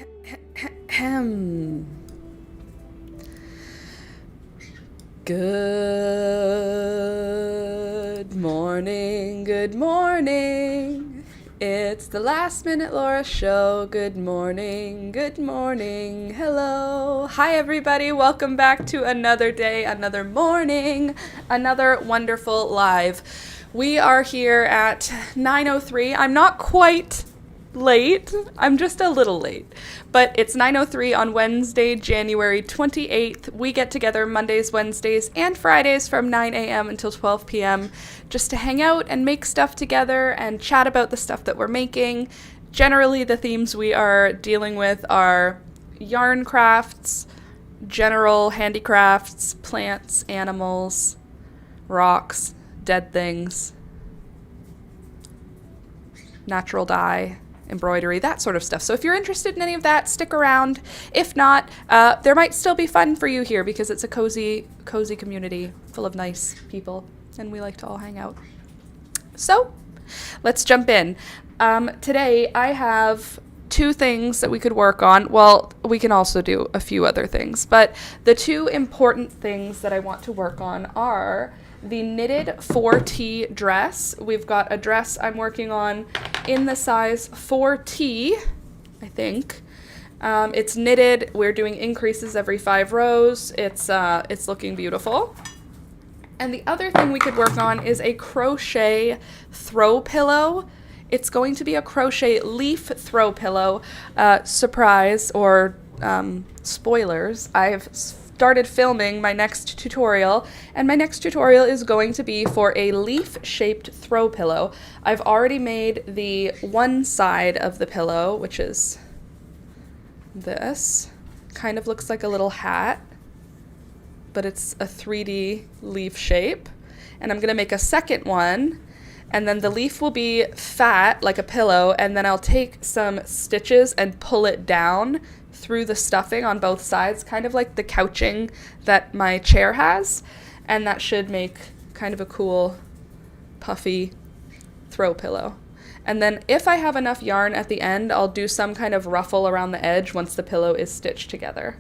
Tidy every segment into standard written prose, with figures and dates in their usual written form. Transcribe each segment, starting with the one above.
Good morning, good morning. It's the Last Minute Laura Show. Good morning, good morning. Hello. Hi, everybody. Welcome back to another day, another morning, another wonderful live. We are here at 9:03. I'm not quite late. I'm just a little late. But it's 9:03 on Wednesday, January 28th. We get together Mondays, Wednesdays, and Fridays from 9 a.m. until 12 p.m. just to hang out and make stuff together and chat about the stuff that we're making. Generally, the themes we are dealing with are yarn crafts, general handicrafts, plants, animals, rocks, dead things, natural dye, embroidery, that sort of stuff. So if you're interested in any of that, stick around. If not, there might still be fun for you here because it's a cozy community full of nice people and we like to all hang out. So let's jump in. Today I have two things that we could work on. Well, we can also do a few other things, but the two important things that I want to work on are the knitted 4T dress. We've got a dress I'm working on in the size 4T, I think. It's knitted. We're doing increases every 5 rows. It's looking beautiful. And the other thing we could work on is a crochet throw pillow. It's going to be a crochet leaf throw pillow. Surprise or spoilers. I've started filming my next tutorial, and my next tutorial is going to be for a leaf-shaped throw pillow. I've already made the one side of the pillow, which is this. Kind of looks like a little hat, but it's a 3D leaf shape. And I'm going to make a second one, and then the leaf will be fat like a pillow, and then I'll take some stitches and pull it down through the stuffing on both sides, kind of like the couching that my chair has, and that should make kind of a cool puffy throw pillow. And then if I have enough yarn at the end, I'll do some kind of ruffle around the edge once the pillow is stitched together.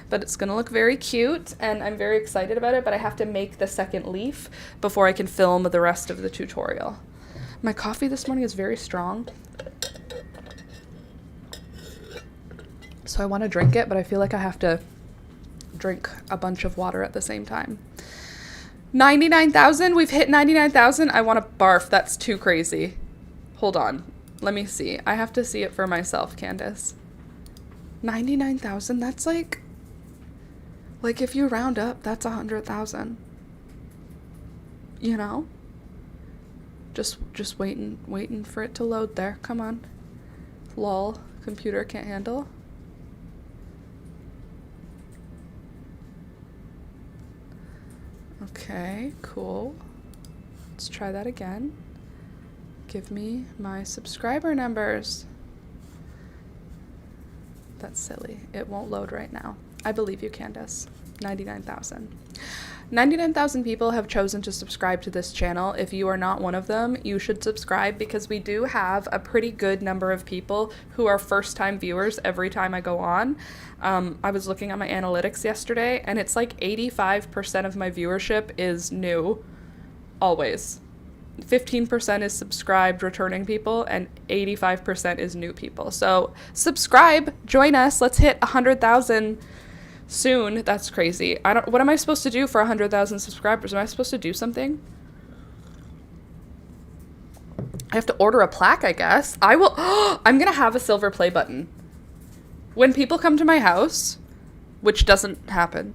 But it's gonna look very cute and I'm very excited about it, but I have to make the second leaf before I can film the rest of the tutorial. My coffee this morning is very strong, so I want to drink it, but I feel like I have to drink a bunch of water at the same time. 99,000? We've hit 99,000? I want to barf. That's too crazy. Hold on. Let me see. I have to see it for myself, Candace. 99,000? That's like if you round up, that's 100,000. You know? Just waiting for it to load there. Come on. Lol. Computer can't handle. Okay, cool. Let's try that again. Give me my subscriber numbers. That's silly. It won't load right now. I believe you, Candace. 99,000. 99,000 people have chosen to subscribe to this channel. If you are not one of them, you should subscribe because we do have a pretty good number of people who are first-time viewers every time I go on. I was looking at my analytics yesterday, and it's like 85% of my viewership is new, always. 15% is subscribed returning people, and 85% is new people. So subscribe, join us, let's hit 100,000 soon. That's crazy. What am I supposed to do for 100,000 subscribers? Am I supposed to do something? I have to order a plaque, I guess. I will. I'm gonna have a silver play button. When people come to my house, which doesn't happen,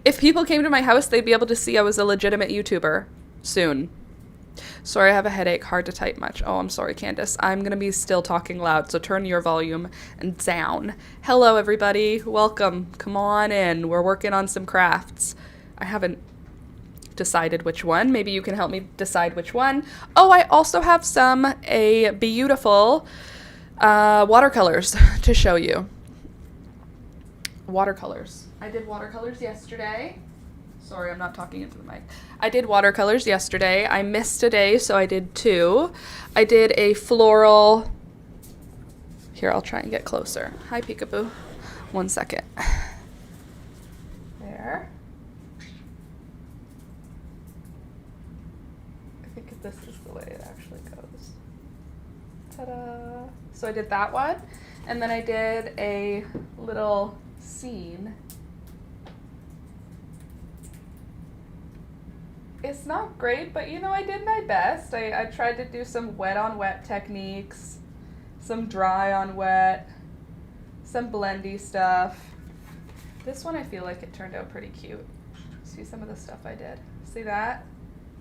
if people came to my house, they'd be able to see I was a legitimate YouTuber soon. Sorry, I have a headache. Hard to type much. Oh, I'm sorry, Candace. I'm going to be still talking loud, so turn your volume down. Hello, everybody. Welcome. Come on in. We're working on some crafts. I haven't decided which one. Maybe you can help me decide which one. Oh, I also have a beautiful watercolors to show you. Watercolors. I did watercolors yesterday. Sorry, I'm not talking into the mic. I did watercolors yesterday. I missed a day, so I did 2. I did a floral Here, I'll try and get closer. Hi, Peekaboo. 1 second. There. I think this is the way it actually goes. Ta-da! So I did that one, and then I did a little scene. It's not great, but you know, I did my best. I tried to do some wet on wet techniques, some dry on wet, some blendy stuff. This one I feel like it turned out pretty cute. See some of the stuff I did. See that?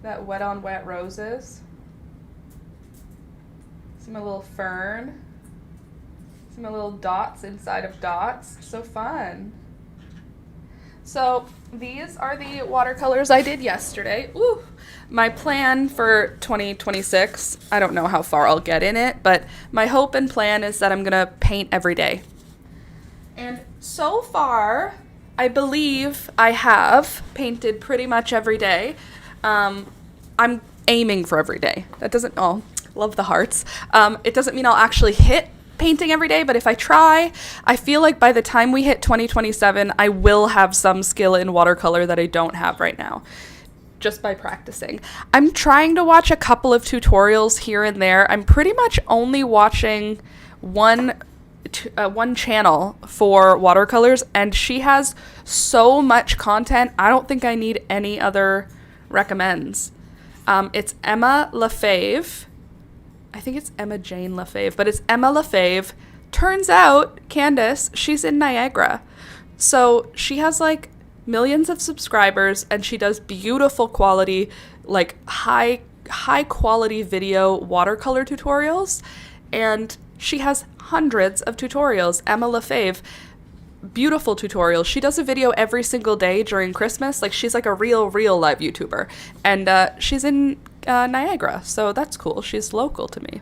That wet on wet roses. See my little fern. See my little dots inside of dots. So fun. So these are the watercolors I did yesterday. Ooh. My plan for 2026, I don't know how far I'll get in it, but my hope and plan is that I'm gonna paint every day. And so far, I believe I have painted pretty much every day. I'm aiming for every day. That doesn't, oh, love the hearts. It doesn't mean I'll actually hit painting every day, but if I try, I feel like by the time we hit 2027, I will have some skill in watercolor that I don't have right now, just by practicing. I'm trying to watch a couple of tutorials here and there. I'm pretty much only watching one channel for watercolors, and she has so much content. I don't think I need any other recommends. It's Emma LaFave. I think it's Emma Jane LaFave, but it's Emma LaFave. Turns out, Candace, she's in Niagara. So she has like millions of subscribers, and she does beautiful quality, like high quality video watercolor tutorials. And she has hundreds of tutorials. Emma LaFave, beautiful tutorials. She does a video every single day during Christmas. Like, she's like a real live YouTuber. And she's in Niagara, so that's cool. She's local to me.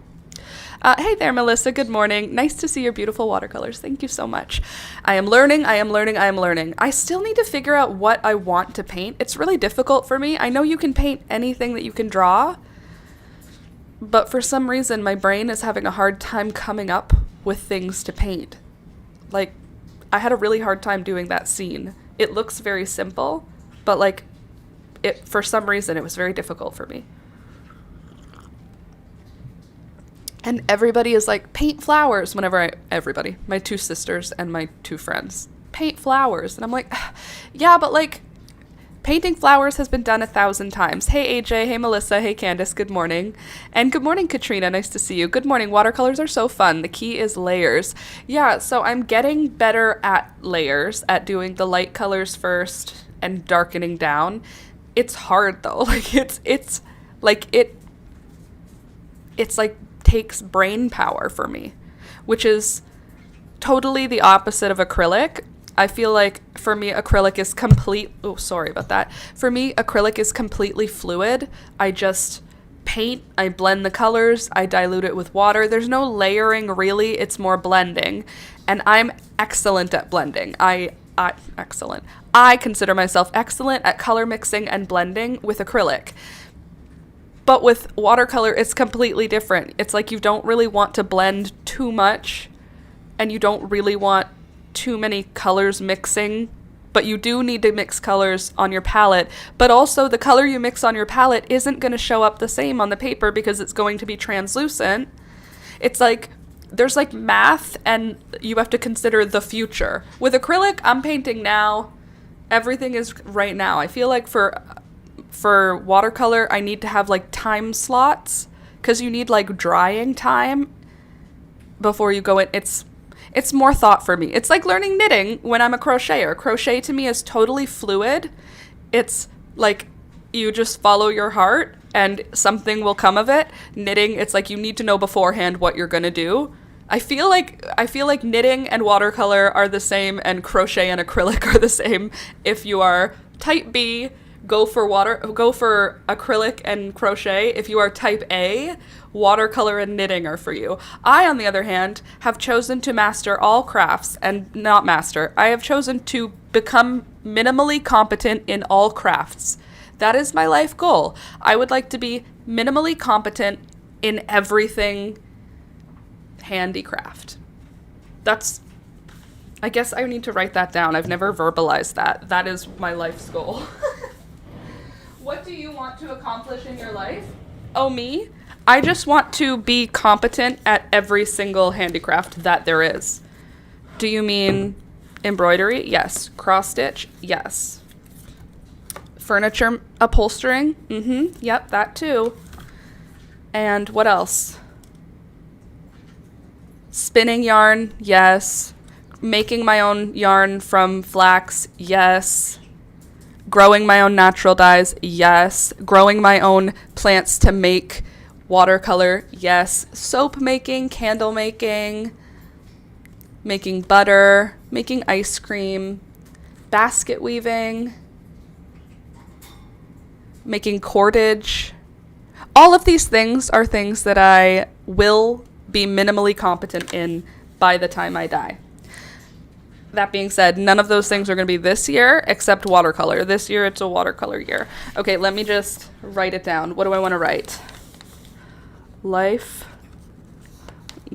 Hey there, Melissa. Good morning. Nice to see your beautiful watercolors. Thank you so much. I am learning. I still need to figure out what I want to paint. It's really difficult for me. I know you can paint anything that you can draw, but for some reason my brain is having a hard time coming up with things to paint. Like, I had a really hard time doing that scene. It looks very simple, but like, for some reason it was very difficult for me. And everybody is like, paint flowers whenever everybody, my 2 sisters and my 2 friends, paint flowers. And I'm like, yeah, but like, painting flowers has been done 1,000 times. Hey, AJ. Hey, Melissa. Hey, Candace. Good morning. And good morning, Katrina. Nice to see you. Good morning. Watercolors are so fun. The key is layers. Yeah, so I'm getting better at layers, at doing the light colors first and darkening down. It's hard, though. Like, it's like takes brain power for me, which is totally the opposite of acrylic. I feel like for me, acrylic is For me, acrylic is completely fluid. I just paint, I blend the colors, I dilute it with water. There's no layering really, it's more blending. And I'm excellent at blending. Excellent. I consider myself excellent at color mixing and blending with acrylic. But with watercolor, it's completely different. It's like you don't really want to blend too much, and you don't really want too many colors mixing, but you do need to mix colors on your palette. But also, the color you mix on your palette isn't going to show up the same on the paper because it's going to be translucent. It's like, there's like math, and you have to consider the future. With acrylic, I'm painting now. Everything is right now. I feel like for watercolor, I need to have like time slots, because you need like drying time before you go in. It's more thought for me. It's like learning knitting when I'm a crocheter. Crochet to me is totally fluid. It's like you just follow your heart and something will come of it. Knitting, it's like you need to know beforehand what you're going to do. I feel like knitting and watercolor are the same, and crochet and acrylic are the same. If you are type B, go for acrylic and crochet. If you are type A, watercolor and knitting are for you. I, on the other hand, have chosen to master all crafts, and not master. I have chosen to become minimally competent in all crafts. That is my life goal. I would like to be minimally competent in everything handicraft. That's, I guess I need to write that down. I've never verbalized that. That is my life's goal. What do you want to accomplish in your life? Oh, me? I just want to be competent at every single handicraft that there is. Do you mean embroidery? Yes. Cross stitch? Yes. Furniture upholstering? Mm-hmm. Yep, that too. And what else? Spinning yarn? Yes. Making my own yarn from flax? Yes. Growing my own natural dyes? Yes. Growing my own plants to make watercolor? Yes. Soap making, candle making, making butter, making ice cream, basket weaving, making cordage. All of these things are things that I will be minimally competent in by the time I die. That being said, none of those things are going to be this year except watercolor. This year it's a watercolor year. Okay, let me just write it down. What do I want to write? Life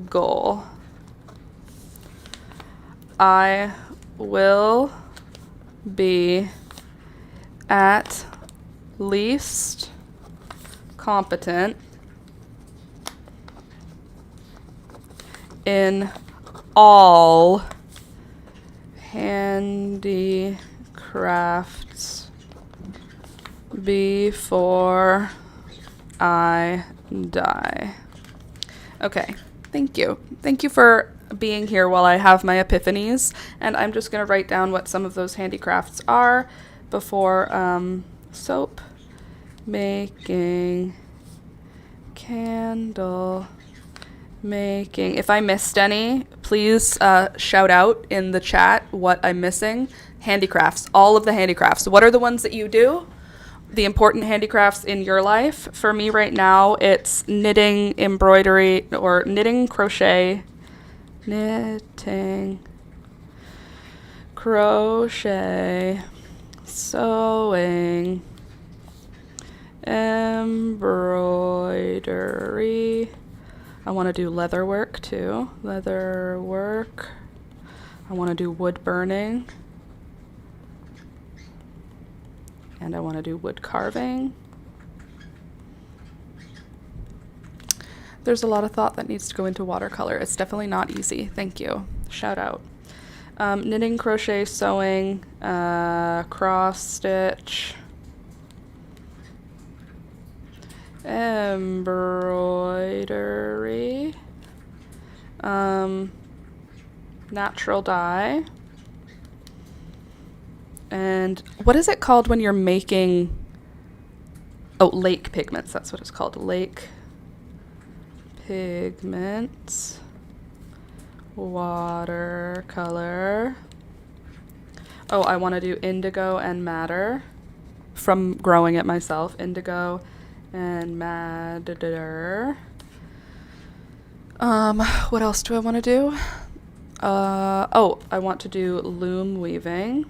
goal. I will be at least competent in all handicrafts before I die. Okay, thank you. Thank you for being here while I have my epiphanies, and I'm just going to write down what some of those handicrafts are before soap making, candle making. If I missed any, please shout out in the chat what I'm missing. Handicrafts, all of the handicrafts. What are the ones that you do? The important handicrafts in your life. For me right now, it's knitting, embroidery, or knitting, crochet, sewing, embroidery. I want to do leather work too. Leather work. I want to do wood burning. And I want to do wood carving. There's a lot of thought that needs to go into watercolor. It's definitely not easy. Thank you. Shout out. Knitting, crochet, sewing, cross stitch, embroidery, natural dye, and what is it called when you're making, oh, lake pigments, that's what it's called, lake pigments, watercolor. Oh, I want to do indigo and madder from growing it myself, indigo and madder. What else do I want to do? Oh, I want to do loom weaving,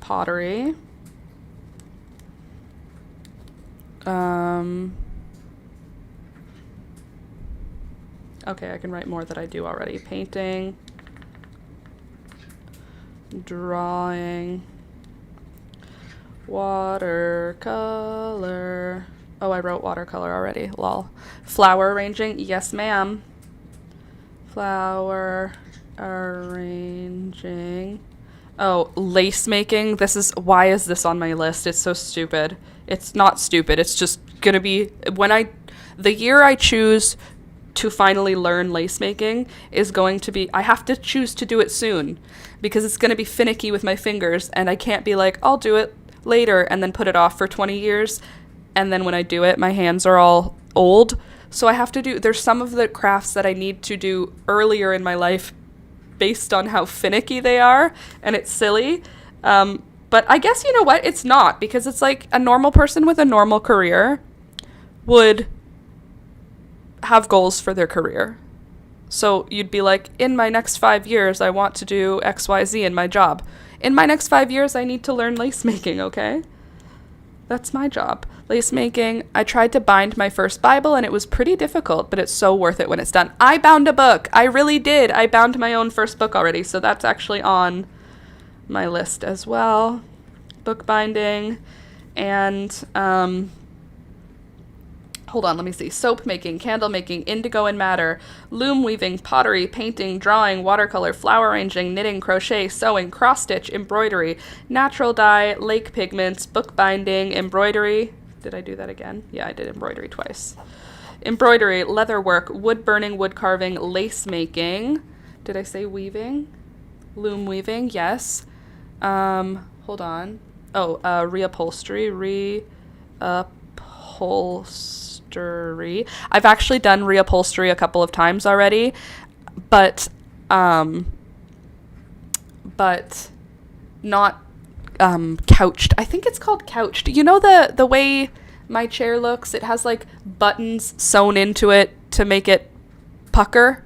pottery, okay, I can write more that I do already. Painting, drawing, watercolor. Oh, I wrote watercolor already. Lol. Flower arranging. Yes, ma'am. Flower arranging. Oh, lace making. Why is this on my list? It's so stupid. It's not stupid. It's just gonna be the year I choose to finally learn lace making is going to be, I have to choose to do it soon because it's going to be finicky with my fingers, and I can't be like, I'll do it later and then put it off for 20 years. And then when I do it, my hands are all old. So I have to there's some of the crafts that I need to do earlier in my life based on how finicky they are, and it's silly. But I guess, you know what? It's not, because it's like a normal person with a normal career would have goals for their career. So you'd be like, in my next 5 years, I want to do XYZ in my job. In my next 5 years, I need to learn lace making, okay? That's my job. Lace making. I tried to bind my first Bible and it was pretty difficult, but it's so worth it when it's done. I bound a book. I really did. I bound my own first book already, so that's actually on my list as well. Book binding. And hold on, let me see. Soap making, candle making, indigo and madder, loom weaving, pottery, painting, drawing, watercolor, flower arranging, knitting, crochet, sewing, cross stitch, embroidery, natural dye, lake pigments, book binding, embroidery. Did I do that again? Yeah, I did embroidery twice. Embroidery, leather work, wood burning, wood carving, lace making. Did I say weaving? Loom weaving, yes. Hold on. Oh, reupholstery, I've actually done reupholstery a couple of times already, but not couched. I think it's called couched. You know the way my chair looks? It has like buttons sewn into it to make it pucker.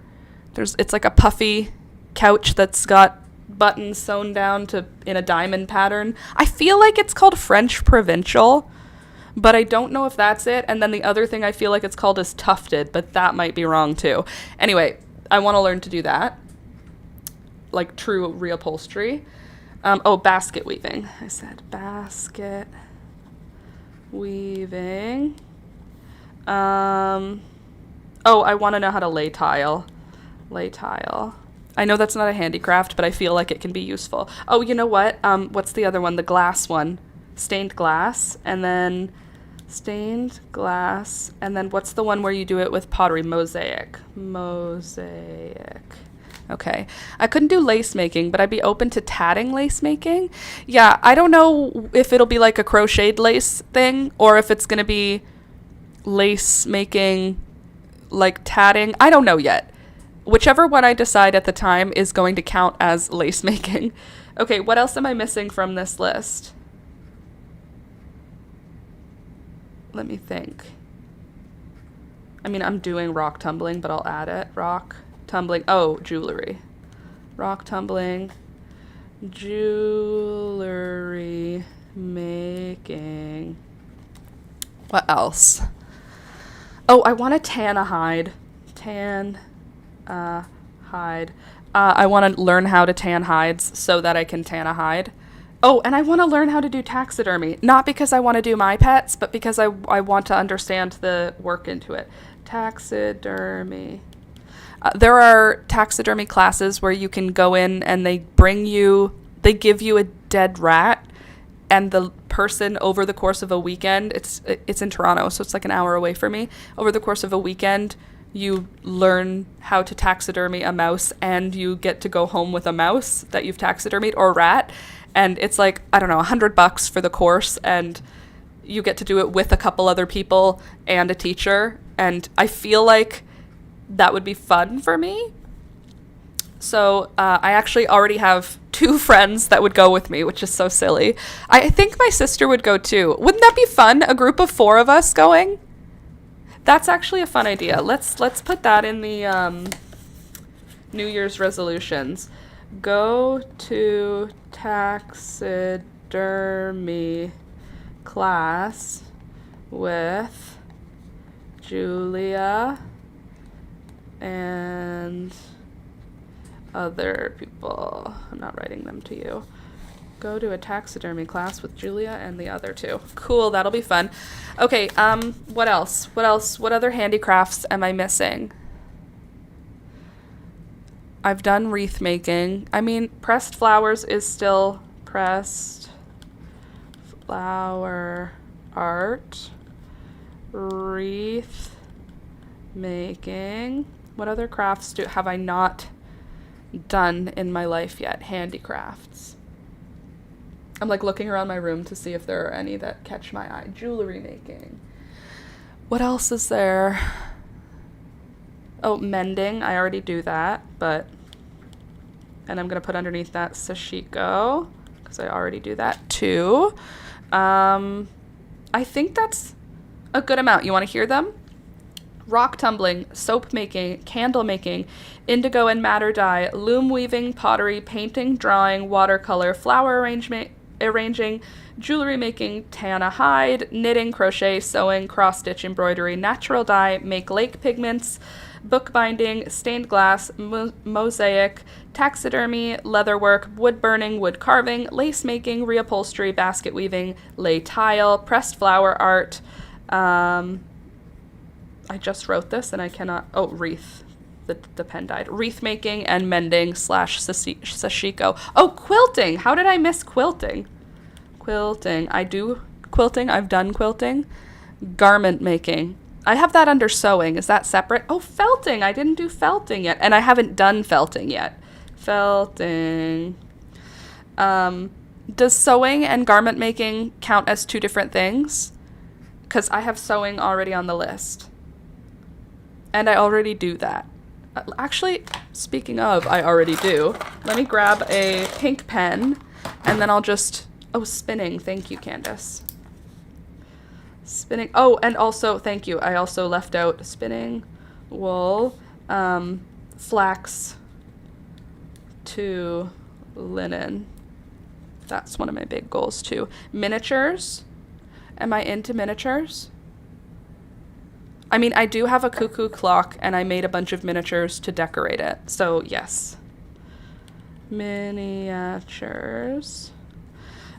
It's like a puffy couch that's got buttons sewn down in a diamond pattern. I feel like it's called French provincial, but I don't know if that's it. And then the other thing I feel like it's called is tufted, but that might be wrong too. Anyway, I want to learn to do that, like true reupholstery. Basket weaving. I said basket weaving. I want to know how to lay tile. I know that's not a handicraft, but I feel like it can be useful. Oh, you know what? What's the other one? The glass one. Stained glass, and then what's the one where you do it with pottery? Mosaic. Okay. I couldn't do lace making, but I'd be open to tatting lace making. Yeah, I don't know if it'll be like a crocheted lace thing or if it's going to be lace making like tatting. I don't know yet. Whichever one I decide at the time is going to count as lace making. Okay, what else am I missing from this list? Let me think. I mean, I'm doing rock tumbling, but I'll add it. Rock tumbling. Oh, jewelry. Rock tumbling. Jewelry making. What else? Oh, I want to tan a hide. Hide. I want to learn how to tan hides so that I can tan a hide. Oh, and I want to learn how to do taxidermy. Not because I want to do my pets, but because I want to understand the work into it. Taxidermy. There are taxidermy classes where you can go in and they give you a dead rat, and the person over the course of a weekend, it's in Toronto, so it's like an hour away from me. Over the course of a weekend, you learn how to taxidermy a mouse, and you get to go home with a mouse that you've taxidermied, or a rat. And it's like, I don't know, $100 for the course, and you get to do it with a couple other people and a teacher. And I feel like that would be fun for me. So I actually already have 2 friends that would go with me, which is so silly. I think my sister would go too. Wouldn't that be fun? A group of 4 of us going? That's actually a fun idea. Let's put that in the New Year's resolutions. Go to taxidermy class with Julia and other people. I'm not writing them to you. Go to a taxidermy class with Julia and the other 2. Cool, that'll be fun. Okay, what else? What other handicrafts am I missing? I've done wreath making. I mean, pressed flowers is still pressed flower art. Wreath making. What other crafts have I not done in my life yet? Handicrafts. I'm like looking around my room to see if there are any that catch my eye. Jewelry making. What else is there? Oh, mending. I already do that, and I'm going to put underneath that sashiko because I already do that too. I think that's a good amount. You want to hear them? Rock tumbling, soap making, candle making, indigo and madder dye, loom weaving, pottery, painting, drawing, watercolor, flower arranging, jewelry making, Tana hide, knitting, crochet, sewing, cross stitch, embroidery, natural dye, make lake pigments, bookbinding, stained glass, mosaic, taxidermy, leatherwork, wood burning, wood carving, lace making, reupholstery, basket weaving, lay tile, pressed flower art. I just wrote this and I cannot. Oh, wreath. The pen died. Wreath making and mending / sashiko. Oh, quilting. How did I miss quilting? Quilting. I do quilting. I've done quilting. Garment making. I have that under sewing. Is that separate? Oh, felting. I didn't do felting yet. And I haven't done felting yet. Felting. Does sewing and garment making count as two different things? Because I have sewing already on the list. And I already do that. Actually, speaking of, I already do. Let me grab a pink pen, and then I'll just... Oh, spinning. Thank you, Candace. Spinning. Oh, and also, thank you. I also left out spinning, wool, flax to linen. That's one of my big goals, too. Miniatures. Am I into miniatures? I mean, I do have a cuckoo clock, and I made a bunch of miniatures to decorate it. So, yes. Miniatures.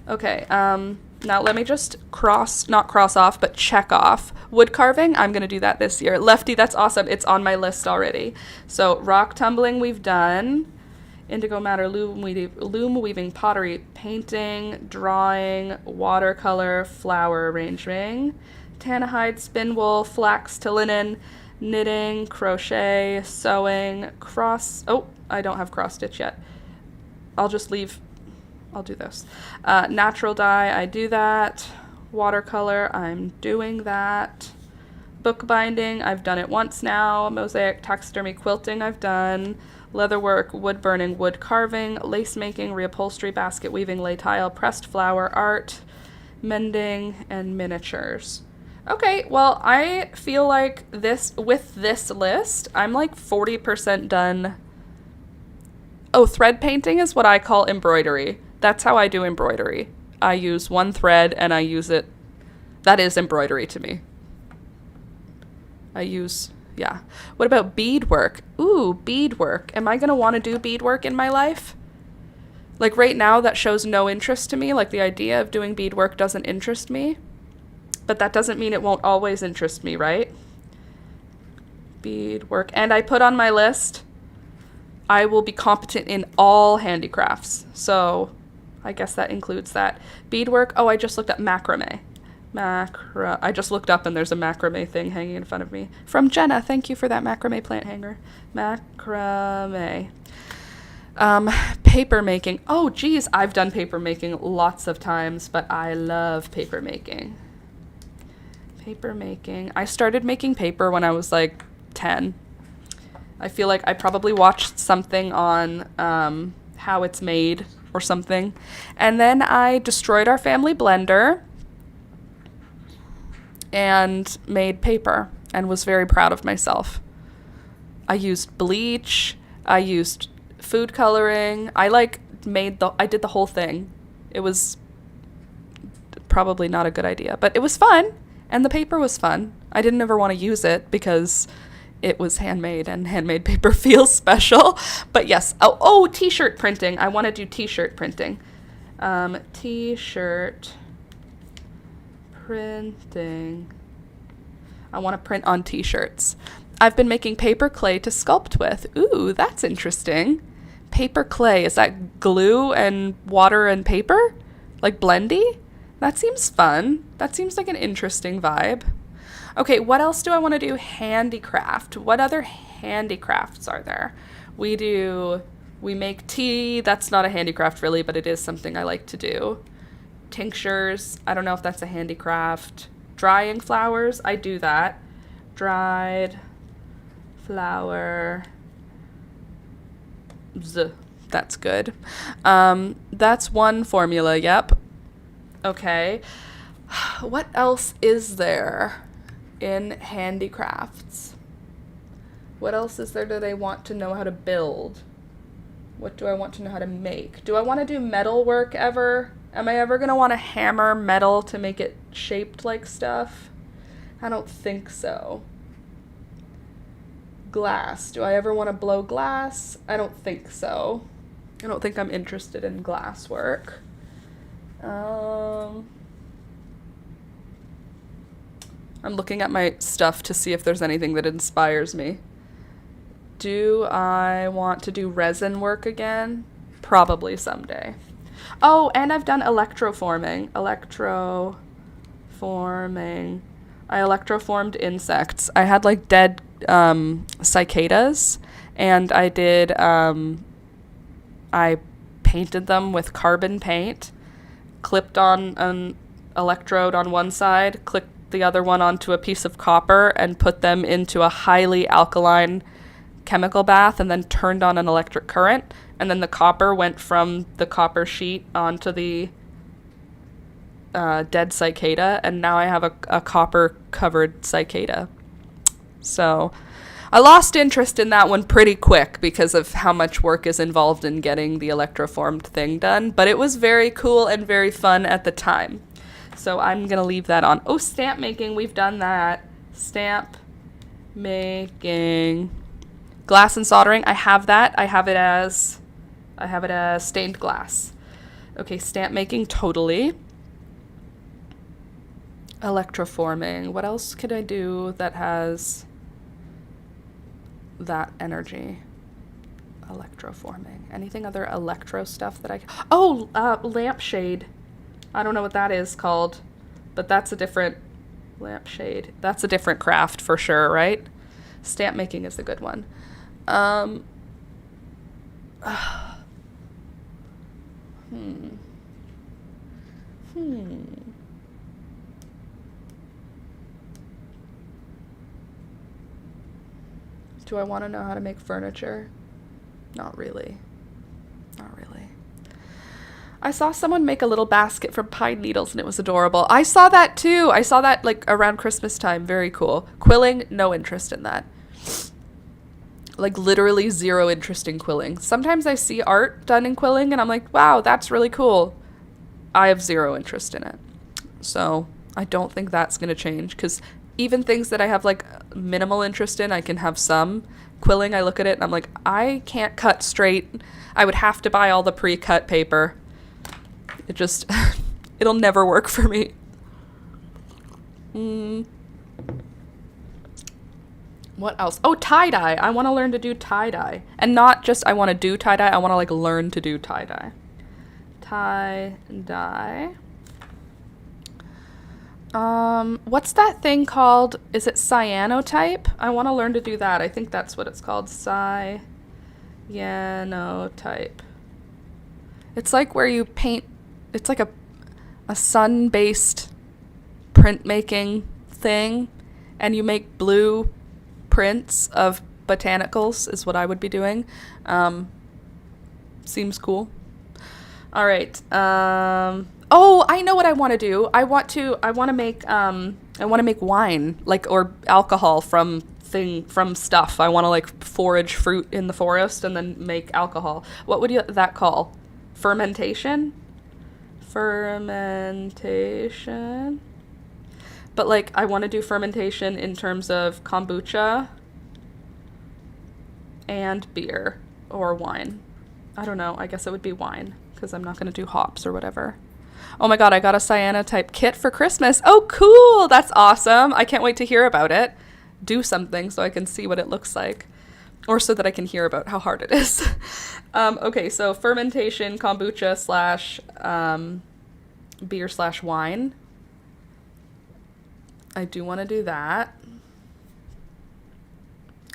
Okay, now let me just not cross off, but check off. Wood carving, I'm going to do that this year. Lefty, that's awesome. It's on my list already. So, rock tumbling, we've done. Indigo matter, loom weaving, pottery, painting, drawing, watercolor, flower arranging. Tana hide, spin wool, flax to linen, knitting, crochet, sewing, I don't have cross stitch yet. I'll do this. Natural dye, I do that. Watercolor, I'm doing that. Bookbinding, I've done it once now. Mosaic, taxidermy, quilting, I've done. Leatherwork, wood burning, wood carving, lace making, reupholstery, basket weaving, lay tile, pressed flower art, mending, and miniatures. Okay, well, I feel like with this list, I'm like 40% done. Oh, thread painting is what I call embroidery. That's how I do embroidery. I use one thread and I use it. That is embroidery to me. Yeah. What about beadwork? Ooh, beadwork. Am I going to want to do beadwork in my life? Like right now, that shows no interest to me. Like the idea of doing beadwork doesn't interest me. But that doesn't mean it won't always interest me, right? Beadwork. And I put on my list, I will be competent in all handicrafts. So I guess that includes that. Beadwork. Oh, I just looked up macrame. I just looked up and there's a macrame thing hanging in front of me. From Jenna. Thank you for that macrame plant hanger. Macrame. Paper making. Oh, geez. I've done paper making lots of times, but I love paper making. Paper making. I started making paper when I was like 10. I feel like I probably watched something on how it's made or something. And then I destroyed our family blender and made paper and was very proud of myself. I used bleach. I used food coloring. I did the whole thing. It was probably not a good idea, but it was fun. And the paper was fun. I didn't ever want to use it because it was handmade, and handmade paper feels special. But yes. Oh, t-shirt printing. I want to do t-shirt printing. T-shirt printing. I want to print on t-shirts. I've been making paper clay to sculpt with. Ooh, that's interesting. Paper clay. Is that glue and water and paper? Like blendy? That seems fun. That seems like an interesting vibe. Okay, what else do I want to do? Handicraft. What other handicrafts are there? We make tea. That's not a handicraft really, but it is something I like to do. Tinctures. I don't know if that's a handicraft. Drying flowers. I do that. Dried flower. That's good. That's one formula. Yep. Okay. What else is there in handicrafts? What else is there that I want to know how to build? What do I want to know how to make? Do I want to do metal work ever? Am I ever going to want to hammer metal to make it shaped like stuff? I don't think so. Glass. Do I ever want to blow glass? I don't think so. I don't think I'm interested in glass work. I'm looking at my stuff to see if there's anything that inspires me. Do I want to do resin work again? Probably someday. Oh, and I've done electroforming. I electroformed insects. I had like dead cicadas, and I did, I painted them with carbon paint, clipped on an electrode on one side, clicked the other one onto a piece of copper, and put them into a highly alkaline chemical bath, and then turned on an electric current, and then the copper went from the copper sheet onto the dead cicada, and now I have a copper covered cicada. So I lost interest in that one pretty quick because of how much work is involved in getting the electroformed thing done, but it was very cool and very fun at the time. So I'm gonna leave that on. Oh, stamp making, we've done that. Stamp making. Glass and soldering, I have that. I have it as stained glass. Okay, stamp making, totally. Electroforming. What else could I do that has that energy? Electroforming. Anything other electro stuff that I... Oh, lampshade. I don't know what that is called, but that's a different... Lampshade. That's a different craft for sure, right? Stamp making is a good one. Do I want to know how to make furniture? Not really. Not really. I saw someone make a little basket from pine needles and it was adorable. I saw that too. I saw that like around Christmas time. Very cool. Quilling, no interest in that. Like literally zero interest in quilling. Sometimes I see art done in quilling and I'm like, wow, that's really cool. I have zero interest in it. So I don't think that's going to change, because even things that I have like minimal interest in, I can have some. Quilling, I look at it and I'm like, I can't cut straight. I would have to buy all the pre-cut paper. It just, it'll never work for me. What else? Oh, tie-dye. I want to learn to do tie-dye. And not just I want to do tie-dye, I want to like learn to do tie-dye. Tie-dye. What's that thing called? Is it cyanotype? I want to learn to do that. I think that's what it's called. Cyanotype. It's like where you paint, it's like a sun-based printmaking thing, and you make blue prints of botanicals is what I would be doing. Seems cool. All right. Oh, I know what I want to do. I want to make wine, like, or alcohol from stuff. I want to like forage fruit in the forest and then make alcohol. What would that call? Fermentation? Fermentation. But like I want to do fermentation in terms of kombucha and beer or wine. I don't know. I guess it would be wine because I'm not going to do hops or whatever. Oh my god, I got a cyanotype kit for Christmas. Oh, cool. That's awesome. I can't wait to hear about it. Do something so I can see what it looks like. Or so that I can hear about how hard it is. Okay, so fermentation, kombucha / beer / wine. I do want to do that.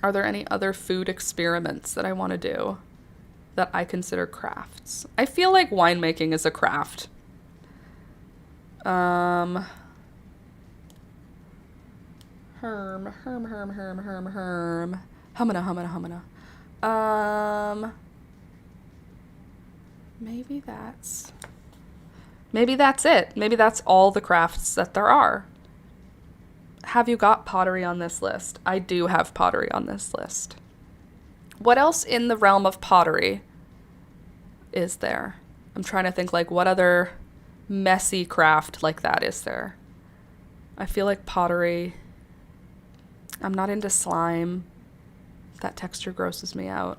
Are there any other food experiments that I want to do that I consider crafts? I feel like winemaking is a craft. Herm. Humana. Maybe that's it. Maybe that's all the crafts that there are. Have you got pottery on this list? I do have pottery on this list. What else in the realm of pottery is there? I'm trying to think like what other messy craft like that, is there? I feel like pottery. I'm not into slime. That texture grosses me out.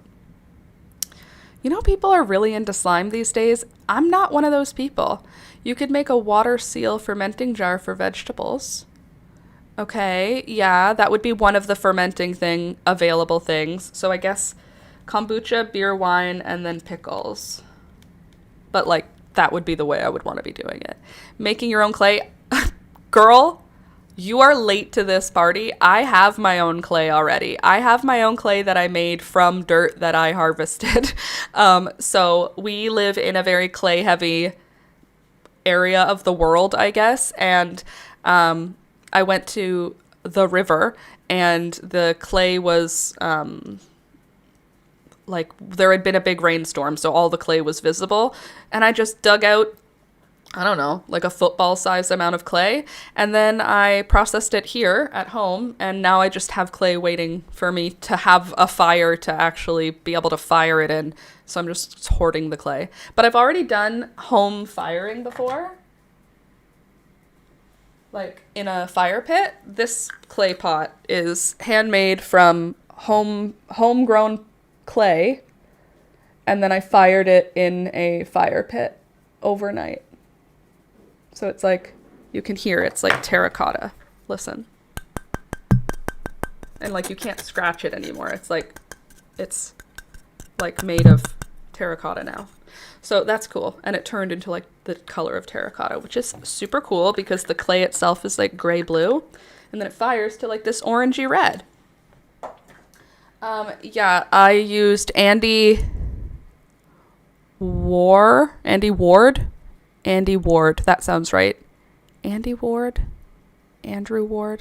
You know, people are really into slime these days. I'm not one of those people. You could make a water seal fermenting jar for vegetables. Okay, yeah, that would be one of the fermenting available things. So I guess kombucha, beer, wine, and then pickles. But like, that would be the way I would want to be doing it. Making your own clay. Girl, you are late to this party. I have my own clay already. I have my own clay that I made from dirt that I harvested. So we live in a very clay heavy area of the world, I guess. And I went to the river and the clay was like there had been a big rainstorm. So all the clay was visible. And I just dug out, I don't know, like a football sized amount of clay. And then I processed it here at home. And now I just have clay waiting for me to have a fire to actually be able to fire it in. So I'm just hoarding the clay. But I've already done home firing before. Like in a fire pit. This clay pot is handmade from homegrown clay. And then I fired it in a fire pit overnight. So it's like, you can hear it's like terracotta. Listen. And like you can't scratch it anymore. It's like made of terracotta now. So that's cool. And it turned into like the color of terracotta, which is super cool because the clay itself is like gray blue. And then it fires to like this orangey red. Yeah, I used Andy Ward. That sounds right. Andrew Ward.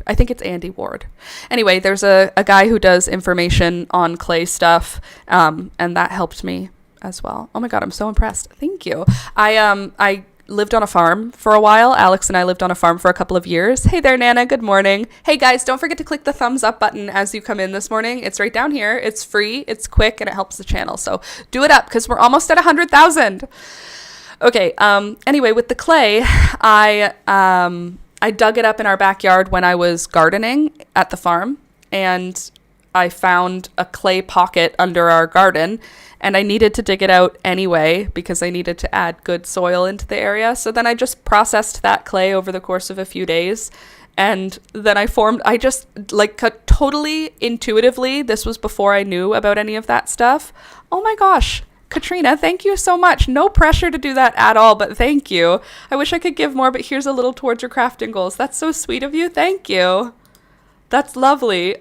I think it's Andy Ward. Anyway, there's a guy who does information on clay stuff, and that helped me as well. Oh my God, I'm so impressed. Thank you. I lived on a farm for a while. Alex and I lived on a farm for a couple of years. Hey there, Nana. Good morning. Hey guys, don't forget to click the thumbs up button as you come in this morning. It's right down here. It's free, it's quick, and it helps the channel. So do it up because we're almost at 100,000. Okay, anyway, with the clay, I dug it up in our backyard when I was gardening at the farm, and I found a clay pocket under our garden, and I needed to dig it out anyway because I needed to add good soil into the area. So then I just processed that clay over the course of a few days, and then I just like totally intuitively, this was before I knew about any of that stuff. Oh my gosh. Katrina, thank you so much. No pressure to do that at all, but thank you. I wish I could give more, but here's a little towards your crafting goals. That's so sweet of you. Thank you. That's lovely.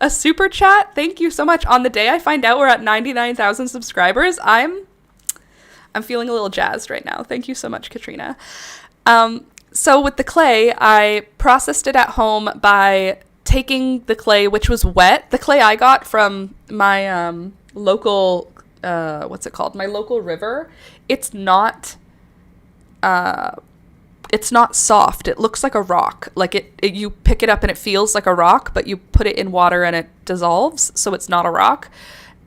A super chat. Thank you so much. On the day I find out we're at 99,000 subscribers, I'm feeling a little jazzed right now. Thank you so much, Katrina. So with the clay, I processed it at home by taking the clay, which was wet. The clay I got from my local what's it called? My local river. It's not soft. It looks like a rock. Like you pick it up and it feels like a rock, but you put it in water and it dissolves, so it's not a rock.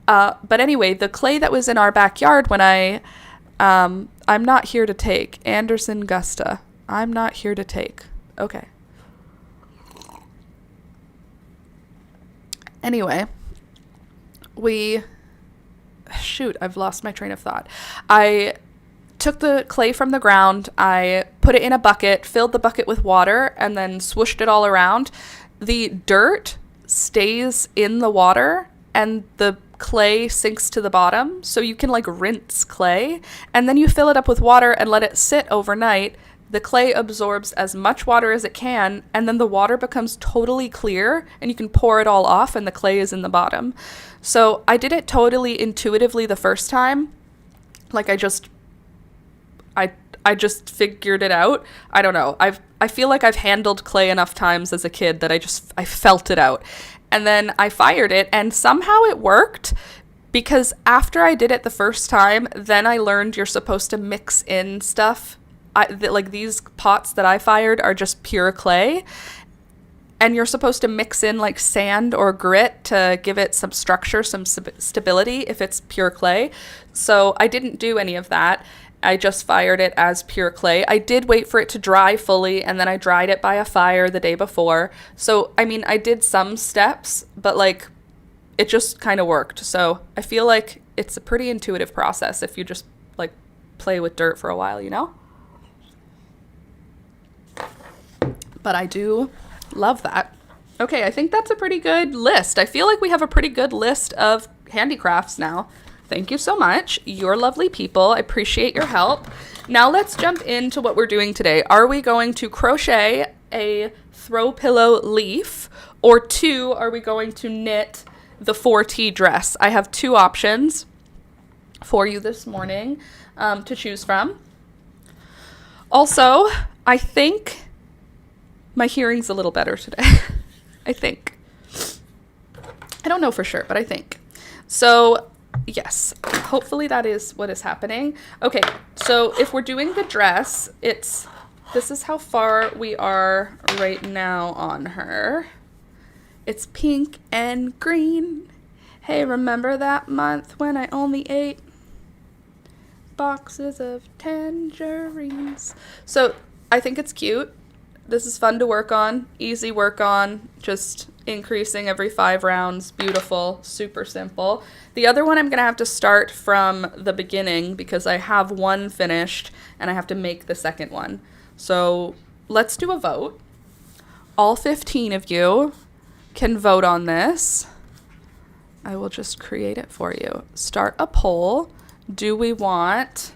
But anyway, the clay that was in our backyard when I'm not here to take. Anderson Gusta. I'm not here to take. Okay. Anyway, shoot, I've lost my train of thought. I took the clay from the ground, I put it in a bucket, filled the bucket with water, and then swooshed it all around. The dirt stays in the water, and the clay sinks to the bottom, so you can like rinse clay, and then you fill it up with water and let it sit overnight. The clay absorbs as much water as it can, and then the water becomes totally clear, and you can pour it all off, and the clay is in the bottom. So I did it totally intuitively the first time. Like I just figured it out. I don't know. I feel like I've handled clay enough times as a kid that I felt it out. And then I fired it, and somehow it worked. Because after I did it the first time, then I learned you're supposed to mix in stuff. Like these pots that I fired are just pure clay, and you're supposed to mix in like sand or grit to give it some structure, some stability if it's pure clay. So I didn't do any of that, I just fired it as pure clay. I did wait for it to dry fully, and then I dried it by a fire the day before. So, I mean, I did some steps, but like, it just kind of worked. So I feel like it's a pretty intuitive process if you just like play with dirt for a while, you know? But I do love that. Okay, I think that's a pretty good list. I feel like we have a pretty good list of handicrafts now. Thank you so much. You're lovely people. I appreciate your help. Now let's jump into what we're doing today. Are we going to crochet a throw pillow leaf, or two, are we going to knit the 4T dress? I have two options for you this morning to choose from. Also, I think my hearing's a little better today. I think. I don't know for sure, but I think. So, yes, hopefully that is what is happening. Okay, so if we're doing the dress, this is how far we are right now on her. It's pink and green. Hey, remember that month when I only ate boxes of tangerines? So I think it's cute. This is fun to work on, easy work on, just increasing every 5 rounds. Beautiful, super simple. The other one I'm going to have to start from the beginning because I have one finished and I have to make the second one. So let's do a vote. All 15 of you can vote on this. I will just create it for you. Start a poll. Do we want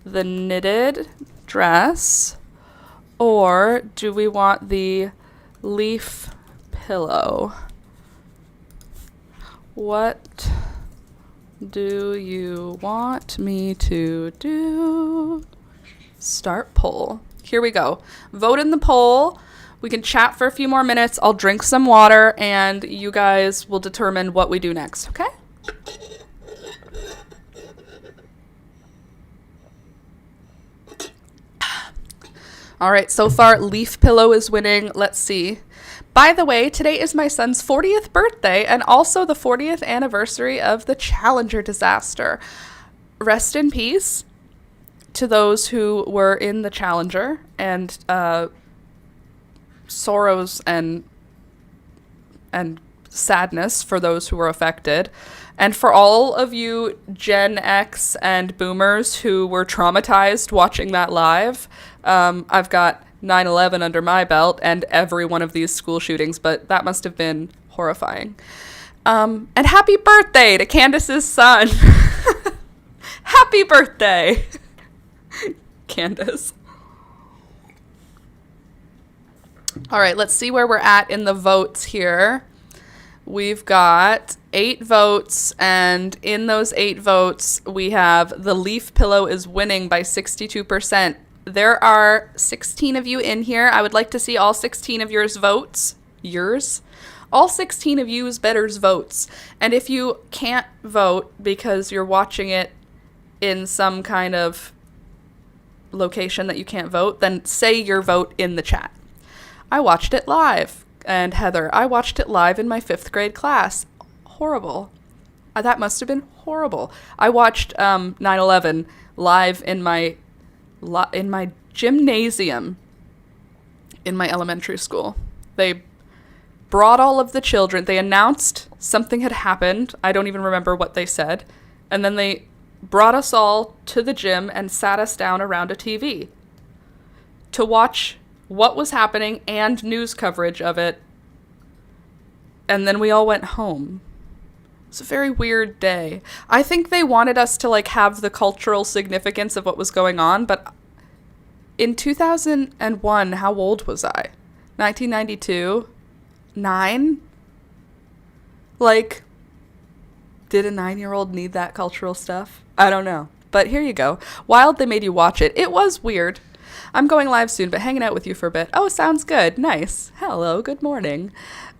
the knitted dress, or do we want the leaf pillow? What do you want me to do? Start poll. Here we go. Vote in the poll. We can chat for a few more minutes. I'll drink some water, and you guys will determine what we do next, okay? All right, so far, leaf pillow is winning. Let's see. By the way, today is my son's 40th birthday and also the 40th anniversary of the Challenger disaster. Rest in peace to those who were in the Challenger, and sorrows and sadness for those who were affected. And for all of you Gen X and boomers who were traumatized watching that live, I've got 9/11 under my belt and every one of these school shootings, but that must have been horrifying. And happy birthday to Candace's son. Happy birthday, Candace. All right, let's see where we're at in the votes here. We've got 8 votes, and in those 8 votes, we have the leaf pillow is winning by 62%. There are 16 of you in here. I would like to see all 16 of yours votes. Yours? All 16 of you's betters votes. And if you can't vote because you're watching it in some kind of location that you can't vote, then say your vote in the chat. I watched it live. And Heather, I watched it live in my 5th grade class. Horrible. That must have been horrible. I watched 9/11 live in my gymnasium in my elementary school. They brought all of the children. They announced something had happened. I don't even remember what they said. And then they brought us all to the gym and sat us down around a TV to watch what was happening and news coverage of it. And then we all went home. It's a very weird day. I think they wanted us to like have the cultural significance of what was going on, but in 2001, how old was I? 1992? 9? Like, did a 9-year-old need that cultural stuff? I don't know. But here you go. Wild they made you watch it. It was weird. I'm going live soon, but hanging out with you for a bit. Oh, sounds good. Nice. Hello, good morning.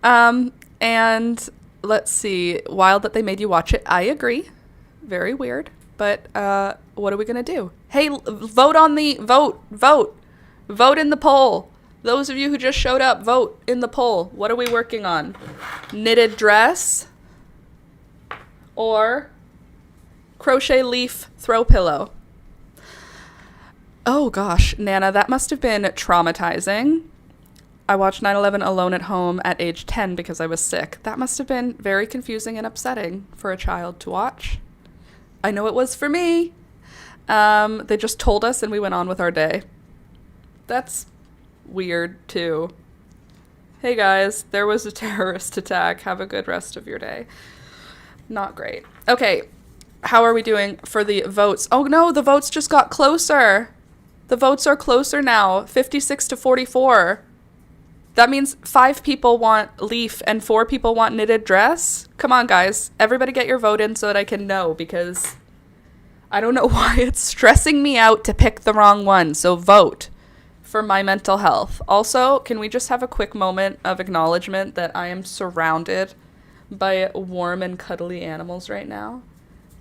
And let's see. Wild that they made you watch it. I agree. Very weird. But what are we going to do? Hey, vote on the... Vote. Vote in the poll. Those of you who just showed up, vote in the poll. What are we working on? Knitted dress or crochet leaf throw pillow? Oh gosh, Nana, that must have been traumatizing. I watched 9/11 alone at home at age 10 because I was sick. That must have been very confusing and upsetting for a child to watch. I know it was for me. They just told us and we went on with our day. That's weird too. Hey guys, there was a terrorist attack. Have a good rest of your day. Not great. Okay, how are we doing for the votes? Oh no, the votes just got closer. The votes are closer now, 56 to 44. That means 5 people want leaf and 4 people want knitted dress. Come on, guys. Everybody get your vote in so that I can know, because I don't know why it's stressing me out to pick the wrong one. So vote for my mental health. Also, can we just have a quick moment of acknowledgement that I am surrounded by warm and cuddly animals right now?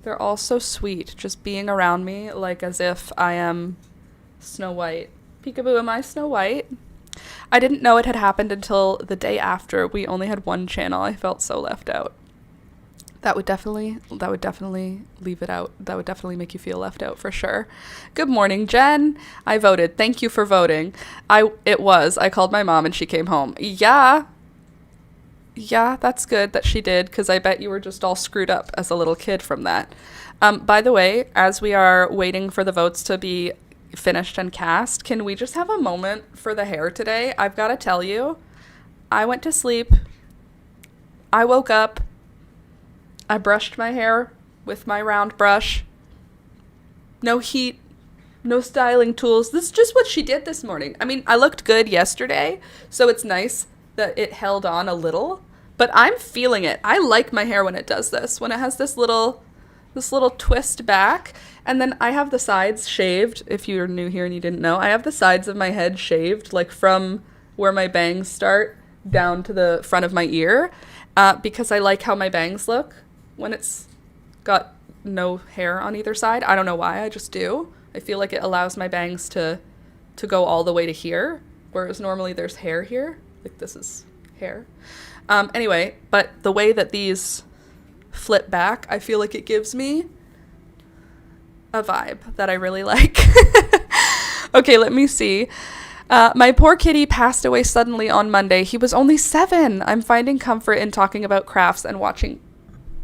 They're all so sweet, just being around me like as if I am Snow White. Peekaboo, am I Snow White? I didn't know it had happened until the day after. We only had one channel. I felt so left out. That would definitely leave it out. That would definitely make you feel left out for sure. Good morning, Jen. I voted. Thank you for voting. I called my mom and she came home. Yeah, that's good that she did, because I bet you were just all screwed up as a little kid from that. By the way, as we are waiting for the votes to be finished and cast, can we just have a moment for the hair today? I've got to tell you, I went to sleep. I woke up. I brushed my hair with my round brush. No heat, no styling tools. This is just what she did this morning. I mean, I looked good yesterday, so it's nice that it held on a little, but I'm feeling it. I like my hair when it does this, when it has this little twist back, and then I have the sides shaved. If you're new here and you didn't know, I have the sides of my head shaved, like from where my bangs start down to the front of my ear, because I like how my bangs look when it's got no hair on either side. I don't know why, I just do. I feel like it allows my bangs to go all the way to here, whereas normally there's hair here. Like this is hair. Anyway, but the way that these flip back, I feel like it gives me a vibe that I really like. Okay, let me see. My poor kitty passed away suddenly on Monday. He was only 7. I'm finding comfort in talking about crafts and watching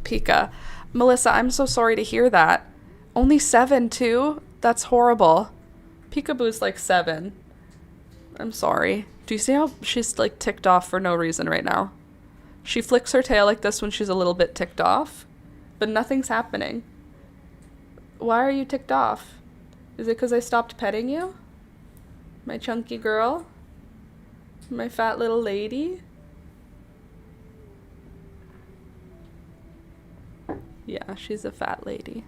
Pika. Melissa, I'm so sorry to hear that. Only 7 too? That's horrible. Peekaboo's like 7. I'm sorry. Do you see how she's like ticked off for no reason right now? She flicks her tail like this when she's a little bit ticked off, but nothing's happening. Why are you ticked off? Is it because I stopped petting you? My chunky girl? My fat little lady? Yeah, she's a fat lady.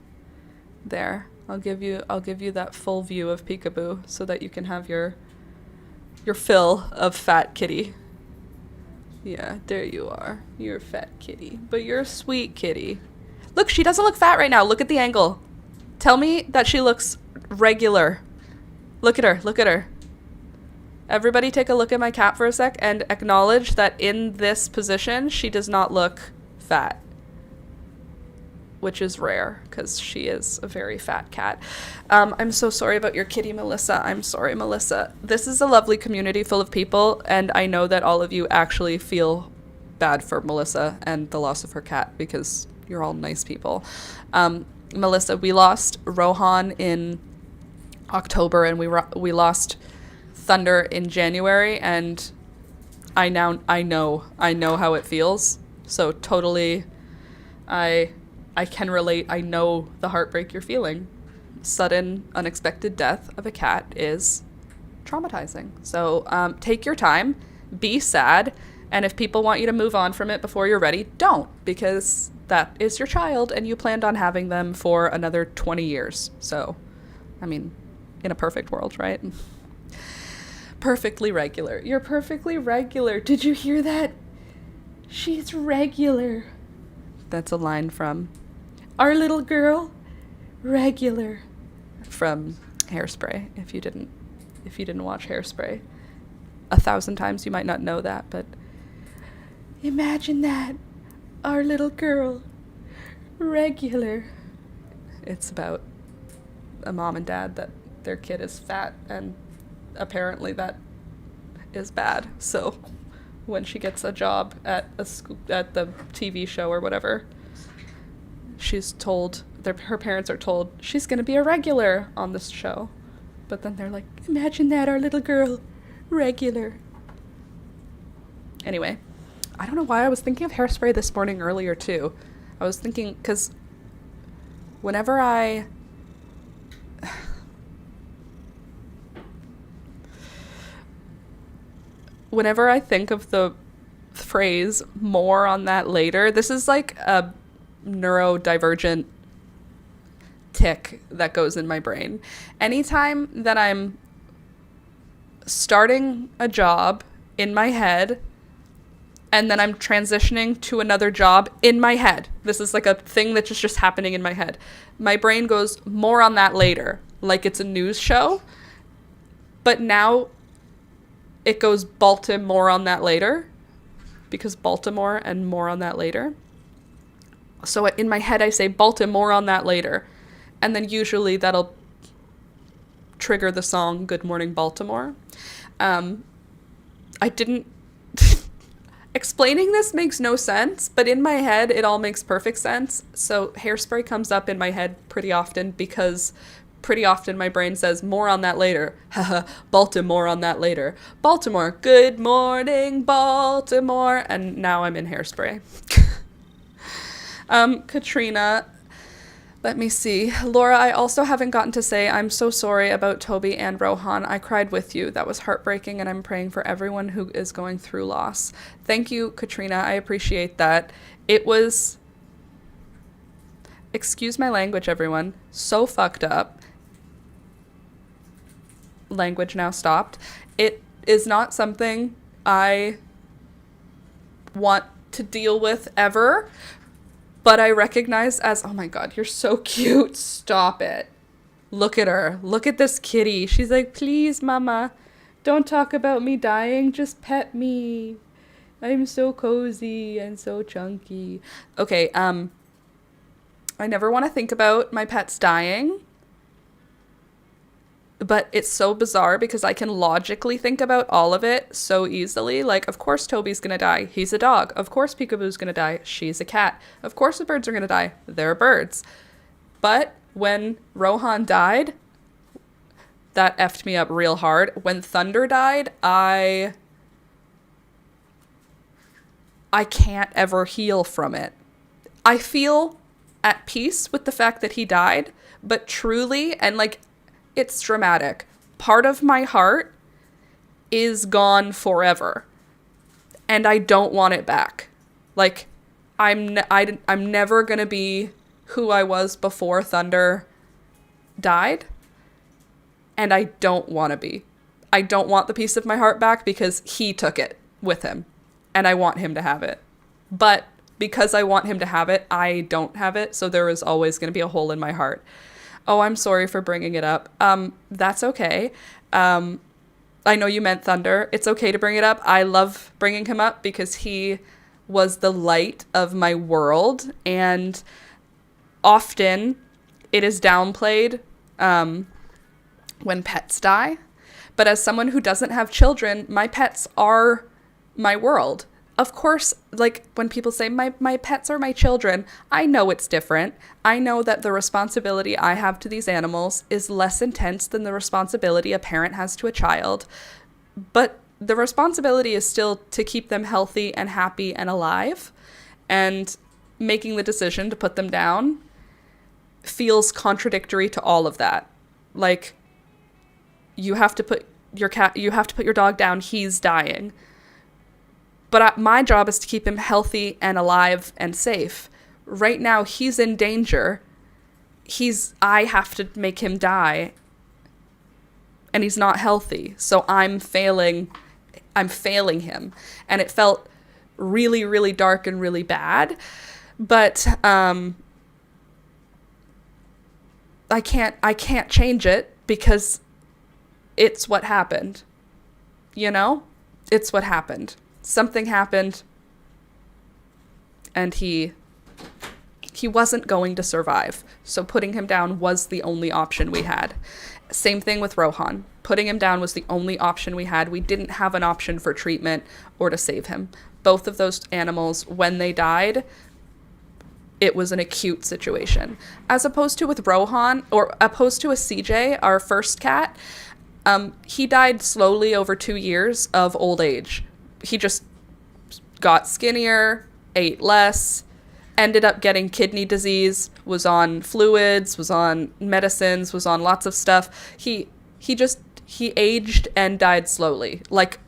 There. I'll give you that full view of Peekaboo so that you can have your fill of fat kitty. Yeah, there you are. You're a fat kitty. But you're a sweet kitty. Look, she doesn't look fat right now. Look at the angle. Tell me that she looks regular. Look at her. Look at her. Everybody take a look at my cat for a sec and acknowledge that in this position, she does not look fat. Which is rare, because she is a very fat cat. I'm so sorry about your kitty, Melissa. I'm sorry, Melissa. This is a lovely community full of people, and I know that all of you actually feel bad for Melissa and the loss of her cat, because you're all nice people. Melissa, we lost Rohan in October, and we lost Thunder in January, and I know how it feels. So totally, I can relate. I know the heartbreak you're feeling. Sudden, unexpected death of a cat is traumatizing. So take your time, be sad, and if people want you to move on from it before you're ready, don't, because that is your child and you planned on having them for another 20 years. So, I mean, in a perfect world, right? Perfectly regular. You're perfectly regular. Did you hear that? She's regular. That's a line from Our Little Girl, Regular, from Hairspray. If you didn't watch Hairspray 1,000 times, you might not know that, but imagine that, our little girl, regular. It's about a mom and dad that their kid is fat, and apparently that is bad. So when she gets a job at at the TV show or whatever, she's told, her parents are told, she's going to be a regular on this show. But then they're like, imagine that, our little girl, regular. Anyway, I don't know why I was thinking of Hairspray this morning earlier too. I was thinking, because whenever I think of the phrase more on that later, this is like a neurodivergent tick that goes in my brain. Anytime that I'm starting a job in my head and then I'm transitioning to another job in my head, this is like a thing that's just happening in my head, my brain goes more on that later, like it's a news show. But now it goes Baltimore on that later, because Baltimore and more on that later. So in my head I say Baltimore on that later, and then usually that'll trigger the song Good Morning Baltimore. I didn't explaining this makes no sense, but in my head it all makes perfect sense. So Hairspray comes up in my head pretty often, because pretty often my brain says more on that later. Haha, Baltimore on that later. Baltimore, good morning Baltimore. And now I'm in Hairspray. Katrina, let me see. Laura, I also haven't gotten to say I'm so sorry about Toby and Rohan. I cried with you. That was heartbreaking, and I'm praying for everyone who is going through loss. Thank you, Katrina. I appreciate that. It was, excuse my language, everyone, so fucked up. Language now stopped. It is not something I want to deal with ever. But I recognize as, oh my God, you're so cute. Stop it. Look at her. Look at this kitty. She's like, please, mama, don't talk about me dying. Just pet me. I'm so cozy and so chunky. Okay, I never want to think about my pets dying. But it's so bizarre because I can logically think about all of it so easily. Like, of course Toby's gonna die. He's a dog. Of course Peekaboo's gonna die. She's a cat. Of course the birds are gonna die. They're birds. But when Rohan died, that effed me up real hard. When Thunder died, I can't ever heal from it. I feel at peace with the fact that he died, but truly, and like, it's dramatic, part of my heart is gone forever, and I don't want it back. Like, I'm never gonna be who I was before Thunder died, and I don't want to be. I don't want the piece of my heart back because he took it with him, and I want him to have it. But because I want him to have it, I don't have it, so there is always going to be a hole in my heart. Oh, I'm sorry for bringing it up. That's okay. I know you meant Thunder. It's okay to bring it up. I love bringing him up because he was the light of my world, and often it is downplayed when pets die. But as someone who doesn't have children, my pets are my world. Of course, like when people say my pets are my children, I know it's different. I know that the responsibility I have to these animals is less intense than the responsibility a parent has to a child. But the responsibility is still to keep them healthy and happy and alive. And making the decision to put them down feels contradictory to all of that. Like, you have to put your dog down, he's dying. But my job is to keep him healthy and alive and safe. Right now, he's in danger. I have to make him die. And he's not healthy. So I'm failing him. And it felt really, really dark and really bad. But I can't change it because it's what happened. You know? It's what happened. Something happened, and he he wasn't going to survive. So putting him down was the only option we had. Same thing with Rohan. Putting him down was the only option we had. We didn't have an option for treatment or to save him. Both of those animals, when they died, it was an acute situation. As opposed to with Rohan, or opposed to a CJ, our first cat, he died slowly over 2 years of old age. He just got skinnier, ate less, ended up getting kidney disease, was on fluids, was on medicines, was on lots of stuff. He aged and died slowly, like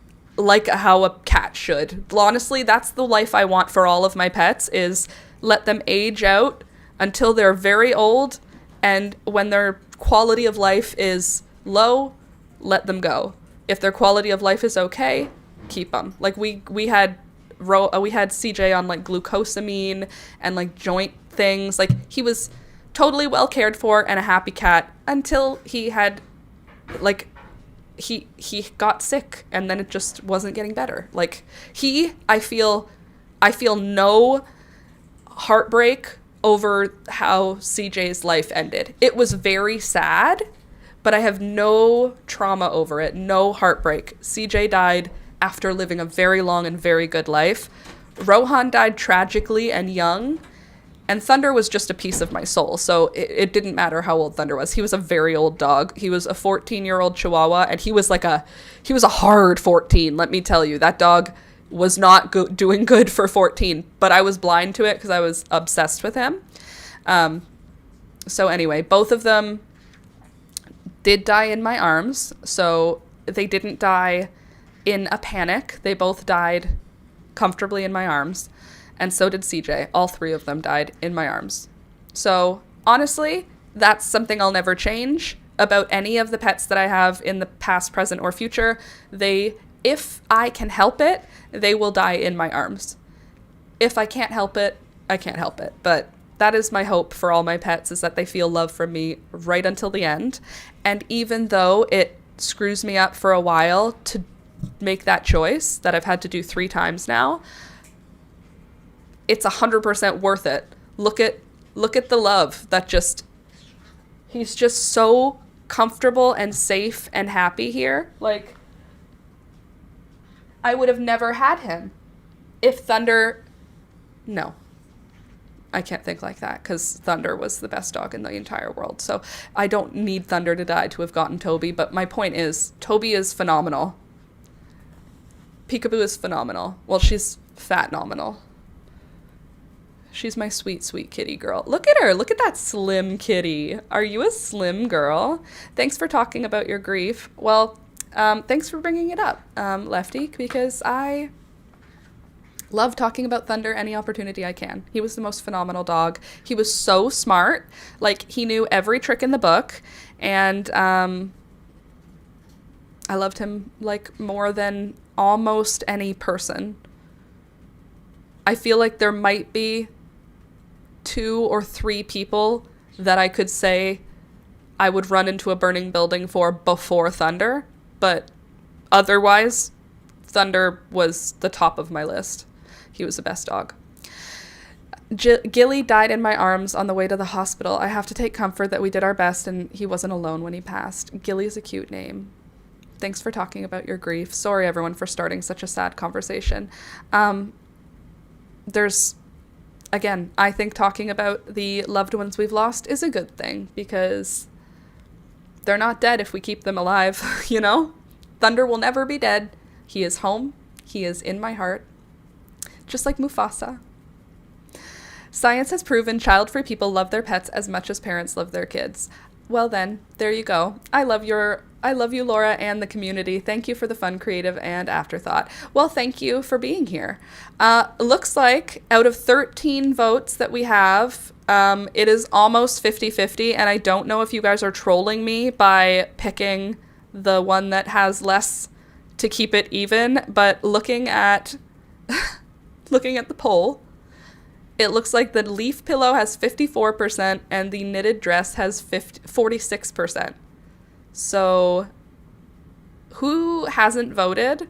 how a cat should. Honestly, that's the life I want for all of my pets, is let them age out until they're very old, and when their quality of life is low, let them go. If their quality of life is okay, keep them. Like we had CJ on like glucosamine and like joint things. Like he was totally well cared for and a happy cat until he had like he got sick, and then it just wasn't getting better. Like I feel no heartbreak over how CJ's life ended. It was very sad, but I have no trauma over it, no heartbreak. CJ died after living a very long and very good life. Rohan died tragically and young, and Thunder was just a piece of my soul, so it didn't matter how old Thunder was. He was a very old dog. He was a 14-year-old Chihuahua, and he was a hard 14, let me tell you. That dog was not doing good for 14, but I was blind to it because I was obsessed with him. So anyway, both of them did die in my arms, so they didn't die in a panic. They both died comfortably in my arms, and so did CJ. All three of them died in my arms. So honestly, that's something I'll never change about any of the pets that I have in the past, present, or future. If I can help it, they will die in my arms. If I can't help it, I can't help it. But that is my hope for all my pets, is that they feel love from me right until the end. And even though it screws me up for a while to make that choice that I've had to do 3 times now, it's 100% worth it. Look at the love that he's just so comfortable and safe and happy here. Like, I would have never had him if Thunder... No. I can't think like that, because Thunder was the best dog in the entire world. So I don't need Thunder to die to have gotten Toby, but my point is, Toby is phenomenal. Peekaboo is phenomenal. Well, she's fat-nominal. She's my sweet, sweet kitty girl. Look at her. Look at that slim kitty. Are you a slim girl? Thanks for talking about your grief. Well, thanks for bringing it up, Lefty, because I love talking about Thunder any opportunity I can. He was the most phenomenal dog. He was so smart. Like, he knew every trick in the book, and I loved him, like, more than almost any person. I feel like there might be 2 or 3 people that I could say I would run into a burning building for before Thunder, but otherwise, Thunder was the top of my list. He was the best dog. Gilly died in my arms on the way to the hospital. I have to take comfort that we did our best and he wasn't alone when he passed. Gilly's a cute name. Thanks for talking about your grief. Sorry, everyone, for starting such a sad conversation. Again, I think talking about the loved ones we've lost is a good thing, because they're not dead if we keep them alive, you know? Thunder will never be dead. He is home. He is in my heart. Just like Mufasa. Science has proven child-free people love their pets as much as parents love their kids. Well then, there you go. I love you, Laura, and the community. Thank you for the fun, creative, and afterthought. Well, thank you for being here. Looks like out of 13 votes that we have, it is almost 50-50, and I don't know if you guys are trolling me by picking the one that has less to keep it even, but looking at the poll, it looks like the leaf pillow has 54% and the knitted dress has 46%. So who hasn't voted?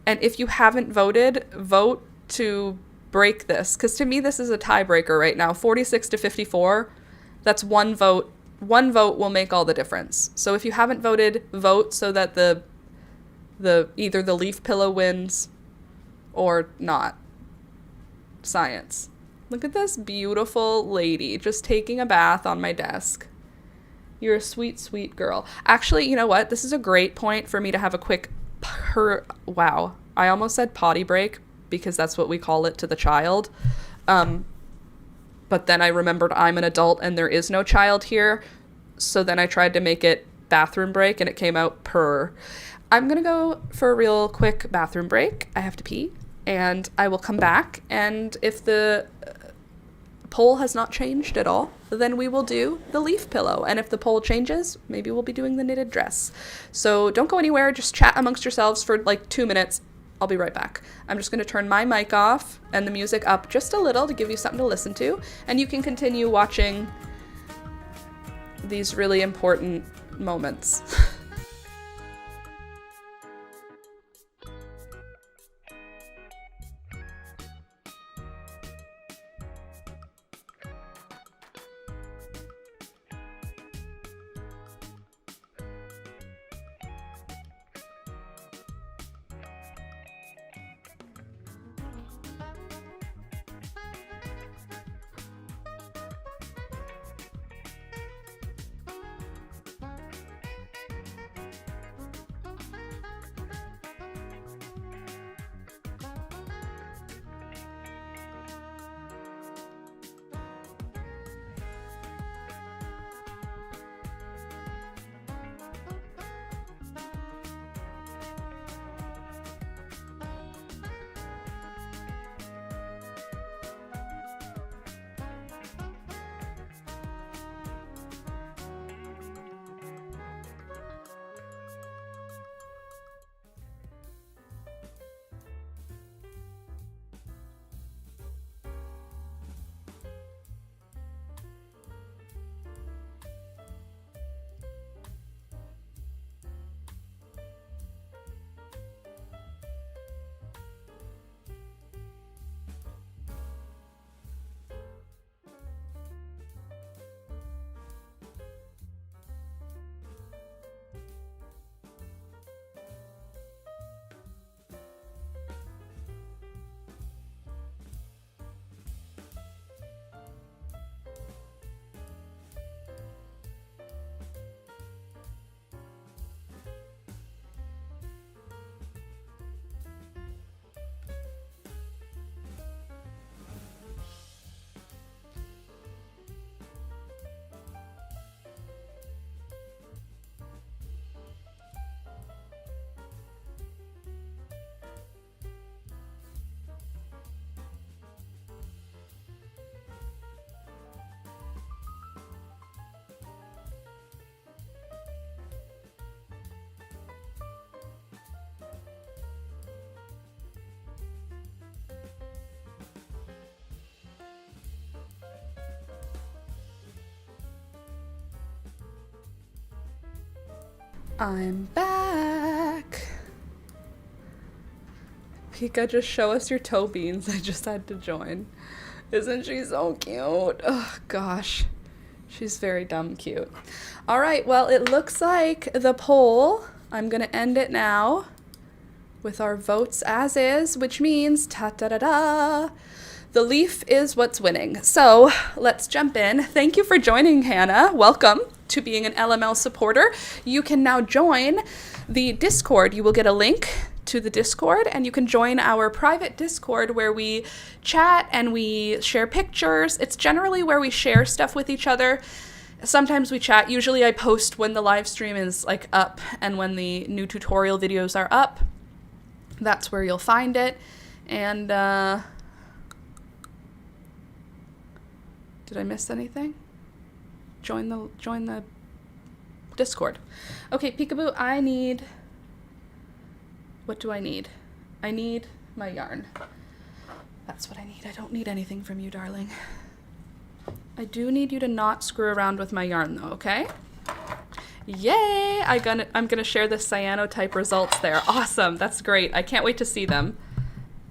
And if you haven't voted, vote to break this, because to me this is a tiebreaker right now. 46 to 54, that's one vote. One vote will make all the difference. So if you haven't voted, vote so that the either the leaf pillow wins or not. Science. Look at this beautiful lady just taking a bath on my desk. You're a sweet, sweet girl. Actually, you know what? This is a great point for me to have a quick wow. I almost said potty break because that's what we call it to the child. But then I remembered I'm an adult and there is no child here. So then I tried to make it bathroom break and it came out purr. I'm going to go for a real quick bathroom break. I have to pee and I will come back. And if the poll has not changed at all, then we will do the leaf pillow. And if the poll changes, maybe we'll be doing the knitted dress. So don't go anywhere. Just chat amongst yourselves for like 2 minutes. I'll be right back. I'm just going to turn my mic off and the music up just a little to give you something to listen to. And you can continue watching these really important moments. I'm back. Pika, just show us your toe beans. I just had to join. Isn't she so cute? Oh, gosh. She's very dumb cute. All right, well, it looks like the poll, I'm going to end it now with our votes as is, which means ta-da-da-da. The leaf is what's winning. So let's jump in. Thank you for joining, Hannah. Welcome to being an LML supporter. You can now join the Discord. You will get a link to the Discord and you can join our private Discord where we chat and we share pictures. It's generally where we share stuff with each other. Sometimes we chat. Usually I post when the live stream is like up and when the new tutorial videos are up. That's where you'll find it. And did I miss anything? Join the Discord. Okay, Peekaboo, what do I need? I need my yarn. That's what I need. I don't need anything from you, darling. I do need you to not screw around with my yarn though, okay? Yay! I'm gonna share the cyanotype results there. Awesome, that's great. I can't wait to see them.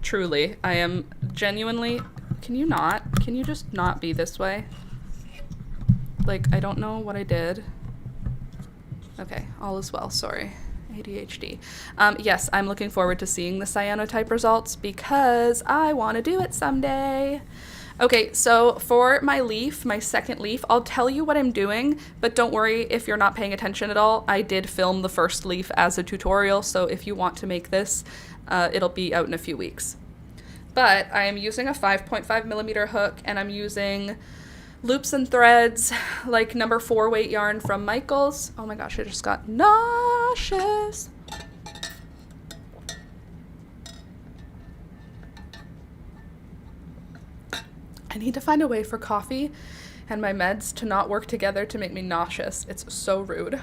Truly, I am genuinely, can you just not be this way? Like, I don't know what I did. Okay, all is well, sorry. ADHD. Yes, I'm looking forward to seeing the cyanotype results because I want to do it someday. Okay, so for my leaf, my second leaf, I'll tell you what I'm doing, but don't worry if you're not paying attention at all. I did film the first leaf as a tutorial, so if you want to make this, it'll be out in a few weeks. But I am using a 5.5mm hook, and I'm using loops and threads, like number 4 weight yarn from Michaels. Oh my gosh, I just got nauseous. I need to find a way for coffee and my meds to not work together to make me nauseous. It's so rude.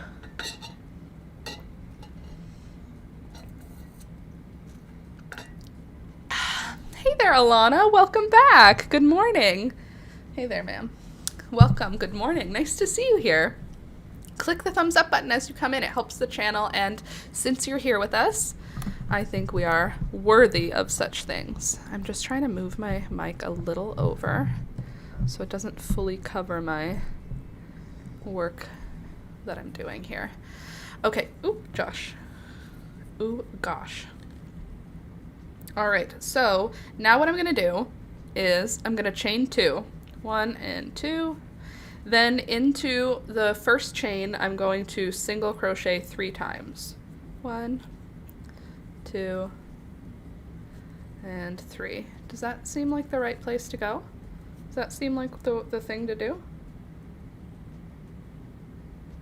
Hey there, Alana. Welcome back. Good morning. Hey there, ma'am. Welcome. Good morning. Nice to see you here. Click the thumbs up button as you come in. It helps the channel. And since you're here with us, I think we are worthy of such things. I'm just trying to move my mic a little over so it doesn't fully cover my work that I'm doing here. Okay. Ooh, Josh. Ooh, gosh. All right. So now what I'm going to do is I'm going to chain 2. 1 and 2. Then into the first chain, I'm going to single crochet 3 times. 1, 2, and 3. Does that seem like the right place to go? Does that seem like the thing to do?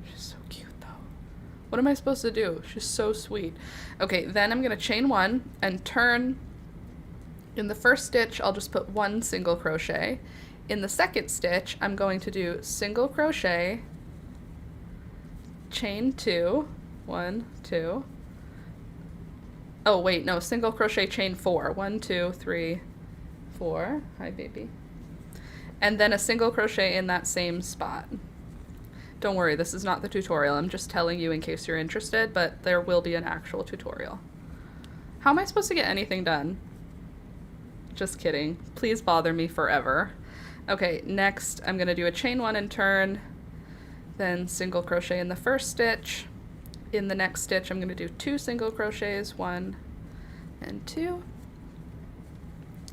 She's so cute though. What am I supposed to do? She's so sweet. Okay, then I'm gonna chain 1 and turn. In the first stitch, I'll just put 1 single crochet. In the second stitch, I'm going to do single crochet, chain 2, 1, 2. Oh wait, no, single crochet, chain 4. 1, 2, 3, 4. Hi, baby. And then a single crochet in that same spot. Don't worry, this is not the tutorial. I'm just telling you in case you're interested, but there will be an actual tutorial. How am I supposed to get anything done? Just kidding. Please bother me forever. Okay, next I'm gonna do a chain 1 and turn, then single crochet in the first stitch. In the next stitch, I'm going to do 2 single crochets, 1 and 2.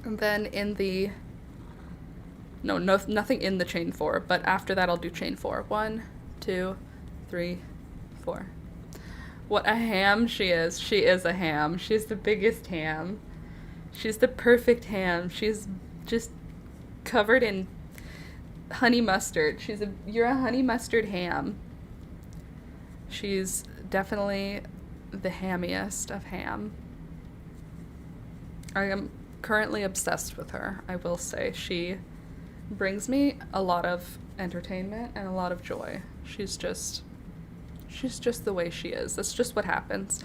And then in the, nothing in the chain 4, but after that I'll do chain 4. 1, 2, 3, 4. What a ham she is. She is a ham. She's the biggest ham. She's the perfect ham. She's just covered in honey mustard. You're a honey mustard ham. She's definitely the hammiest of ham. I am currently obsessed with her, I will say. She brings me a lot of entertainment and a lot of joy. She's just the way she is. That's just what happens.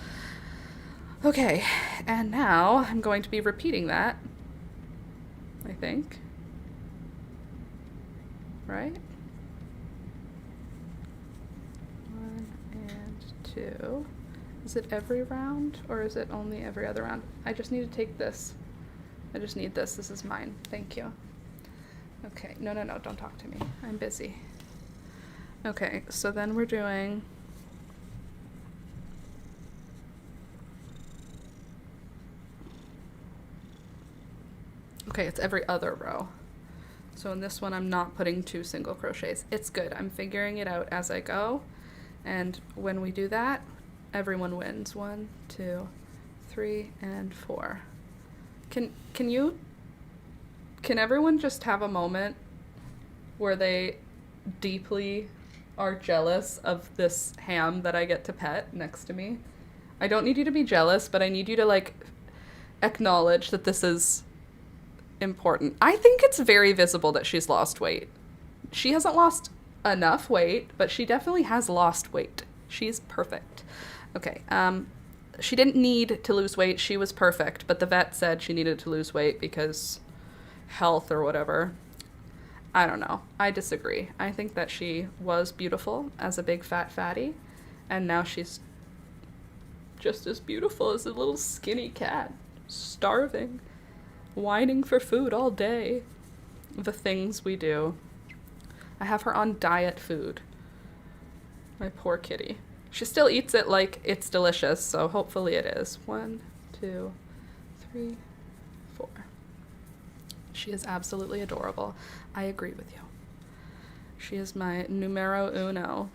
Okay, and now I'm going to be repeating that, I think. Right? 2. Is it every round or is it only every other round? I just need to take this. I just need this. This is mine. Thank you. Okay. No, don't talk to me. I'm busy. Okay, so then we're doing okay, it's every other row. So in this one I'm not putting 2 single crochets. It's good. I'm figuring it out as I go. And when we do that, everyone wins. 1, 2, 3, and 4. Can everyone just have a moment where they deeply are jealous of this ham that I get to pet next to me? I don't need you to be jealous, but I need you to like acknowledge that this is important. I think it's very visible that she's lost weight. She hasn't lost enough weight, but she definitely has lost weight. She's perfect. Okay, she didn't need to lose weight. She was perfect, but the vet said she needed to lose weight because health or whatever. I don't know. I disagree. I think that she was beautiful as a big fat fatty, and now she's just as beautiful as a little skinny cat, starving. whining for food all day. The things we do. I have her on diet food. My poor kitty. She still eats it like it's delicious, so hopefully it is. 1, 2, 3, 4. She is absolutely adorable. I agree with you. She is my numero uno.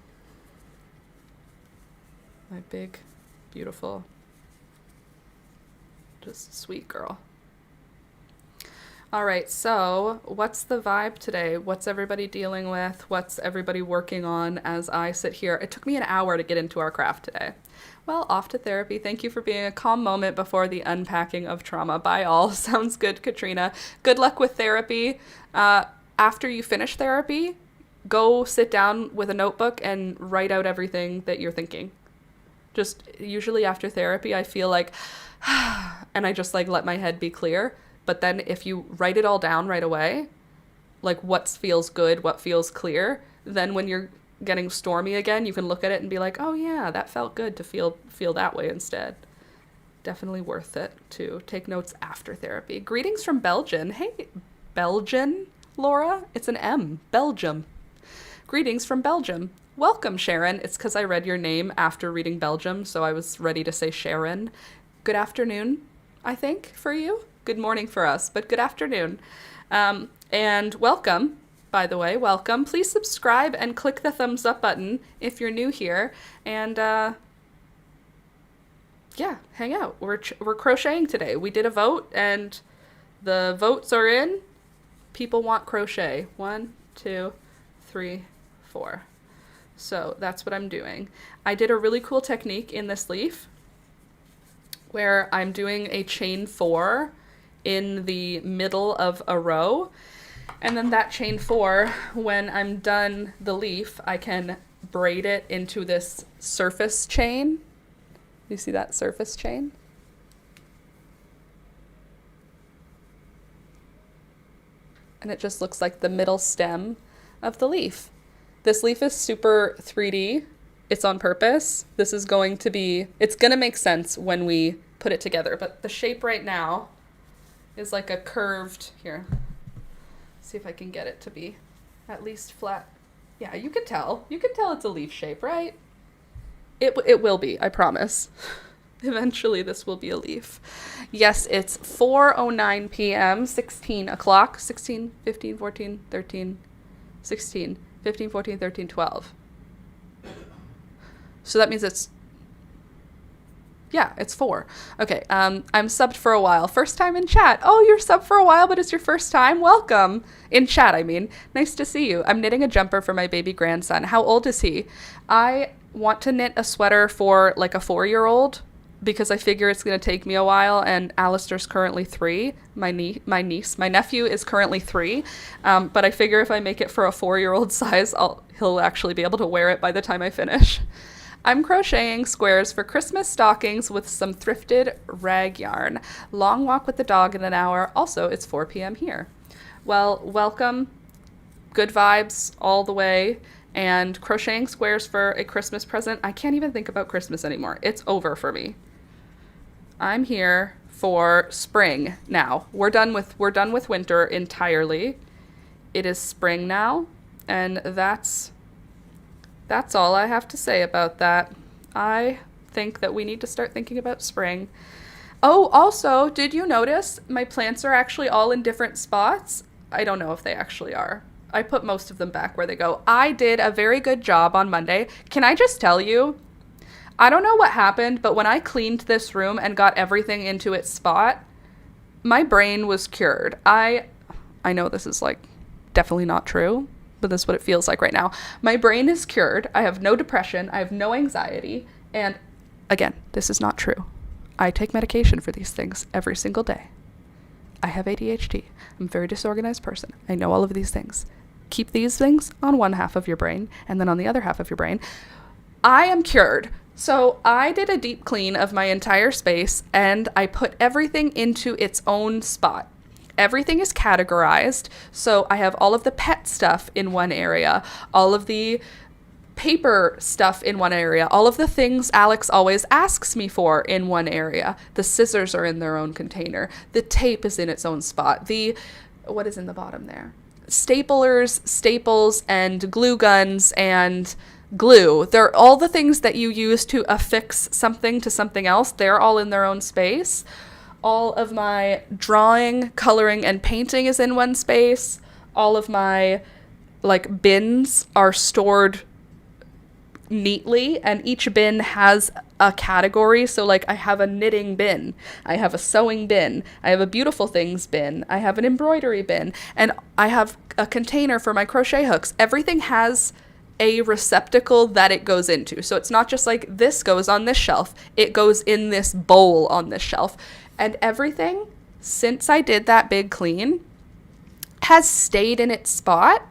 My big, beautiful, just sweet girl. All right, so what's the vibe today? What's everybody dealing with? What's everybody working on as I sit here? It took me an hour to get into our craft today. Well, off to therapy. Thank you for being a calm moment before the unpacking of trauma. Bye all. Sounds good, Katrina. Good luck with therapy. After you finish therapy, go sit down with a notebook and write out everything that you're thinking. Just usually after therapy, I feel like, and I just like let my head be clear. But then if you write it all down right away, like what feels good, what feels clear, then when you're getting stormy again, you can look at it and be like, oh yeah, that felt good to feel that way instead. Definitely worth it to take notes after therapy. Greetings from Belgium. Hey, Belgian, Laura? It's an M. Belgium. Greetings from Belgium. Welcome, Sharon. It's because I read your name after reading Belgium, so I was ready to say Sharon. Good afternoon, I think, for you. Good morning for us, but good afternoon. And welcome, by the way, welcome. Please subscribe and click the thumbs up button if you're new here. And yeah, hang out. We're crocheting today. We did a vote and the votes are in. People want crochet. 1, 2, 3, 4. So that's what I'm doing. I did a really cool technique in this leaf where I'm doing a chain 4 in the middle of a row, and then that chain 4, when I'm done the leaf, I can braid it into this surface chain. You see that surface chain? And it just looks like the middle stem of the leaf. This leaf is super 3D. It's on purpose. This is going to be, it's going to make sense when we put it together, but the shape right now is like a curved, here, see if I can get it to be at least flat. Yeah, you can tell it's a leaf shape, right? It will be, I promise. Eventually this will be a leaf. Yes, it's 4:09 p.m., 16 o'clock, 16, 15, 14, 13, 16, 15, 14, 13, 12. So that means it's 4. Okay, I'm subbed for a while. First time in chat. Oh, you're subbed for a while, but it's your first time? Welcome. In chat, I mean. Nice to see you. I'm knitting a jumper for my baby grandson. How old is he? I want to knit a sweater for like a 4-year-old because I figure it's going to take me a while, and Alistair's currently 3. My nephew is currently 3, but I figure if I make it for a 4-year-old size, he'll actually be able to wear it by the time I finish. I'm crocheting squares for Christmas stockings with some thrifted rag yarn. Long walk with the dog in an hour. Also, it's 4 p.m. here. Well, welcome. Good vibes all the way. And crocheting squares for a Christmas present. I can't even think about Christmas anymore. It's over for me. I'm here for spring now. We're done with winter entirely. It is spring now, and that's all I have to say about that. I think that we need to start thinking about spring. Oh, also, did you notice my plants are actually all in different spots? I don't know if they actually are. I put most of them back where they go. I did a very good job on Monday. Can I just tell you? I don't know what happened, but when I cleaned this room and got everything into its spot, my brain was cured. I know this is like definitely not true, but this is what it feels like right now. My brain is cured. I have no depression. I have no anxiety. And again, this is not true. I take medication for these things every single day. I have ADHD. I'm a very disorganized person. I know all of these things. Keep these things on one half of your brain, and then on the other half of your brain. I am cured. So I did a deep clean of my entire space, and I put everything into its own spot. Everything is categorized. So I have all of the pet stuff in one area, all of the paper stuff in one area, all of the things Alex always asks me for in one area. The scissors are in their own container. The tape is in its own spot. What is in the bottom there? Staplers, staples, and glue guns and glue. They're all the things that you use to affix something to something else. They're all in their own space. All of my drawing, coloring, and painting is in one space. All of my bins are stored neatly, and each bin has a category. So I have a knitting bin, I have a sewing bin, I have a beautiful things bin, I have an embroidery bin, and I have a container for my crochet hooks. Everything has a receptacle that it goes into. So it's not just this goes on this shelf, it goes in this bowl on this shelf. And everything, since I did that big clean, has stayed in its spot.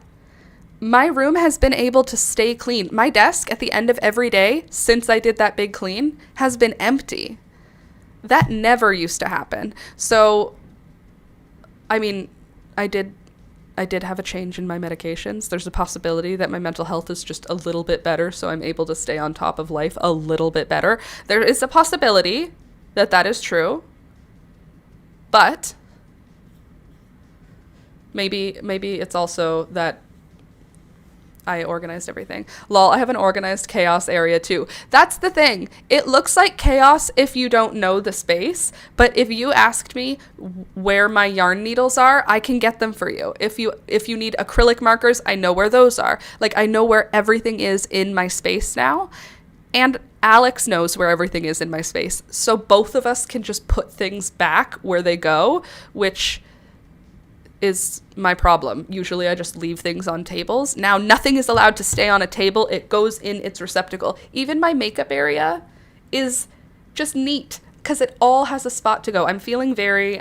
My room has been able to stay clean. My desk at the end of every day since I did that big clean has been empty. That never used to happen. So, I mean, I did have a change in my medications. There's a possibility that my mental health is just a little bit better, so I'm able to stay on top of life a little bit better. There is a possibility that that is true. But maybe it's also that I organized everything. Lol, I have an organized chaos area too. That's the thing. It looks like chaos if you don't know the space, but if you asked me where my yarn needles are, I can get them for you. If you need acrylic markers, I know where those are. I know where everything is in my space now. And Alex knows where everything is in my space. So both of us can just put things back where they go, which is my problem. Usually I just leave things on tables. Now nothing is allowed to stay on a table. It goes in its receptacle. Even my makeup area is just neat because it all has a spot to go. I'm feeling very,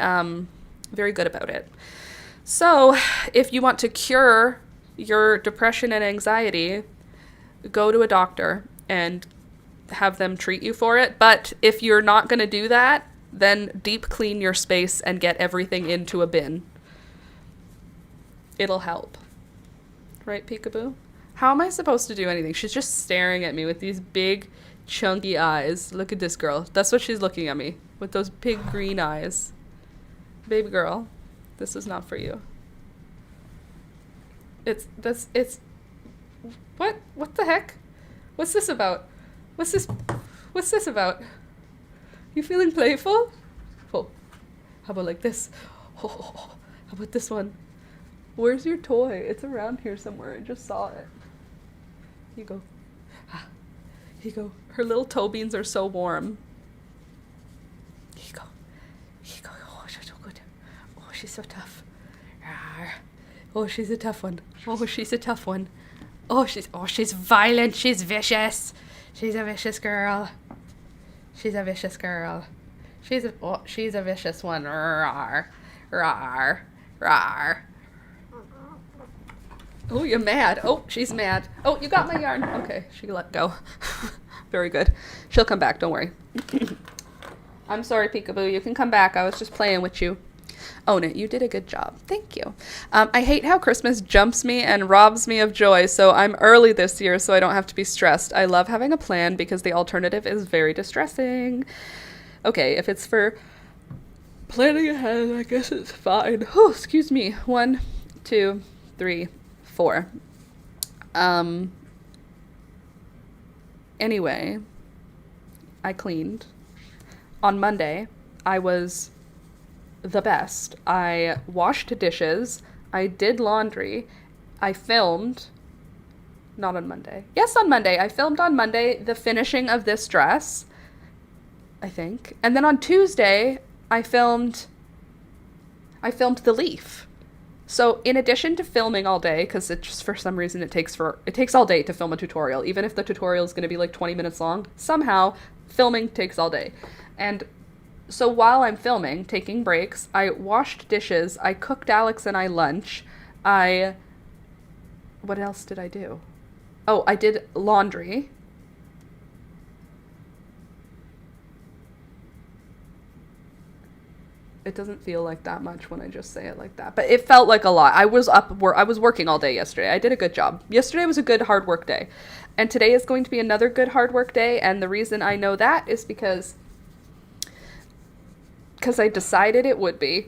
very good about it. So if you want to cure your depression and anxiety, go to a doctor and have them treat you for it. But if you're not going to do that, then deep clean your space and get everything into a bin. It'll help. Right, Peekaboo? How am I supposed to do anything? She's just staring at me with these big, chunky eyes. Look at this girl. That's what she's looking at me, with those big green eyes. Baby girl, this is not for you. It's what the heck? What's this about? What's this about? You feeling playful? Oh, how about this? Oh, how about this one? Where's your toy? It's around here somewhere. I just saw it. Here you go. Here you go. Her little toe beans are so warm. Here you go. Here you go. Oh, she's so good. Oh, she's so tough. Oh, she's a tough one. Oh, she's a tough one. Oh, she's violent. She's vicious. She's a vicious girl. She's a vicious girl. She's a vicious one. Rawr. Rawr. Rawr. Oh, you're mad. Oh, she's mad. Oh, you got my yarn. Okay, she let go. Very good. She'll come back, don't worry. I'm sorry, Peekaboo. You can come back. I was just playing with you. Own it. You did a good job. Thank you. I hate how Christmas jumps me and robs me of joy, so I'm early this year so I don't have to be stressed. I love having a plan because the alternative is very distressing. Okay, if it's for planning ahead, I guess it's fine. Oh, excuse me. 1, 2, 3, 4. Anyway, I cleaned. On Monday, I was the best. I washed dishes. I did laundry. I filmed. Not on Monday. Yes, on Monday. I filmed on Monday the finishing of this dress, I think. And then on Tuesday, I filmed the leaf. So in addition to filming all day, because it just for some reason it takes all day to film a tutorial, even if the tutorial is going to be 20 minutes long, somehow filming takes all day. And so while I'm filming, taking breaks, I washed dishes, I cooked Alex and I lunch, what else did I do? Oh, I did laundry. It doesn't feel like that much when I just say it like that, but it felt like a lot. I was I was working all day yesterday. I did a good job. Yesterday was a good hard work day, and today is going to be another good hard work day. And the reason I know that is because I decided it would be.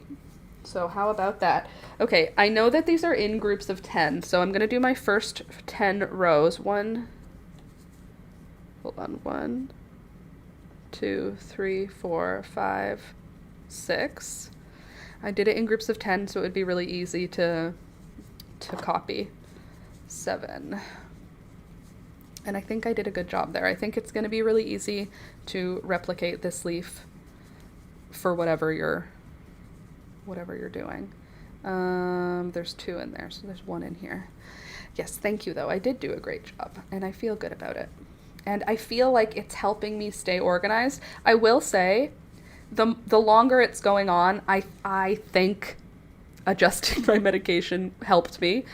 So how about that? Okay, I know that these are in groups of 10, so I'm going to do my first 10 rows. 1, 2, 3, 4, 5, 6. I did it in groups of 10, so it would be really easy to copy. 7. And I think I did a good job there. I think it's going to be really easy to replicate this leaf for whatever you're doing. There's 2 in there, so there's 1 in here. Yes, thank you though. I did do a great job, and I feel good about it. And I feel like it's helping me stay organized. I will say, the longer it's going on, I think adjusting my medication helped me.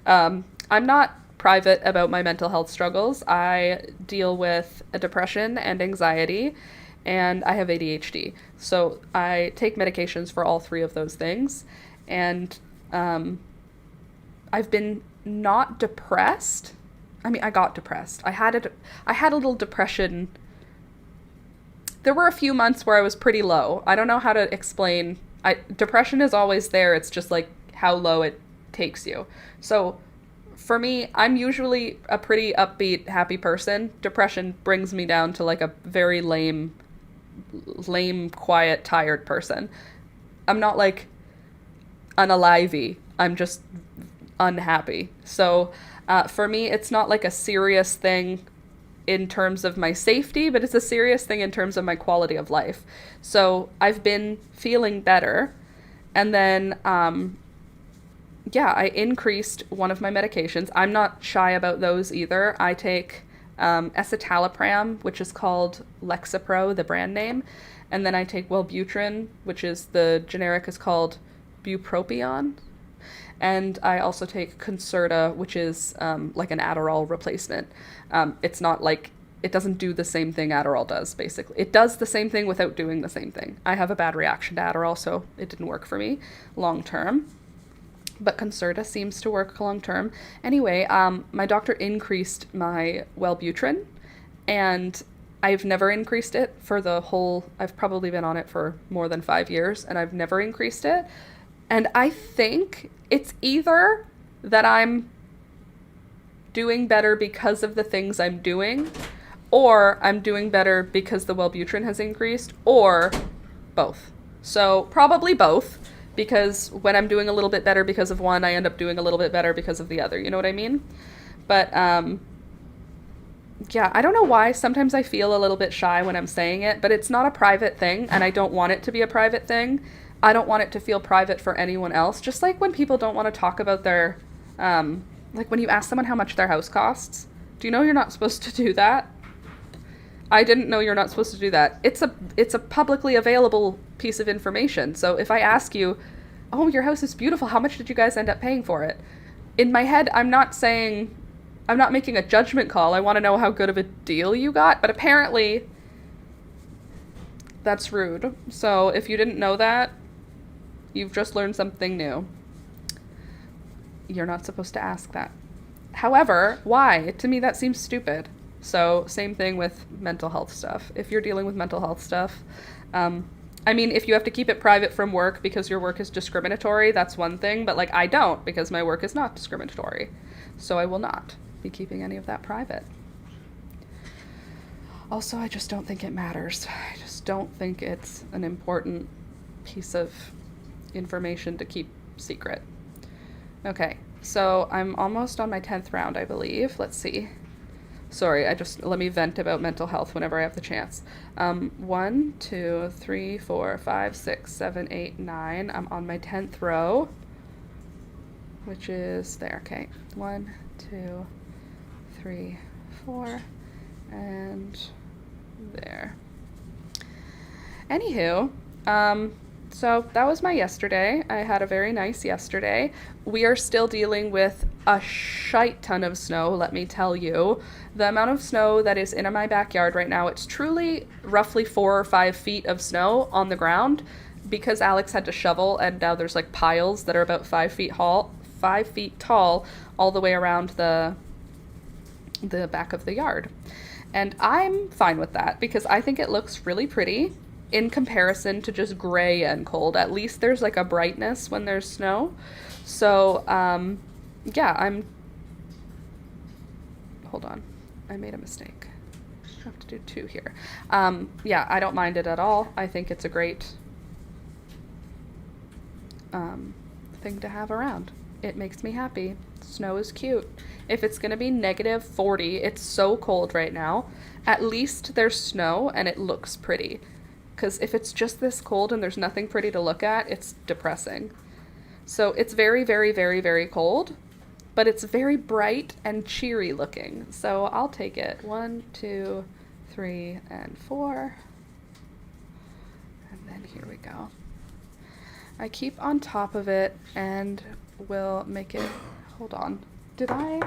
I'm not private about my mental health struggles. I deal with a depression and anxiety, and I have ADHD. So I take medications for all 3 of those things. And I've been not depressed. I mean, I got depressed. I had a little depression. There were a few months where I was pretty low. I don't know how to explain. Depression is always there. It's just like how low it takes you. So for me, I'm usually a pretty upbeat, happy person. Depression brings me down to like a very lame, quiet, tired person. I'm not like unalivey. I'm just unhappy. So for me, it's not like a serious thing in terms of my safety, but it's a serious thing in terms of my quality of life. So I've been feeling better. And then, I increased one of my medications. I'm not shy about those either. I take escitalopram, which is called Lexapro, the brand name. And then I take Wellbutrin, which is the generic is called Bupropion. And I also take Concerta, which is like an Adderall replacement. It's not like, it doesn't do the same thing Adderall does, basically. It does the same thing without doing the same thing. I have a bad reaction to Adderall, so it didn't work for me long term. But Concerta seems to work long term. Anyway, my doctor increased my Wellbutrin, and I've never increased it for I've probably been on it for more than 5 years, and I've never increased it. And I think it's either that I'm doing better because of the things I'm doing, or I'm doing better because the Wellbutrin has increased, or both. So probably both, because when I'm doing a little bit better because of one, I end up doing a little bit better because of the other. You know what I mean? But I don't know why. Sometimes I feel a little bit shy when I'm saying it, but it's not a private thing, and I don't want it to be a private thing. I don't want it to feel private for anyone else. Just like when people don't want to talk about their, like when you ask someone how much their house costs. Do you know you're not supposed to do that? I didn't know you're not supposed to do that. It's a publicly available piece of information. So if I ask you, oh, your house is beautiful, how much did you guys end up paying for it? In my head, I'm not making a judgment call. I want to know how good of a deal you got. But apparently, that's rude. So if you didn't know that, you've just learned something new. You're not supposed to ask that. However, why? To me, that seems stupid. So same thing with mental health stuff. If you're dealing with mental health stuff, I mean, if you have to keep it private from work because your work is discriminatory, that's one thing. But like, I don't, because my work is not discriminatory. So I will not be keeping any of that private. Also, I just don't think it matters. I just don't think it's an important piece of information to keep secret. Okay, so I'm almost on my 10th round, I believe. Let's see. Sorry, let me vent about mental health whenever I have the chance. 1, 2, 3, 4, 5, 6, 7, 8, 9. I'm on my 10th row, which is there. Okay, 1, 2, 3, 4, and there. Anywho, so that was my yesterday. I had a very nice yesterday. We are still dealing with a shite ton of snow, let me tell you. The amount of snow that is in my backyard right now, it's truly roughly 4 or 5 feet of snow on the ground. because Alex had to shovel, and now there's like piles that are about 5 feet tall, 5 feet tall, all the way around the back of the yard. And I'm fine with that because I think it looks really pretty in comparison to just gray and cold. At least there's like a brightness when there's snow. So, yeah, hold on. I made a mistake. I have to do 2 here. Yeah, I don't mind it at all. I think it's a great thing to have around. It makes me happy. Snow is cute. If it's gonna be -40, it's so cold right now, at least there's snow and it looks pretty. Because if it's just this cold and there's nothing pretty to look at, it's depressing. So it's very, very, very, very cold, but it's very bright and cheery looking. So I'll take it. 1, 2, 3, and 4. And then here we go. I keep on top of it and we'll make it, hold on. Did I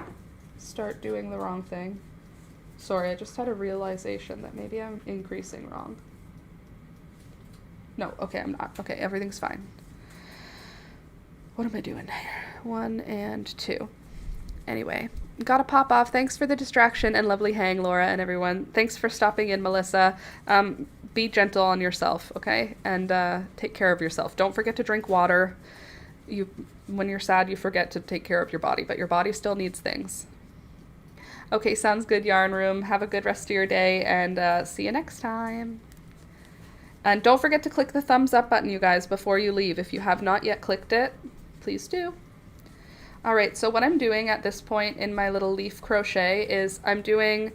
start doing the wrong thing? Sorry, I just had a realization that maybe I'm increasing wrong. No, okay, I'm not. Okay, everything's fine. What am I doing here? 1 and 2. Anyway, gotta pop off. Thanks for the distraction and lovely hang, Laura and everyone. Thanks for stopping in, Melissa. Be gentle on yourself, okay? And take care of yourself. Don't forget to drink water. When you're sad, you forget to take care of your body, but your body still needs things. Okay, sounds good, Yarn Room. Have a good rest of your day, and see you next time. And don't forget to click the thumbs up button, you guys, before you leave. If you have not yet clicked it, please do. All right, so what I'm doing at this point in my little leaf crochet is I'm doing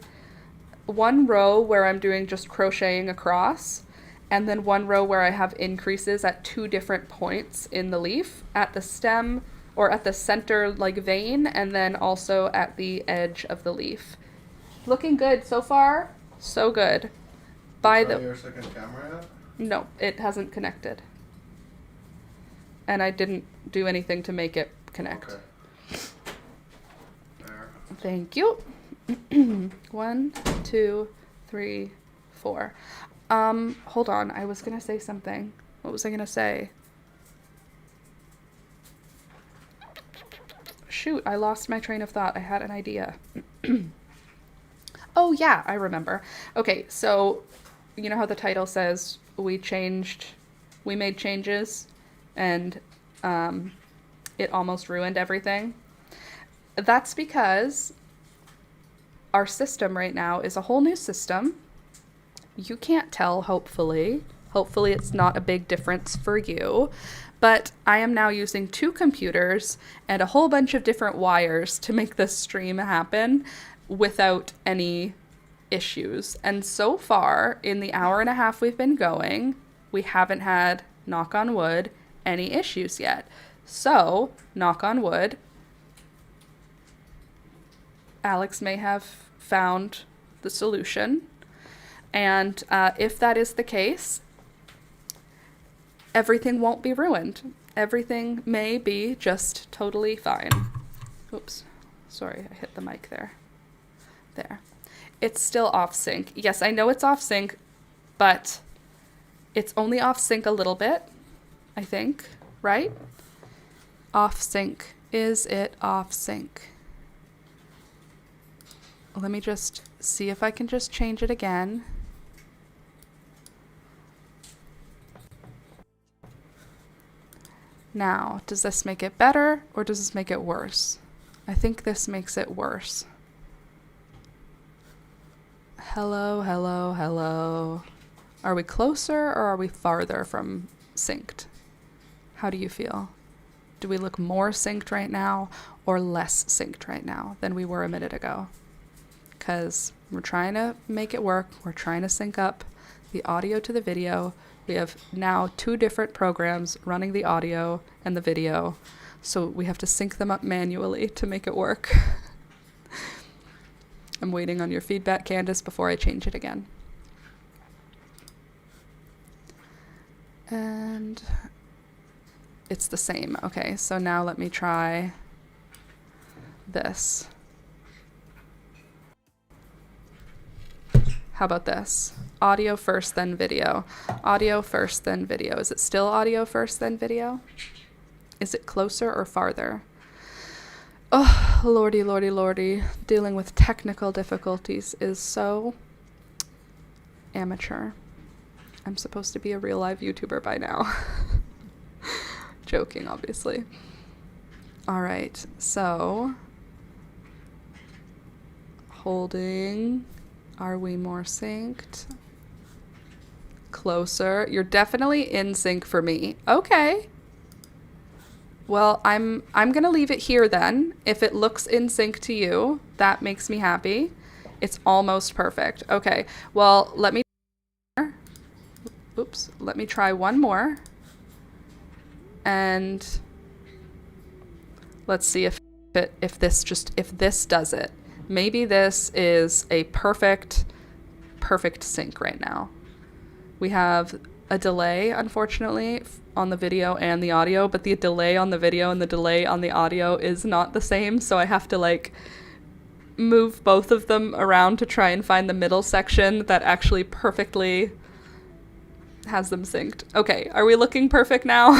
1 row where I'm doing just crocheting across, and then 1 row where I have increases at 2 different points in the leaf, at the stem or at the center like vein, and then also at the edge of the leaf. Looking good so far, so good. By the your second camera yet? No, it hasn't connected. And I didn't do anything to make it connect. Okay. There. Thank you. 1, 2, 3, 4. Hold on. I was gonna say something. What was I gonna say? Shoot, I lost my train of thought. I had an idea. Oh yeah, I remember. Okay, so you know how the title says we made changes and it almost ruined everything? That's because our system right now is a whole new system. You can't tell, hopefully. Hopefully it's not a big difference for you. But I am now using 2 computers and a whole bunch of different wires to make this stream happen without any issues. And so far, in the hour and a half we've been going, we haven't had, knock on wood, any issues yet. So, knock on wood, Alex may have found the solution. And if that is the case, everything won't be ruined. Everything may be just totally fine. Oops. Sorry, I hit the mic there. There. It's still off sync. Yes, I know it's off sync, but it's only off sync a little bit, I think, right? Off sync. Is it off sync? Let me just see if I can just change it again. Now, does this make it better or does this make it worse? I think this makes it worse. Hello, hello, hello. Are we closer or are we farther from synced? How do you feel? Do we look more synced right now or less synced right now than we were a minute ago? Because we're trying to make it work. We're trying to sync up the audio to the video. We have now 2 different programs running the audio and the video. So we have to sync them up manually to make it work. I'm waiting on your feedback, Candace, before I change it again. And it's the same. Okay, so now let me try this. How about this? Audio first, then video. Audio first, then video. Is it still audio first, then video? Is it closer or farther? Oh, lordy, lordy, lordy. Dealing with technical difficulties is so amateur. I'm supposed to be a real live YouTuber by now. Joking, obviously. All right, so holding. Are we more synced? Closer. You're definitely in sync for me. Okay. Well, I'm gonna leave it here then. If it looks in sync to you, that makes me happy. It's almost perfect. Okay. Well, let me try one more. And let's see if this does it. Maybe this is a perfect sync right now. We have a delay, unfortunately, on the video and the audio, but the delay on the video and the delay on the audio is not the same, so I have to like move both of them around to try and find the middle section that actually perfectly has them synced. Okay, are we looking perfect now?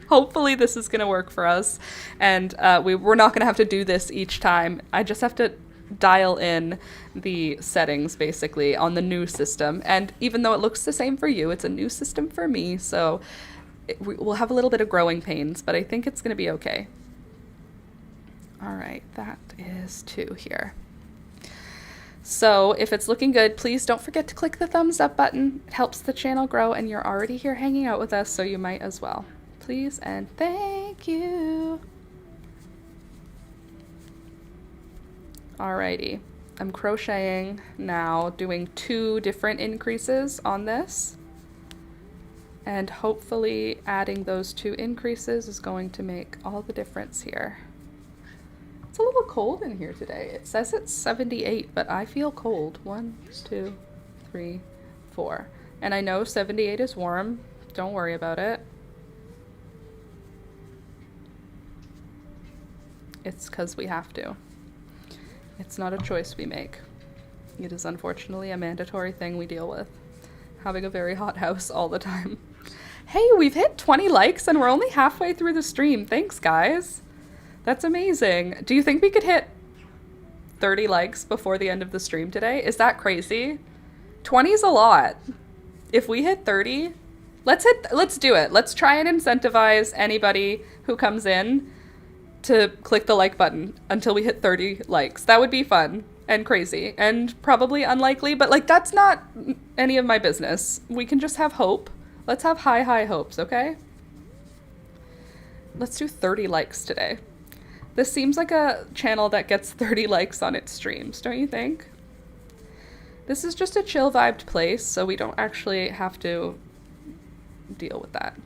Hopefully this is gonna work for us, and we're not gonna have to do this each time. I just have to dial in the settings basically on the new system, and even though it looks the same for you, it's a new system for me, so we'll have a little bit of growing pains, but I think it's gonna be okay. All right, that is 2 here. So if it's looking good, please don't forget to click the thumbs up button. It helps the channel grow, and you're already here hanging out with us, so you might as well. Please and thank you. Alrighty, I'm crocheting now, doing 2 different increases on this, and hopefully adding those 2 increases is going to make all the difference here. It's a little cold in here today. It says it's 78, but I feel cold. 1, 2, 3, 4. And I know 78 is warm. Don't worry about it. It's because we have to. It's not a choice we make. It is unfortunately a mandatory thing we deal with. Having a very hot house all the time. Hey, we've hit 20 likes and we're only halfway through the stream. Thanks, guys. That's amazing. Do you think we could hit 30 likes before the end of the stream today? Is that crazy? 20 is a lot. If we hit 30, let's do it. Let's try and incentivize anybody who comes in to click the like button until we hit 30 likes. That would be fun and crazy and probably unlikely, but like that's not any of my business. We can just have hope. Let's have high hopes, okay? Let's do 30 likes today. This seems like a channel that gets 30 likes on its streams, don't you think? This is just a chill vibed place, so we don't actually have to deal with that.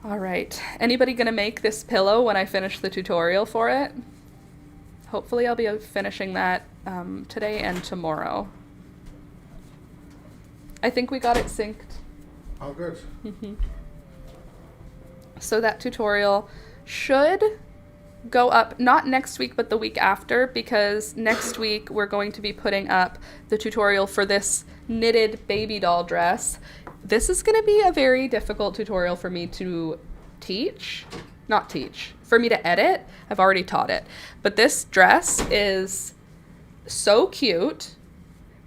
All right, anybody gonna make this pillow when I finish the tutorial for it? Hopefully I'll be finishing that today and tomorrow. I think we got it synced. Oh, good. So that tutorial should go up not next week but the week after, because next week we're going to be putting up the tutorial for this knitted baby doll dress. This is going to be a very difficult tutorial for me to for me to edit. I've already taught it, but this dress is so cute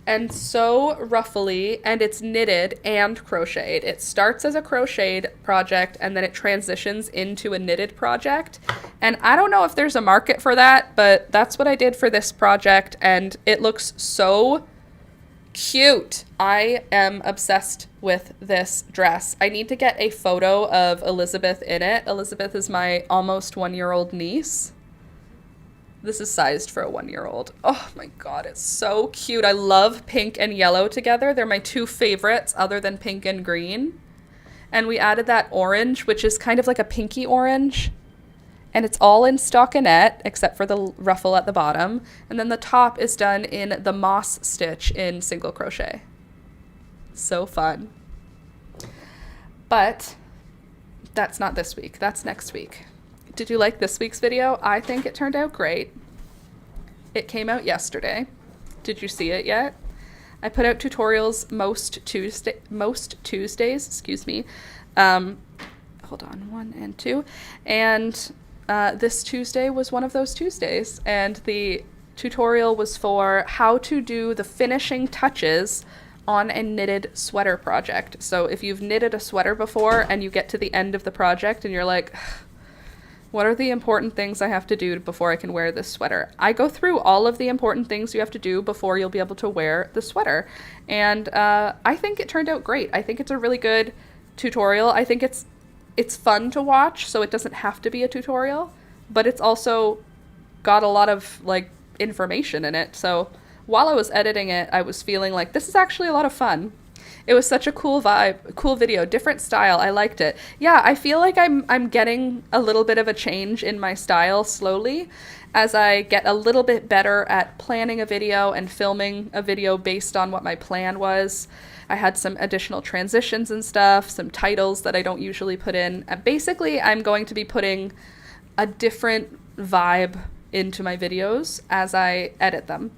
and so ruffly, and it's knitted and crocheted. It starts as a crocheted project and then it transitions into a knitted project. And I don't know if there's a market for that, but that's what I did for this project, and it looks so cute. I am obsessed with this dress. I need to get a photo of Elizabeth in it. Elizabeth is my almost 1-year-old niece. This is sized for a 1-year-old. Oh my god, it's so cute. I love pink and yellow together. They're my 2 favorites other than pink and green. And we added that orange, which is kind of like a pinky orange. And it's all in stockinette, except for the ruffle at the bottom. And then the top is done in the moss stitch in single crochet. So fun. But that's not this week. That's next week. Did you like this week's video? I think it turned out great. It came out yesterday. Did you see it yet? I put out tutorials most Tuesdays, excuse me. Hold on, 1 and 2. And this Tuesday was one of those Tuesdays. And the tutorial was for how to do the finishing touches on a knitted sweater project. So if you've knitted a sweater before and you get to the end of the project and you're like, what are the important things I have to do before I can wear this sweater? I go through all of the important things you have to do before you'll be able to wear the sweater. And I think it turned out great. I think it's a really good tutorial. I think it's fun to watch, so it doesn't have to be a tutorial, but it's also got a lot of like information in it. So while I was editing it, I was feeling like this is actually a lot of fun. It was such a cool vibe, cool video, different style. I liked it. Yeah, I feel like I'm getting a little bit of a change in my style slowly as I get a little bit better at planning a video and filming a video based on what my plan was. I had some additional transitions and stuff, some titles that I don't usually put in. Basically, I'm going to be putting a different vibe into my videos as I edit them,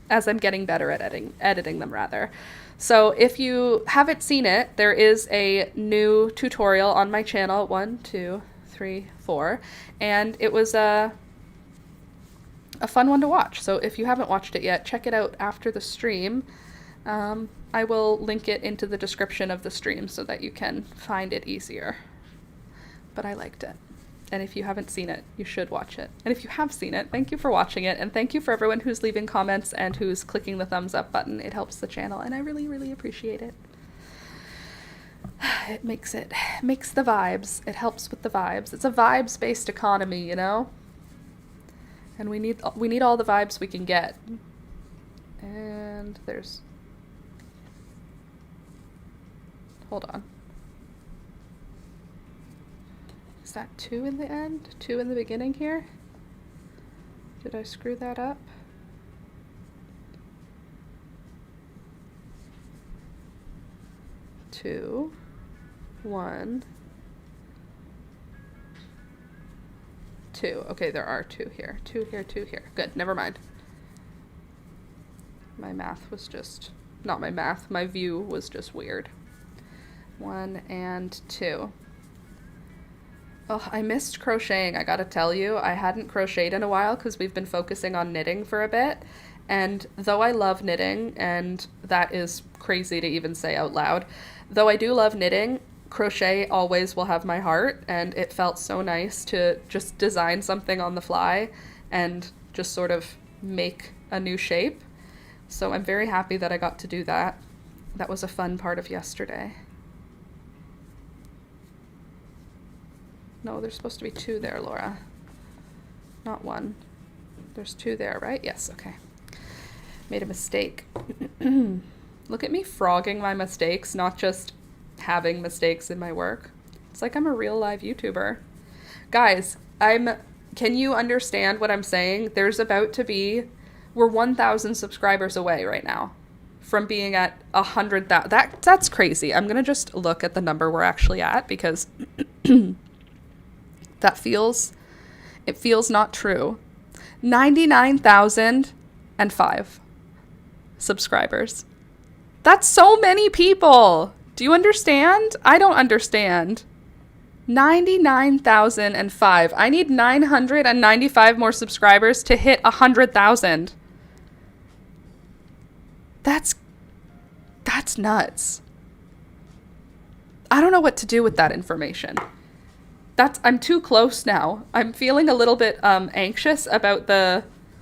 as I'm getting better at editing them rather. So if you haven't seen it, there is a new tutorial on my channel, 1, 2, 3, 4, and it was a fun one to watch. So if you haven't watched it yet, check it out after the stream. I will link it into the description of the stream so that you can find it easier. But I liked it. And if you haven't seen it, you should watch it. And if you have seen it, thank you for watching it. And thank you for everyone who's leaving comments and who's clicking the thumbs up button. It helps the channel, and I really, really appreciate it. It makes the vibes. It helps with the vibes. It's a vibes-based economy, you know? And we need all the vibes we can get. And there's... Hold on. Is that 2 in the end? 2 in the beginning here? Did I screw that up? Two, 1, 2. Okay, there are 2 here. 2 here, 2 here. Good, never mind. My math was just... Not my math, my view was just weird. 1 and 2. Oh, I missed crocheting, I gotta tell you. I hadn't crocheted in a while because we've been focusing on knitting for a bit. And though I love knitting, and that is crazy to even say out loud, though I do love knitting, crochet always will have my heart, and it felt so nice to just design something on the fly and just sort of make a new shape. So I'm very happy that I got to do that. That was a fun part of yesterday. No, there's supposed to be 2 there, Laura. Not 1. There's 2 there, right? Yes, okay. Made a mistake. Look at me frogging my mistakes, not just having mistakes in my work. It's like I'm a real live YouTuber. Guys, can you understand what I'm saying? There's about to be, we're 1,000 subscribers away right now from being at 100,000. That's crazy. I'm gonna just look at the number we're actually at because it feels not true. 99,005 subscribers. That's so many people. Do you understand? I don't understand. 99,005. I need 995 more subscribers to hit 100,000. That's nuts. I don't know what to do with that information. I'm too close now. I'm feeling a little bit anxious about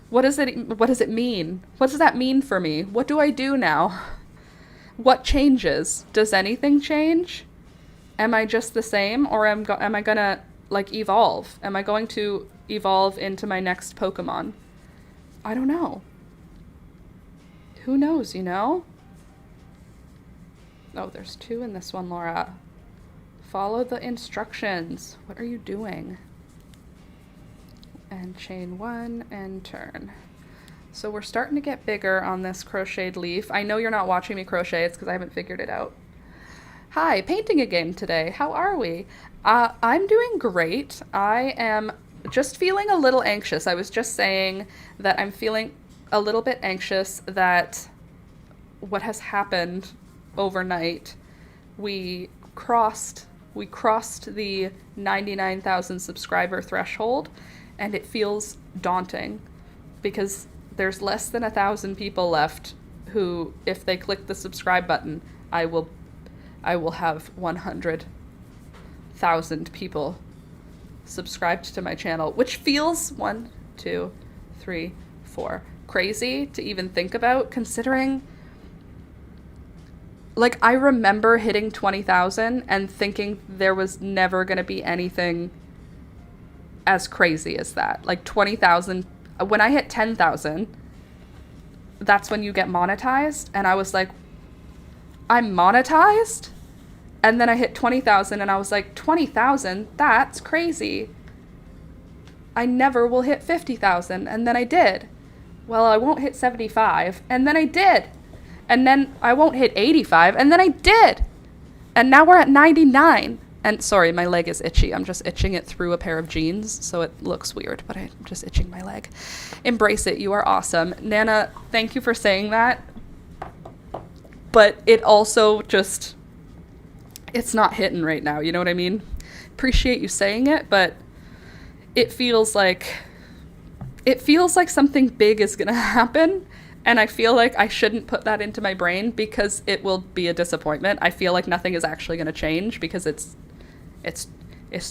what does it mean? What does that mean for me? What do I do now? What changes? Does anything change? Am I just the same, or am I gonna like evolve? Am I going to evolve into my next Pokemon? I don't know. Who knows, you know? Oh, there's 2 in this one, Laura. Follow the instructions. What are you doing? And chain 1 and turn. So we're starting to get bigger on this crocheted leaf. I know you're not watching me crochet. It's because I haven't figured it out. Hi, painting a game today. How are we? I'm doing great. I am just feeling a little anxious. I was just saying that I'm feeling a little bit anxious that what has happened overnight. We crossed the 99,000 subscriber threshold, and it feels daunting because there's less than 1,000 people left who, if they click the subscribe button, I will have 100,000 people subscribed to my channel, which feels 1, 2, 3, 4 crazy to even think about, considering, like, I remember hitting 20,000 and thinking there was never going to be anything as crazy as that. Like 20,000, when I hit 10,000, that's when you get monetized, and I was like, I'm monetized? And then I hit 20,000 and I was like, 20,000? That's crazy. I never will hit 50,000. And then I did. Well, I won't hit 75. And then I did. And then I won't hit 85. And then I did. And now we're at 99. And sorry, my leg is itchy. I'm just itching it through a pair of jeans, so it looks weird, but I'm just itching my leg. Embrace it. You are awesome. Nana, thank you for saying that. But it also just, it's not hitting right now. You know what I mean? Appreciate you saying it, but it feels like something big is going to happen. And I feel like I shouldn't put that into my brain because it will be a disappointment. I feel like nothing is actually going to change because it's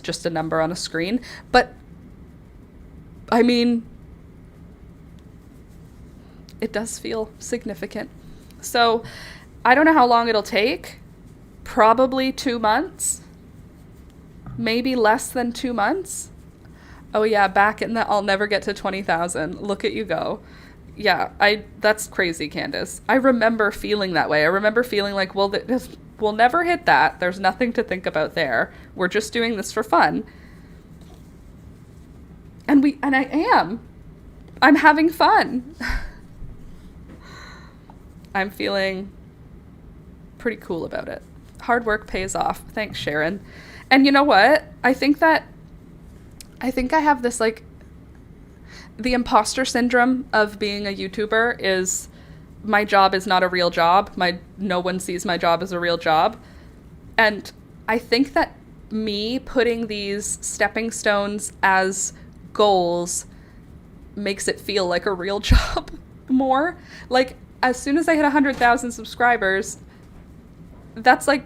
just a number on a screen. But I mean, it does feel significant. So I don't know how long it'll take. Probably 2 months. Maybe less than 2 months. Oh yeah, back in the I'll never get to 20,000. Look at you go. Yeah, that's crazy, Candace. I remember feeling that way. I remember feeling like, well, we'll never hit that. There's nothing to think about there. We're just doing this for fun. And I am. I'm having fun. I'm feeling pretty cool about it. Hard work pays off. Thanks, Sharon. And you know what? I think I have this, like, the imposter syndrome of being a YouTuber is my job is not a real job. No one sees my job as a real job. And I think that me putting these stepping stones as goals makes it feel like a real job more. Like, as soon as I hit 100,000 subscribers, that's like,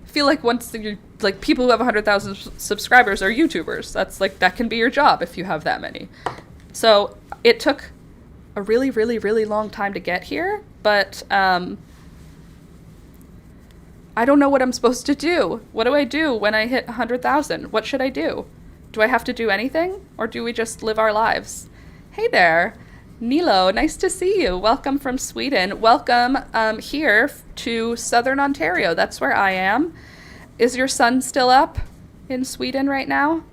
feel like once you, like, people who have 100,000 subscribers are YouTubers. That's like, that can be your job if you have that many. So it took a really, really, really long time to get here, but I don't know what I'm supposed to do. What do I do when I hit 100,000? What should I do? Do I have to do anything, or do we just live our lives? Hey there, Nilo, nice to see you. Welcome from Sweden. Welcome here to Southern Ontario. That's where I am. Is your sun still up in Sweden right now?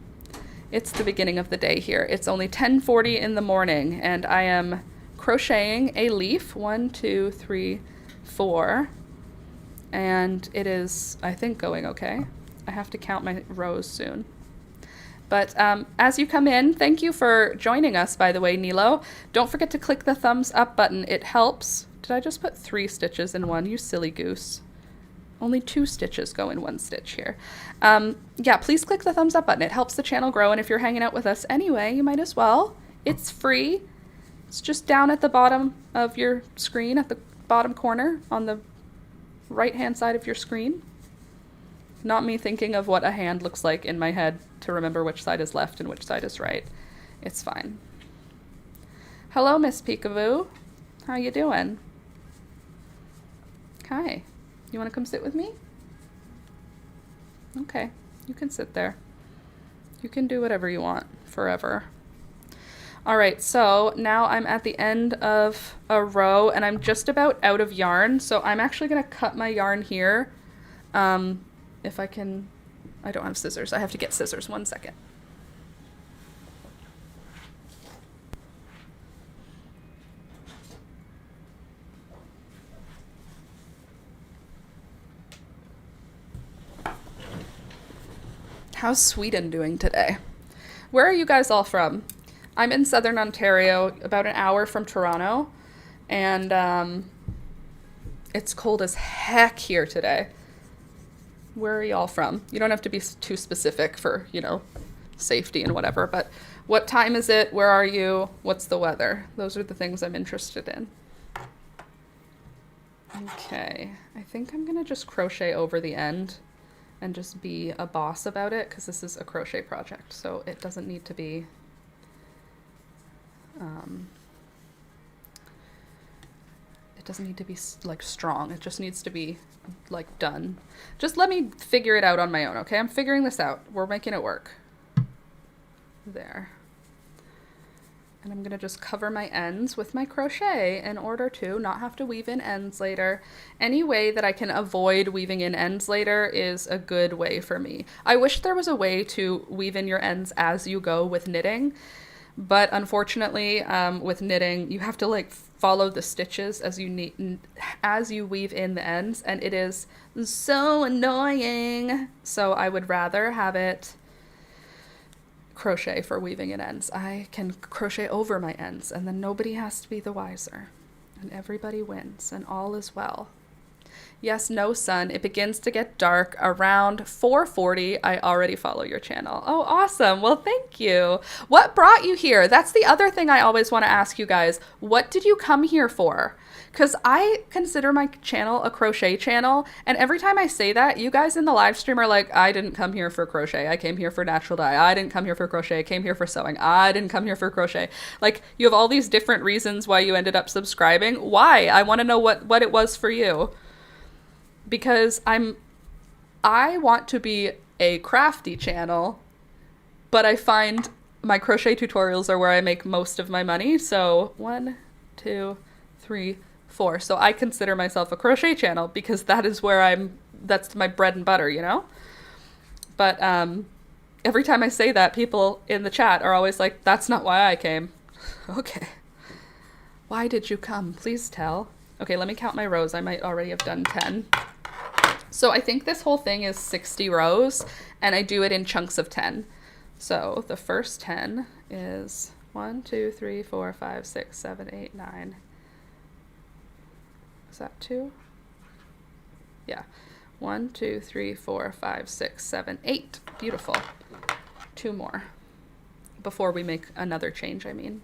It's the beginning of the day here. It's only 10:40 in the morning, and I am crocheting a leaf. 1, 2, 3, 4. And it is, I think, going okay. I have to count my rows soon. But as you come in, thank you for joining us, by the way, Nilo. Don't forget to click the thumbs up button. It helps. Did I just put 3 stitches in one? You silly goose. Only 2 stitches go in 1 stitch here. Yeah, please click the thumbs up button. It helps the channel grow, and if you're hanging out with us anyway, you might as well. It's free. It's just down at the bottom of your screen, at the bottom corner on the right-hand side of your screen. Not me thinking of what a hand looks like in my head to remember which side is left and which side is right. It's fine. Hello, Miss Peekaboo. How you doing? Hi. You want to come sit with me? Okay, you can sit there. You can do whatever you want forever. All right, so now I'm at the end of a row, and I'm just about out of yarn, so I'm actually going to cut my yarn here. If I can, I don't have scissors. I have to get scissors. 1 second. How's Sweden doing today? Where are you guys all from? I'm in Southern Ontario, about an hour from Toronto, and It's cold as heck here today. Where are y'all from? You don't have to be too specific for, you know, safety and whatever, but what time is it? Where are you? What's the weather? Those are the things I'm interested in. Okay, I think I'm gonna just crochet over the end and just be a boss about it, because this is a crochet project, so it doesn't need to be like strong. It just needs to be like done. Just let me figure it out on my own, okay? I'm figuring this out. We're making it work. There. And I'm gonna just cover my ends with my crochet in order to not have to weave in ends later. Any way that I can avoid weaving in ends later is a good way for me. I wish there was a way to weave in your ends as you go with knitting, but unfortunately, with knitting, you have to like follow the stitches as you weave in the ends, and it is so annoying. So I would rather have it crochet for weaving in ends. I can crochet over my ends, and then nobody has to be the wiser, and everybody wins, and all is well. Yes, no sun. It begins to get dark around 4:40. I already follow your channel. Oh, awesome. Well, thank you. What brought you here? That's the other thing I always want to ask you guys. What did you come here for? Because I consider my channel a crochet channel, and every time I say that, you guys in the live stream are like, I didn't come here for crochet. I came here for natural dye. I didn't come here for crochet. I came here for sewing. I didn't come here for crochet. Like, you have all these different reasons why you ended up subscribing. Why? I want to know what it was for you. Because I want to be a crafty channel, but I find my crochet tutorials are where I make most of my money. So 1, 2, 3, 4. So I consider myself a crochet channel because that is where that's my bread and butter, you know? But every time I say that, people in the chat are always like, that's not why I came. Okay. Why did you come? Please tell. Okay, let me count my rows. I might already have done 10. So I think this whole thing is 60 rows, and I do it in chunks of 10. So the first 10 is 1, 2, 3, 4, 5, 6, 7, 8, 9. Is that 2? Yeah. 1, 2, 3, 4, 5, 6, 7, 8. Beautiful. 2 more before we make another change, I mean.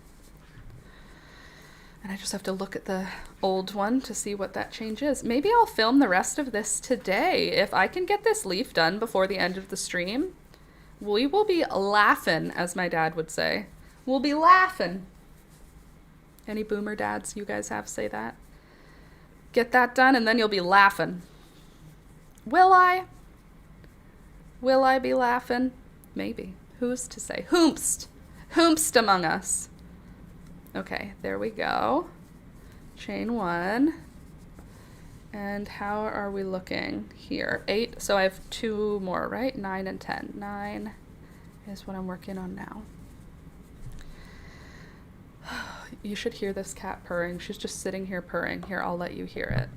And I just have to look at the old one to see what that change is. Maybe I'll film the rest of this today. If I can get this leaf done before the end of the stream, we will be laughing, as my dad would say. We'll be laughing. Any boomer dads you guys have say that? Get that done and then you'll be laughing. Will I? Will I be laughing? Maybe. Who's to say? Whomst. Whomst among us. Okay, there we go. Chain 1. And how are we looking here? 8. So I have 2 more, right? 9 and 10. 9 is what I'm working on now. You should hear this cat purring. She's just sitting here purring. Here, I'll let you hear it.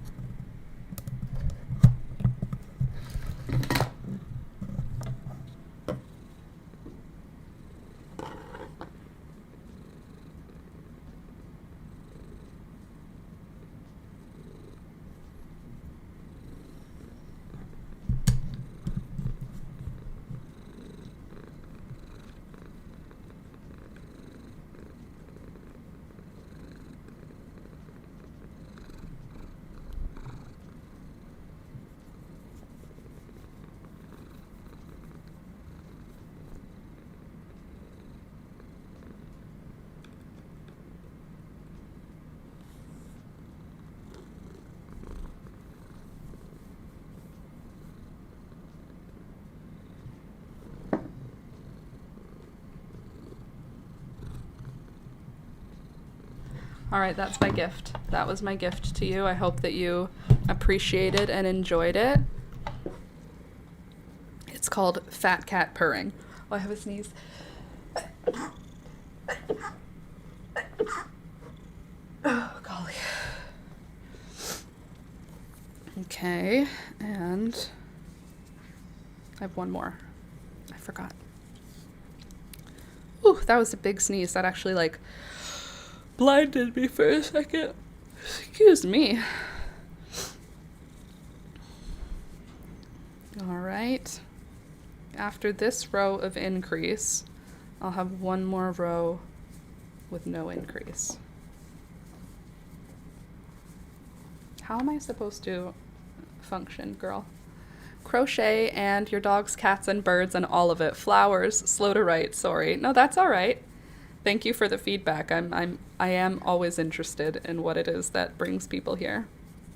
All right, that's my gift. That was my gift to you. I hope that you appreciated and enjoyed it. It's called Fat Cat Purring. Oh, I have a sneeze. Oh, golly. Okay, and I have one more. I forgot. Ooh, that was a big sneeze. That actually, like, blinded me for a second. Excuse me. All right. After this row of increase, I'll have one more row with no increase. How am I supposed to function, girl? Crochet and your dogs, cats, and birds and all of it. Flowers, slow to write, sorry. No, that's all right. Thank you for the feedback. I am always interested in what it is that brings people here.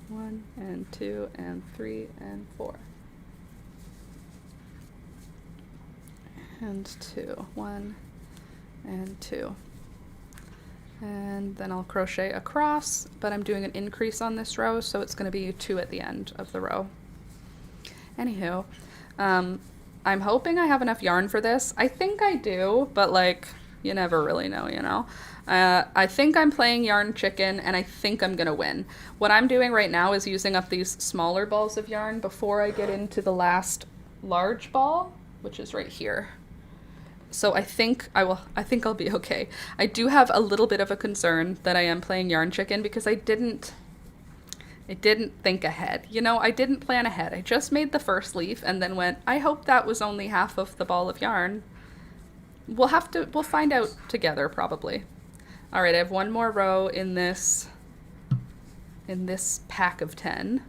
1 and 2 and 3 and 4. And 2. 1 and 2. And then I'll crochet across, but I'm doing an increase on this row, so it's going to be 2 at the end of the row. Anywho, I'm hoping I have enough yarn for this. I think I do, but like, you never really know, you know? I think I'm playing Yarn Chicken, and I think I'm gonna win. What I'm doing right now is using up these smaller balls of yarn before I get into the last large ball, which is right here. So I think I'll be okay. I do have a little bit of a concern that I am playing Yarn Chicken because I didn't think ahead. You know, I didn't plan ahead. I just made the first leaf and then went, I hope that was only half of the ball of yarn. We'll find out together probably. All right, I have one more row in this pack of 10.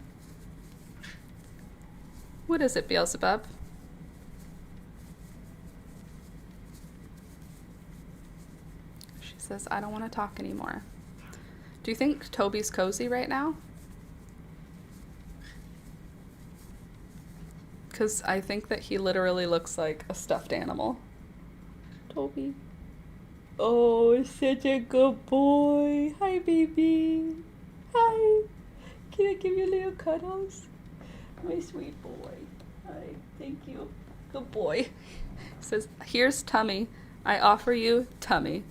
What is it, Beelzebub? She says, I don't want to talk anymore. Do you think Toby's cozy right now? Because I think that he literally looks like a stuffed animal. Toby. Oh, such a good boy. Hi, baby. Hi. Can I give you little cuddles? My sweet boy. Hi. Thank you. Good boy. Says, here's tummy. I offer you tummy.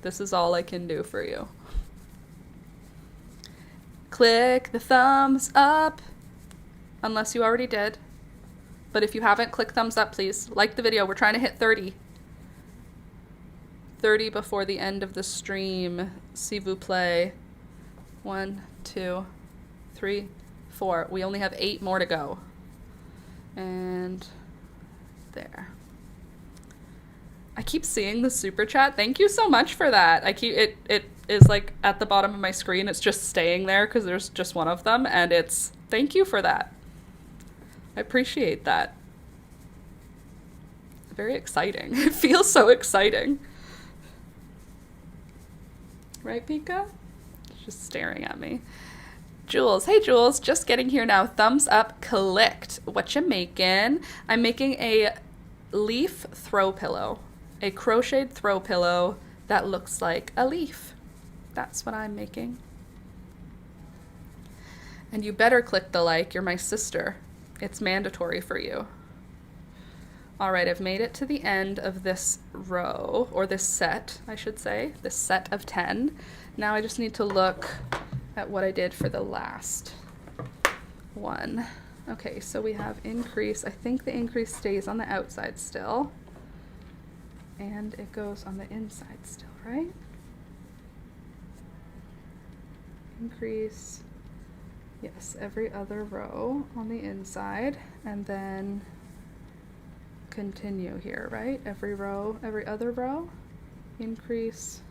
This is all I can do for you. Click the thumbs up. Unless you already did. But if you haven't, click thumbs up, please. Like the video. We're trying to hit 30. 30 before the end of the stream. S'il vous plaît. 1, 2, 3, 4. We only have 8 more to go. And there. I keep seeing the super chat. Thank you so much for that. It is like at the bottom of my screen. It's just staying there because there's just one of them, and it's thank you for that. I appreciate that. Very exciting. It feels so exciting. Right, Pika? Just staring at me. Jules. Hey, Jules. Just getting here now. Thumbs up clicked. What you making? I'm making a leaf throw pillow. A crocheted throw pillow that looks like a leaf. That's what I'm making. And you better click the like. You're my sister. It's mandatory for you. All right, I've made it to the end of this row, or this set, I should say, this set of 10. Now I just need to look at what I did for the last one. Okay, so we have increase. I think the increase stays on the outside still, and it goes on the inside still, right? Increase, yes, every other row on the inside, and then continue here, right? Every row, every other row, increase.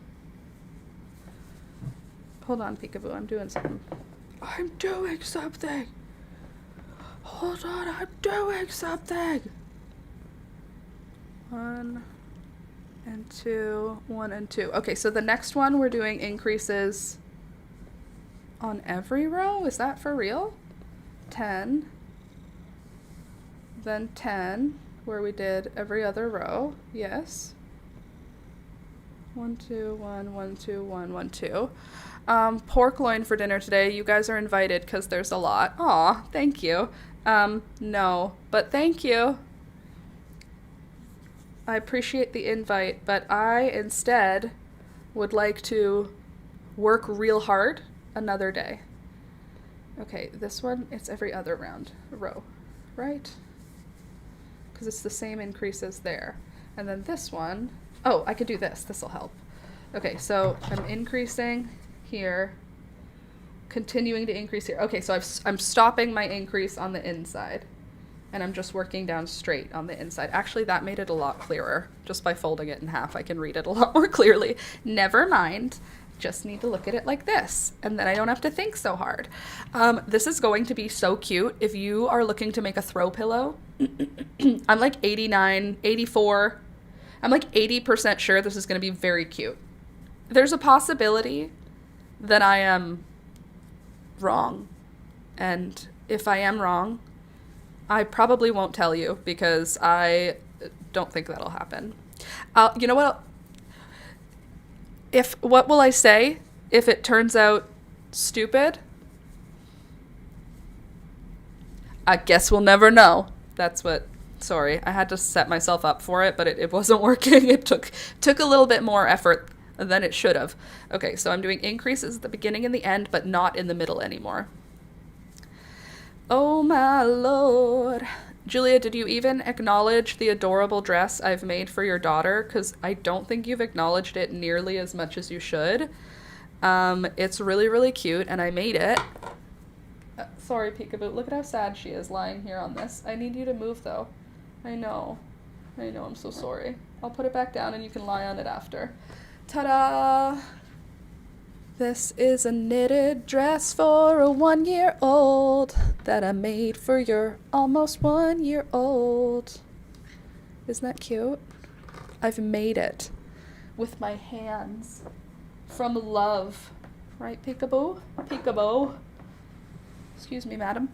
Hold on, Peekaboo, I'm doing something. I'm doing something. Hold on, I'm doing something. 1 and 2, 1 and 2. Okay, so the next one we're doing increases on every row. Is that for real? 10, then 10. Where we did every other row, yes. 1, 2, 1, 1, 2, 1, 1, 2. Pork loin for dinner today. You guys are invited because there's a lot. Aw, thank you. No, but thank you. I appreciate the invite, but I instead would like to work real hard another day. Okay, this one, it's every other row, right? Because it's the same increase as there. And then this one, oh, I could do this. This will help. Okay, so I'm increasing here, continuing to increase here. Okay, so I'm stopping my increase on the inside. And I'm just working down straight on the inside. Actually, that made it a lot clearer. Just by folding it in half, I can read it a lot more clearly. Never mind. Just need to look at it like this, and then I don't have to think so hard. This is going to be so cute. If you are looking to make a throw pillow, I'm like 89, 84. I'm like 80% sure this is going to be very cute. There's a possibility that I am wrong. And if I am wrong, I probably won't tell you because I don't think that'll happen. You know what? What will I say if it turns out stupid? I guess we'll never know. Sorry, I had to set myself up for it, but it wasn't working. It took a little bit more effort than it should have. Okay, so I'm doing increases at the beginning and the end, but not in the middle anymore. Oh my lord. Julia, did you even acknowledge the adorable dress I've made for your daughter? Because I don't think you've acknowledged it nearly as much as you should. It's really, really cute, and I made it. Sorry, Peekaboo. Look at how sad she is lying here on this. I need you to move, though. I know, I'm so sorry. I'll put it back down, and you can lie on it after. Ta-da! This is a knitted dress for a 1-year-old that I made for your almost 1-year-old. Isn't that cute? I've made it with my hands from love. Right, Peekaboo? Peekaboo. Excuse me, madam.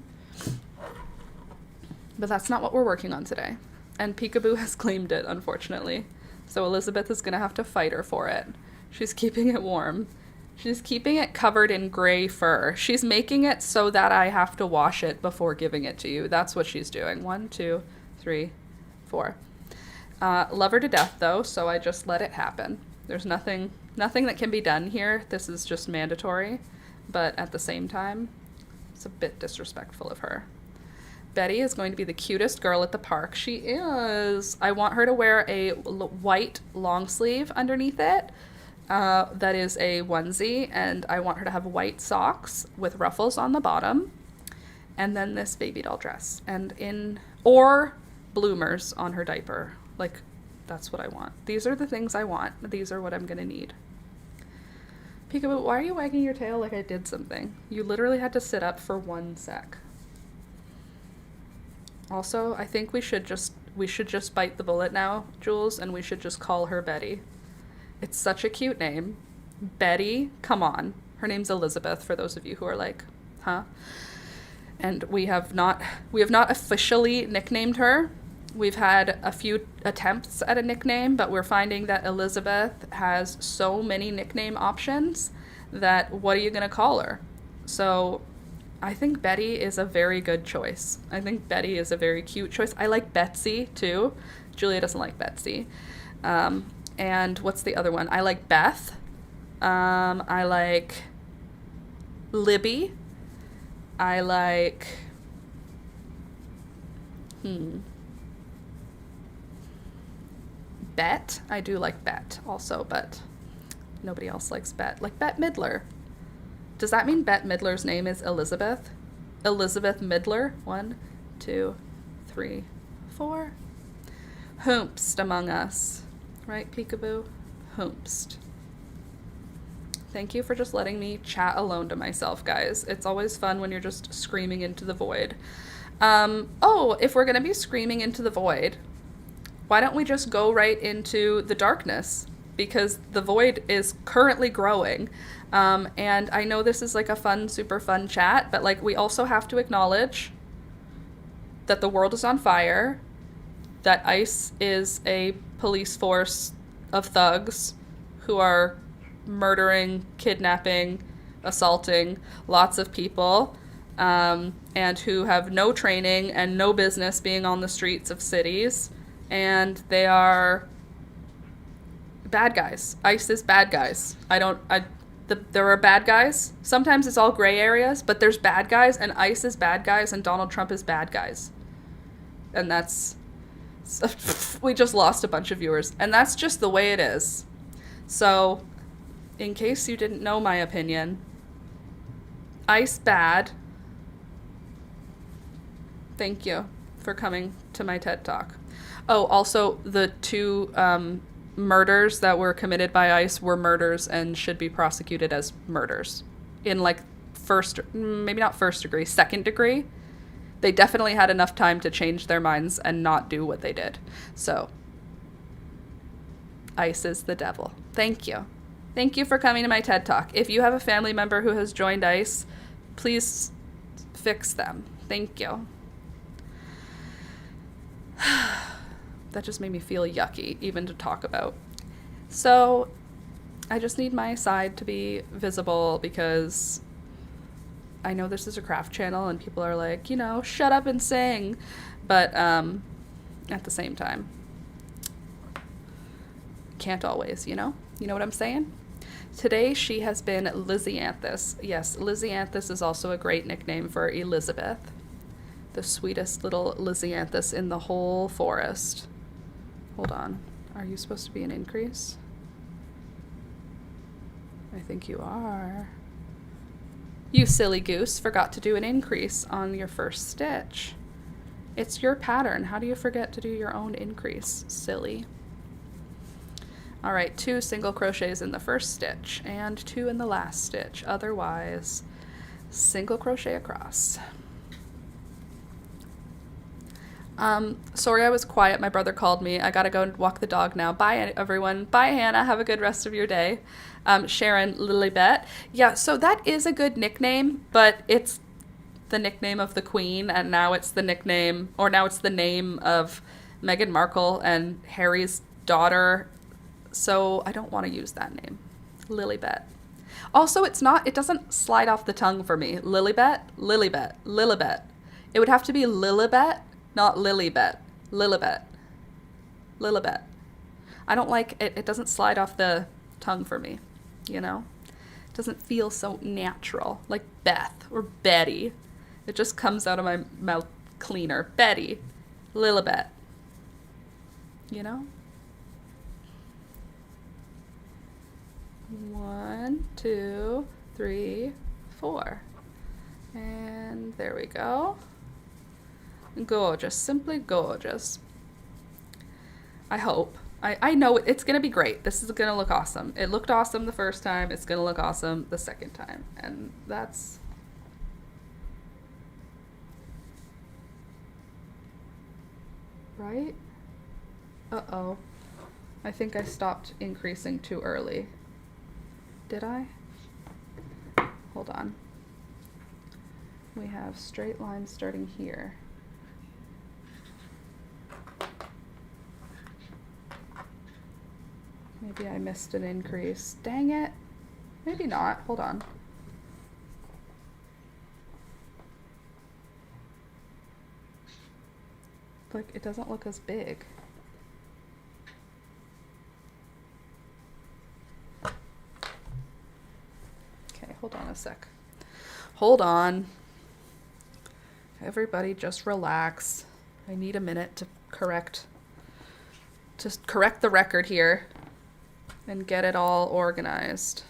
But that's not what we're working on today. And Peekaboo has claimed it, unfortunately. So Elizabeth is going to have to fight her for it. She's keeping it warm. She's keeping it covered in gray fur. She's making it so that I have to wash it before giving it to you. That's what she's doing. 1, 2, 3, 4. Love her to death, though, so I just let it happen. There's nothing that can be done here. This is just mandatory. But at the same time, it's a bit disrespectful of her. Betty is going to be the cutest girl at the park. She is. I want her to wear a white long sleeve underneath it. That is a onesie, and I want her to have white socks with ruffles on the bottom, and then this baby doll dress, or bloomers on her diaper. Like, that's what I want. These are the things I want. These are what I'm gonna need. Peekaboo, why are you wagging your tail like I did something? You literally had to sit up for 1 sec. Also, I think we should just bite the bullet now, Jules, and we should just call her Betty. It's such a cute name. Betty, come on. Her name's Elizabeth, for those of you who are like, huh? And we have not officially nicknamed her. We've had a few attempts at a nickname, but we're finding that Elizabeth has so many nickname options that what are you going to call her? So I think Betty is a very good choice. I think Betty is a very cute choice. I like Betsy, too. Julia doesn't like Betsy. And what's the other one? I like Beth. I like Libby. I like... Bet. I do like Bet also, but nobody else likes Bet. Like Bette Midler. Does that mean Bette Midler's name is Elizabeth? Elizabeth Midler? 1, 2, 3, 4. Hoomst among us. Right, Peekaboo? Hoomst. Thank you for just letting me chat alone to myself, guys. It's always fun when you're just screaming into the void. If we're gonna be screaming into the void, why don't we just go right into the darkness? Because the void is currently growing. And I know this is like a fun, super fun chat, but like we also have to acknowledge that the world is on fire, that ICE is a police force of thugs who are murdering, kidnapping, assaulting lots of people, and who have no training and no business being on the streets of cities, and they are bad guys. ICE is bad guys. There are bad guys. Sometimes it's all gray areas, but there's bad guys, and ICE is bad guys, and Donald Trump is bad guys. And that's... we just lost a bunch of viewers. And that's just the way it is. So, in case you didn't know my opinion, ICE bad. Thank you. for coming to my TED Talk. Oh, also, the two murders that were committed by ICE were murders and should be prosecuted as murders. In like first, maybe not first degree, second degree. They definitely had enough time to change their minds and not do what they did. So, ICE is the devil. Thank you. Thank you for coming to my TED Talk. If you have a family member who has joined ICE, please fix them. Thank you. That just made me feel yucky, even to talk about. So, I just need my side to be visible because I know this is a craft channel and people are like, you know, shut up and sing. But at the same time, can't always, you know? You know what I'm saying? Today she has been Lizzianthus. Yes, Lizzianthus is also a great nickname for Elizabeth. The sweetest little Lizzianthus in the whole forest. Hold on. Are you supposed to be an increase? I think you are. You silly goose forgot to do an increase on your first stitch. It's your pattern. How do you forget to do your own increase, silly? All right, 2 single crochets in the first stitch and 2 in the last stitch. Otherwise, single crochet across. Sorry I was quiet. My brother called me. I gotta go and walk the dog now. Bye, everyone. Bye, Hannah. Have a good rest of your day. Sharon Lilibet. Yeah, so that is a good nickname, but it's the nickname of the Queen, and now it's the nickname, or now it's the name of Meghan Markle and Harry's daughter. So I don't want to use that name. Lilibet. Also, it doesn't slide off the tongue for me. Lilibet, Lilibet, Lilibet. It would have to be Lilibet, not Lilibet. Lilibet. Lilibet. I don't like it. It doesn't slide off the tongue for me, you know? It doesn't feel so natural, like Beth or Betty. It just comes out of my mouth cleaner. Betty. Lilibet. You know? 1, 2, 3, 4. And there we go. Gorgeous, simply gorgeous. I hope. I know it's going to be great. This is going to look awesome. It looked awesome the first time. It's going to look awesome the second time. And that's... right? Uh-oh. I think I stopped increasing too early. Did I? Hold on. We have straight lines starting here. Maybe I missed an increase. Dang it. Maybe not. Hold on. Like, it doesn't look as big. Okay, hold on a sec. Hold on. Everybody just relax. I need a minute to correct the record here and get it all organized.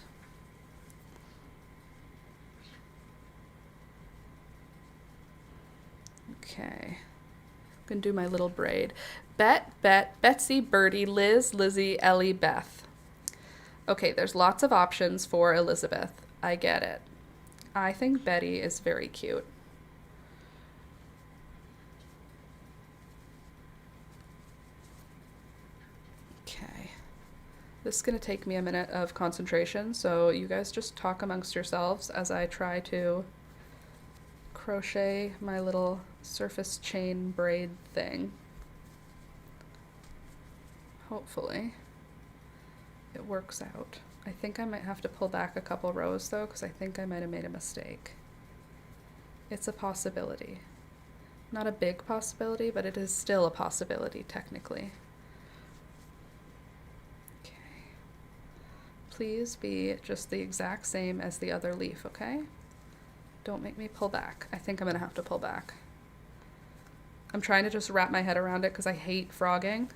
Okay. I'm gonna do my little braid. Bet, Betsy, Birdie, Liz, Lizzie, Ellie, Beth. Okay, there's lots of options for Elizabeth. I get it. I think Betty is very cute. Okay. This is going to take me a minute of concentration, so you guys just talk amongst yourselves as I try to crochet my little surface chain braid thing. Hopefully it works out. I think I might have to pull back a couple rows though, because I think I might have made a mistake. It's a possibility. Not a big possibility, but it is still a possibility technically. Okay. Please be just the exact same as the other leaf, okay? Don't make me pull back. I think I'm gonna have to pull back. I'm trying to just wrap my head around it because I hate frogging.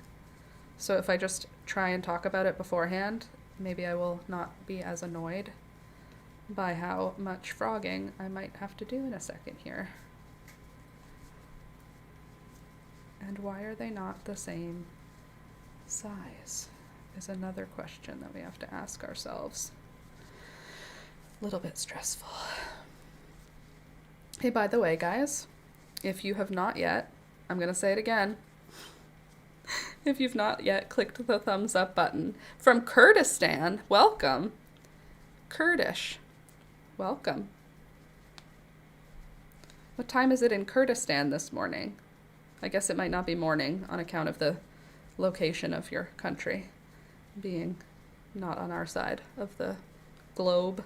So if I just try and talk about it beforehand, maybe I will not be as annoyed by how much frogging I might have to do in a second here. And why are they not the same size is another question that we have to ask ourselves. A little bit stressful. Hey, by the way, guys, if you have not yet, I'm going to say it again. If you've not yet clicked the thumbs up button from Kurdistan, welcome. Kurdish, welcome. What time is it in Kurdistan this morning? I guess it might not be morning on account of the location of your country being not on our side of the globe.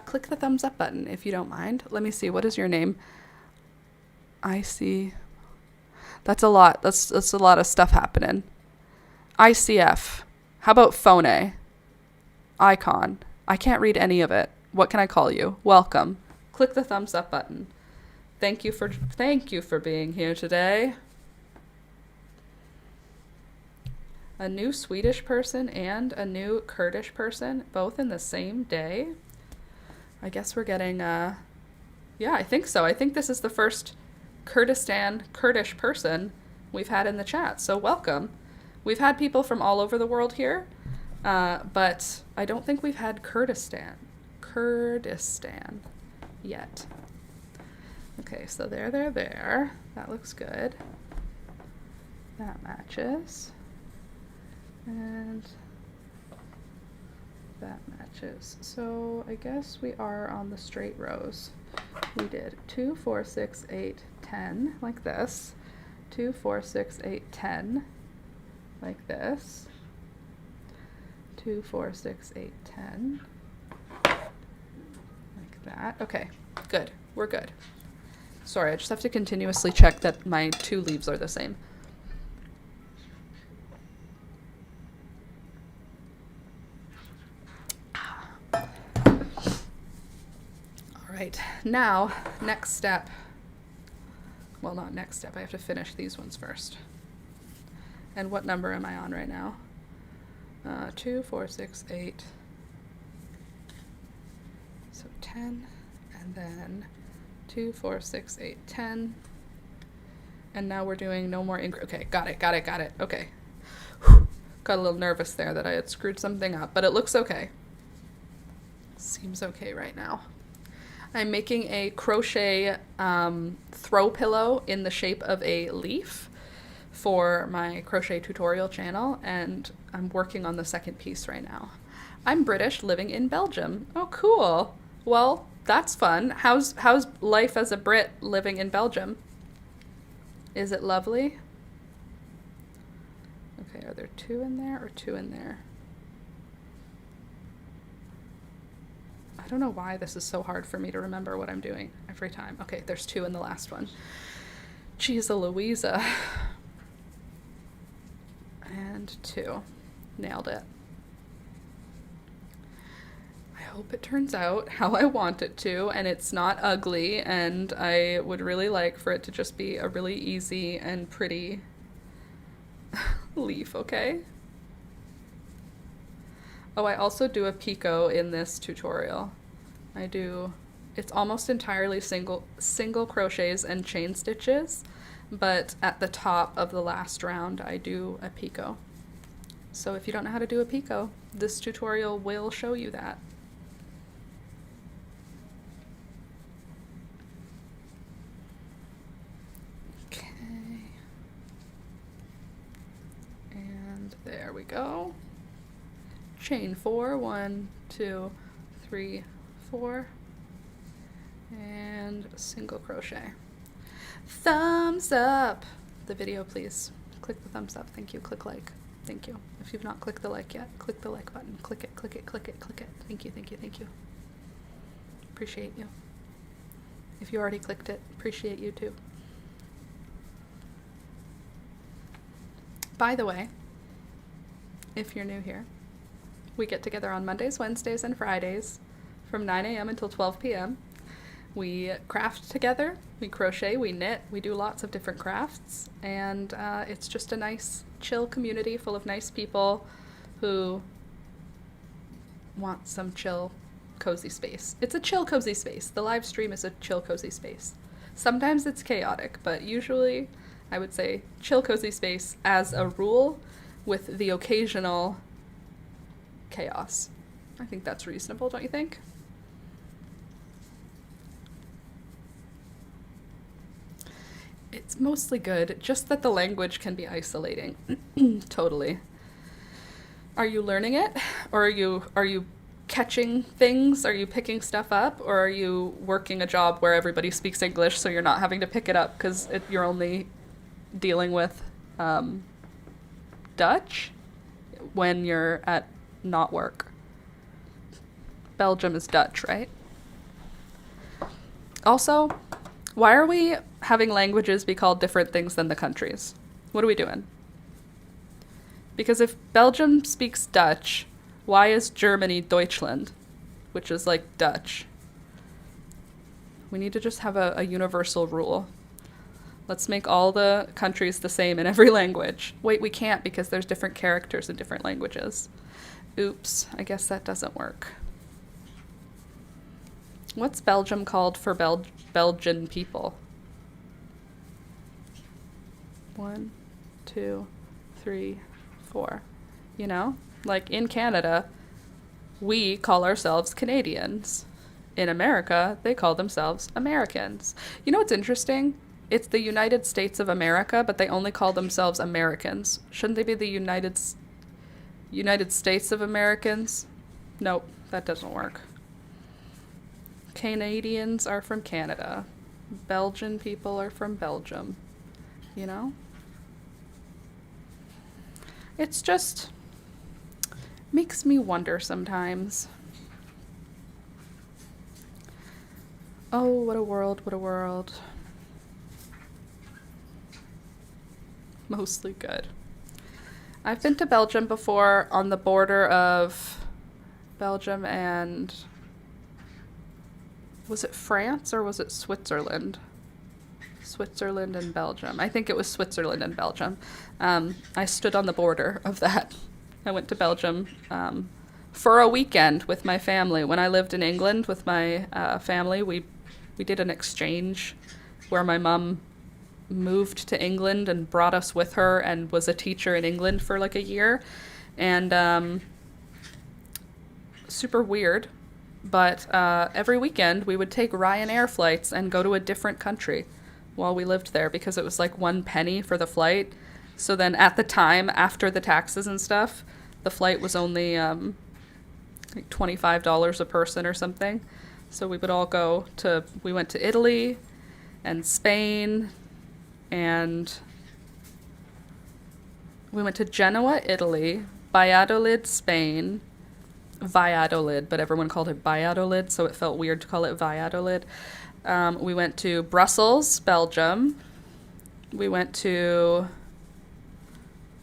Click the thumbs up button if you don't mind. Let me see. What is your name? I see. That's a lot. That's a lot of stuff happening. ICF. How about phone? Icon. I can't read any of it. What can I call you? Welcome. Click the thumbs up button. Thank you for being here today. A new Swedish person and a new Kurdish person, both in the same day. I guess we're getting yeah, I think so. I think this is the first Kurdish person we've had in the chat. So welcome. We've had people from all over the world here, but I don't think we've had Kurdistan yet. Okay, so there. That looks good. That matches. And that matches. So I guess we are on the straight rows. We did 2, 4, 6, 8, 10, like this. 2, 4, 6, 8, 10, like this. 2, 4, 6, 8, 10, like that. Okay, good. We're good. Sorry, I just have to continuously check that my 2 leaves are the same. Right, now, next step. Well, not next step, I have to finish these ones first. And what number am I on right now? 2, 4, 6, 8. So 10, and then 2, 4, 6, 8, 10. And now we're doing no more okay, got it. Okay. Whew. Got a little nervous there that I had screwed something up, but it looks okay. Seems okay right now. I'm making a crochet throw pillow in the shape of a leaf for my crochet tutorial channel, and I'm working on the second piece right now. I'm British, living in Belgium. Oh, cool. Well, that's fun. How's life as a Brit living in Belgium? Is it lovely? Okay, are there 2 in there or 2 in there? I don't know why this is so hard for me to remember what I'm doing every time. Okay, there's 2 in the last one. Jeez Louisa. And 2. Nailed it. I hope it turns out how I want it to, and it's not ugly, and I would really like for it to just be a really easy and pretty leaf, okay? Oh, I also do a picot in this tutorial. It's almost entirely single crochets and chain stitches, but at the top of the last round I do a picot. So if you don't know how to do a picot, this tutorial will show you that. Okay. And there we go. Chain 4, 1, 2, 3, 4, and single crochet. Thumbs up the video, please. Click the thumbs up. Thank you. Click like. Thank you. If you've not clicked the like yet, click the like button. Click it, click it, click it, click it. Thank you, thank you, thank you. Appreciate you. If you already clicked it, appreciate you too. By the way, if you're new here, we get together on Mondays, Wednesdays, and Fridays from 9 a.m. until 12 p.m. We craft together, we crochet, we knit, we do lots of different crafts, and it's just a nice, chill community full of nice people who want some chill, cozy space. It's a chill, cozy space. The live stream is a chill, cozy space. Sometimes it's chaotic, but usually I would say chill, cozy space as a rule with the occasional chaos. I think that's reasonable, don't you think? It's mostly good, just that the language can be isolating. Totally. Are you learning it? Or are you catching things? Are you picking stuff up? Or are you working a job where everybody speaks English so you're not having to pick it up because you're only dealing with Dutch when you're at not work? Belgium is Dutch, right? Also, why are we having languages be called different things than the countries? What are we doing? Because if Belgium speaks Dutch, why is Germany Deutschland, which is like Dutch? We need to just have a universal rule. Let's make all the countries the same in every language. Wait, we can't because there's different characters in different languages. Oops, I guess that doesn't work. What's Belgium called for Belgian people? 1, 2, 3, 4. You know? Like in Canada, we call ourselves Canadians. In America, they call themselves Americans. You know what's interesting? It's the United States of America, but they only call themselves Americans. Shouldn't they be the United States of Americans? Nope, that doesn't work. Canadians are from Canada. Belgian people are from Belgium. You know? It's just makes me wonder sometimes. Oh, what a world, what a world. Mostly good. I've been to Belgium before on the border of Belgium and... Was it France or was it Switzerland? Switzerland and Belgium. I think it was Switzerland and Belgium. I stood on the border of that. I went to Belgium for a weekend with my family. When I lived in England with my family, we did an exchange where my mom moved to England and brought us with her and was a teacher in England for like a year. And super weird. But every weekend we would take Ryanair flights and go to a different country while we lived there because it was like 1 penny for the flight. So then at the time, after the taxes and stuff, the flight was only like $25 a person or something. So we would all we went to Italy and Spain, and we went to Genoa, Italy, Valladolid, Spain, Valladolid, but everyone called it Valladolid, so it felt weird to call it Valladolid. We went to Brussels, Belgium. We went to...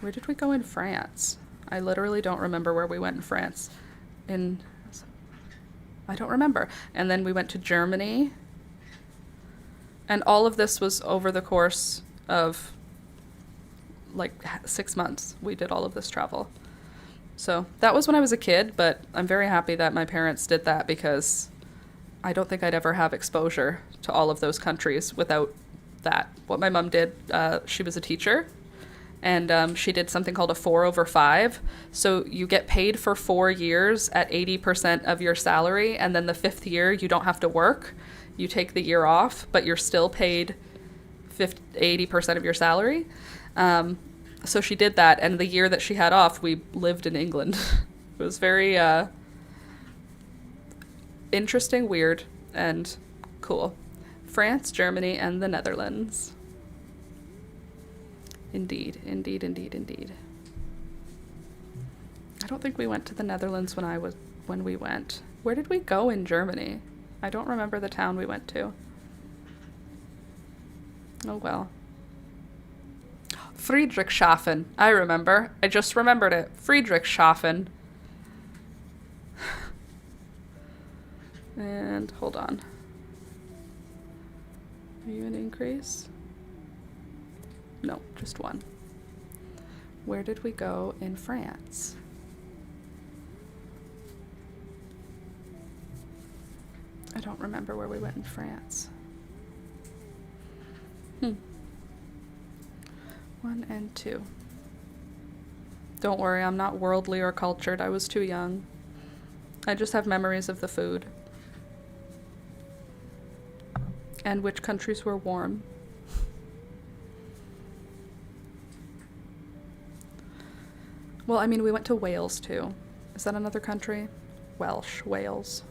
Where did we go in France? I literally don't remember where we went in France. I don't remember. And then we went to Germany. And all of this was over the course of like 6 months. We did all of this travel. So that was when I was a kid, but I'm very happy that my parents did that because I don't think I'd ever have exposure to all of those countries without that. What my mom did, she was a teacher, and she did something called a 4/5. So you get paid for 4 years at 80% of your salary, and then the 5th year you don't have to work. You take the year off, but you're still paid 80% of your salary. So she did that, and the year that she had off, we lived in England. It was very interesting, weird, and cool. France, Germany, and the Netherlands. Indeed, indeed, indeed, indeed. I don't think we went to the Netherlands when we went. Where did we go in Germany? I don't remember the town we went to. Oh well. Friedrichshafen. I remember. I just remembered it. Friedrichshafen. And hold on. Are you an increase? No, just one. Where did we go in France? I don't remember where we went in France. 1 and 2. Don't worry, I'm not worldly or cultured. I was too young. I just have memories of the food. And which countries were warm. Well, I mean, we went to Wales too. Is that another country? Welsh, Wales.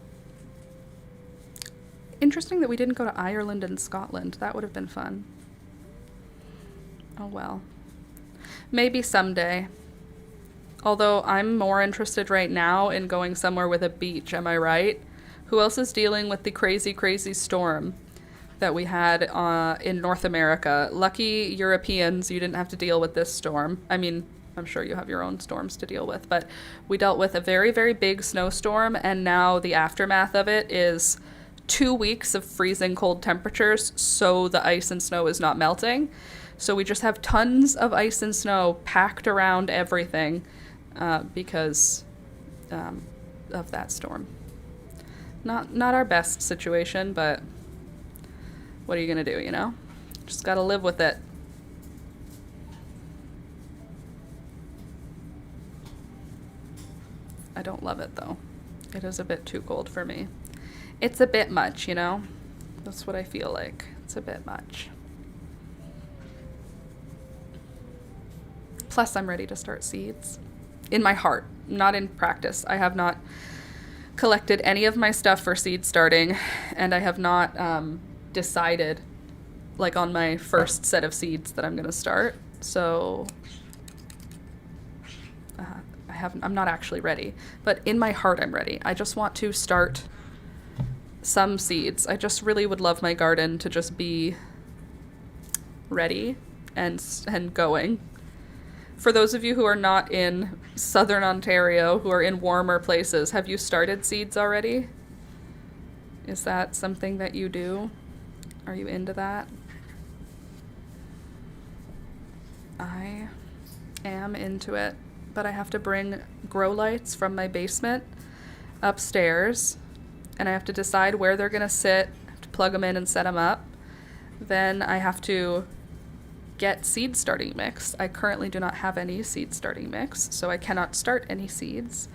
Interesting that we didn't go to Ireland and Scotland. That would have been fun. Oh well. Maybe someday. Although I'm more interested right now in going somewhere with a beach, am I right? Who else is dealing with the crazy, crazy storm that we had in North America? Lucky Europeans, you didn't have to deal with this storm. I mean, I'm sure you have your own storms to deal with, but we dealt with a very, very big snowstorm, and now the aftermath of it is 2 weeks of freezing cold temperatures, so the ice and snow is not melting. So we just have tons of ice and snow packed around everything because of that storm. Not our best situation, but what are you gonna do, you know? Just gotta live with it. I don't love it though. It is a bit too cold for me. It's a bit much, you know? That's what I feel like. It's a bit much. Plus, I'm ready to start seeds. In my heart, not in practice. I have not collected any of my stuff for seed starting, and I have not decided, like, on my first set of seeds that I'm gonna start. So I'm not actually ready, but in my heart I'm ready. I just want to start some seeds. I just really would love my garden to just be ready and going. For those of you who are not in southern Ontario, who are in warmer places, have you started seeds already? Is that something that you do? Are you into that? I am into it, but I have to bring grow lights from my basement upstairs, and I have to decide where they're gonna sit, I have to plug them in and set them up. Then I have to get seed starting mix. I currently do not have any seed starting mix, so I cannot start any seeds.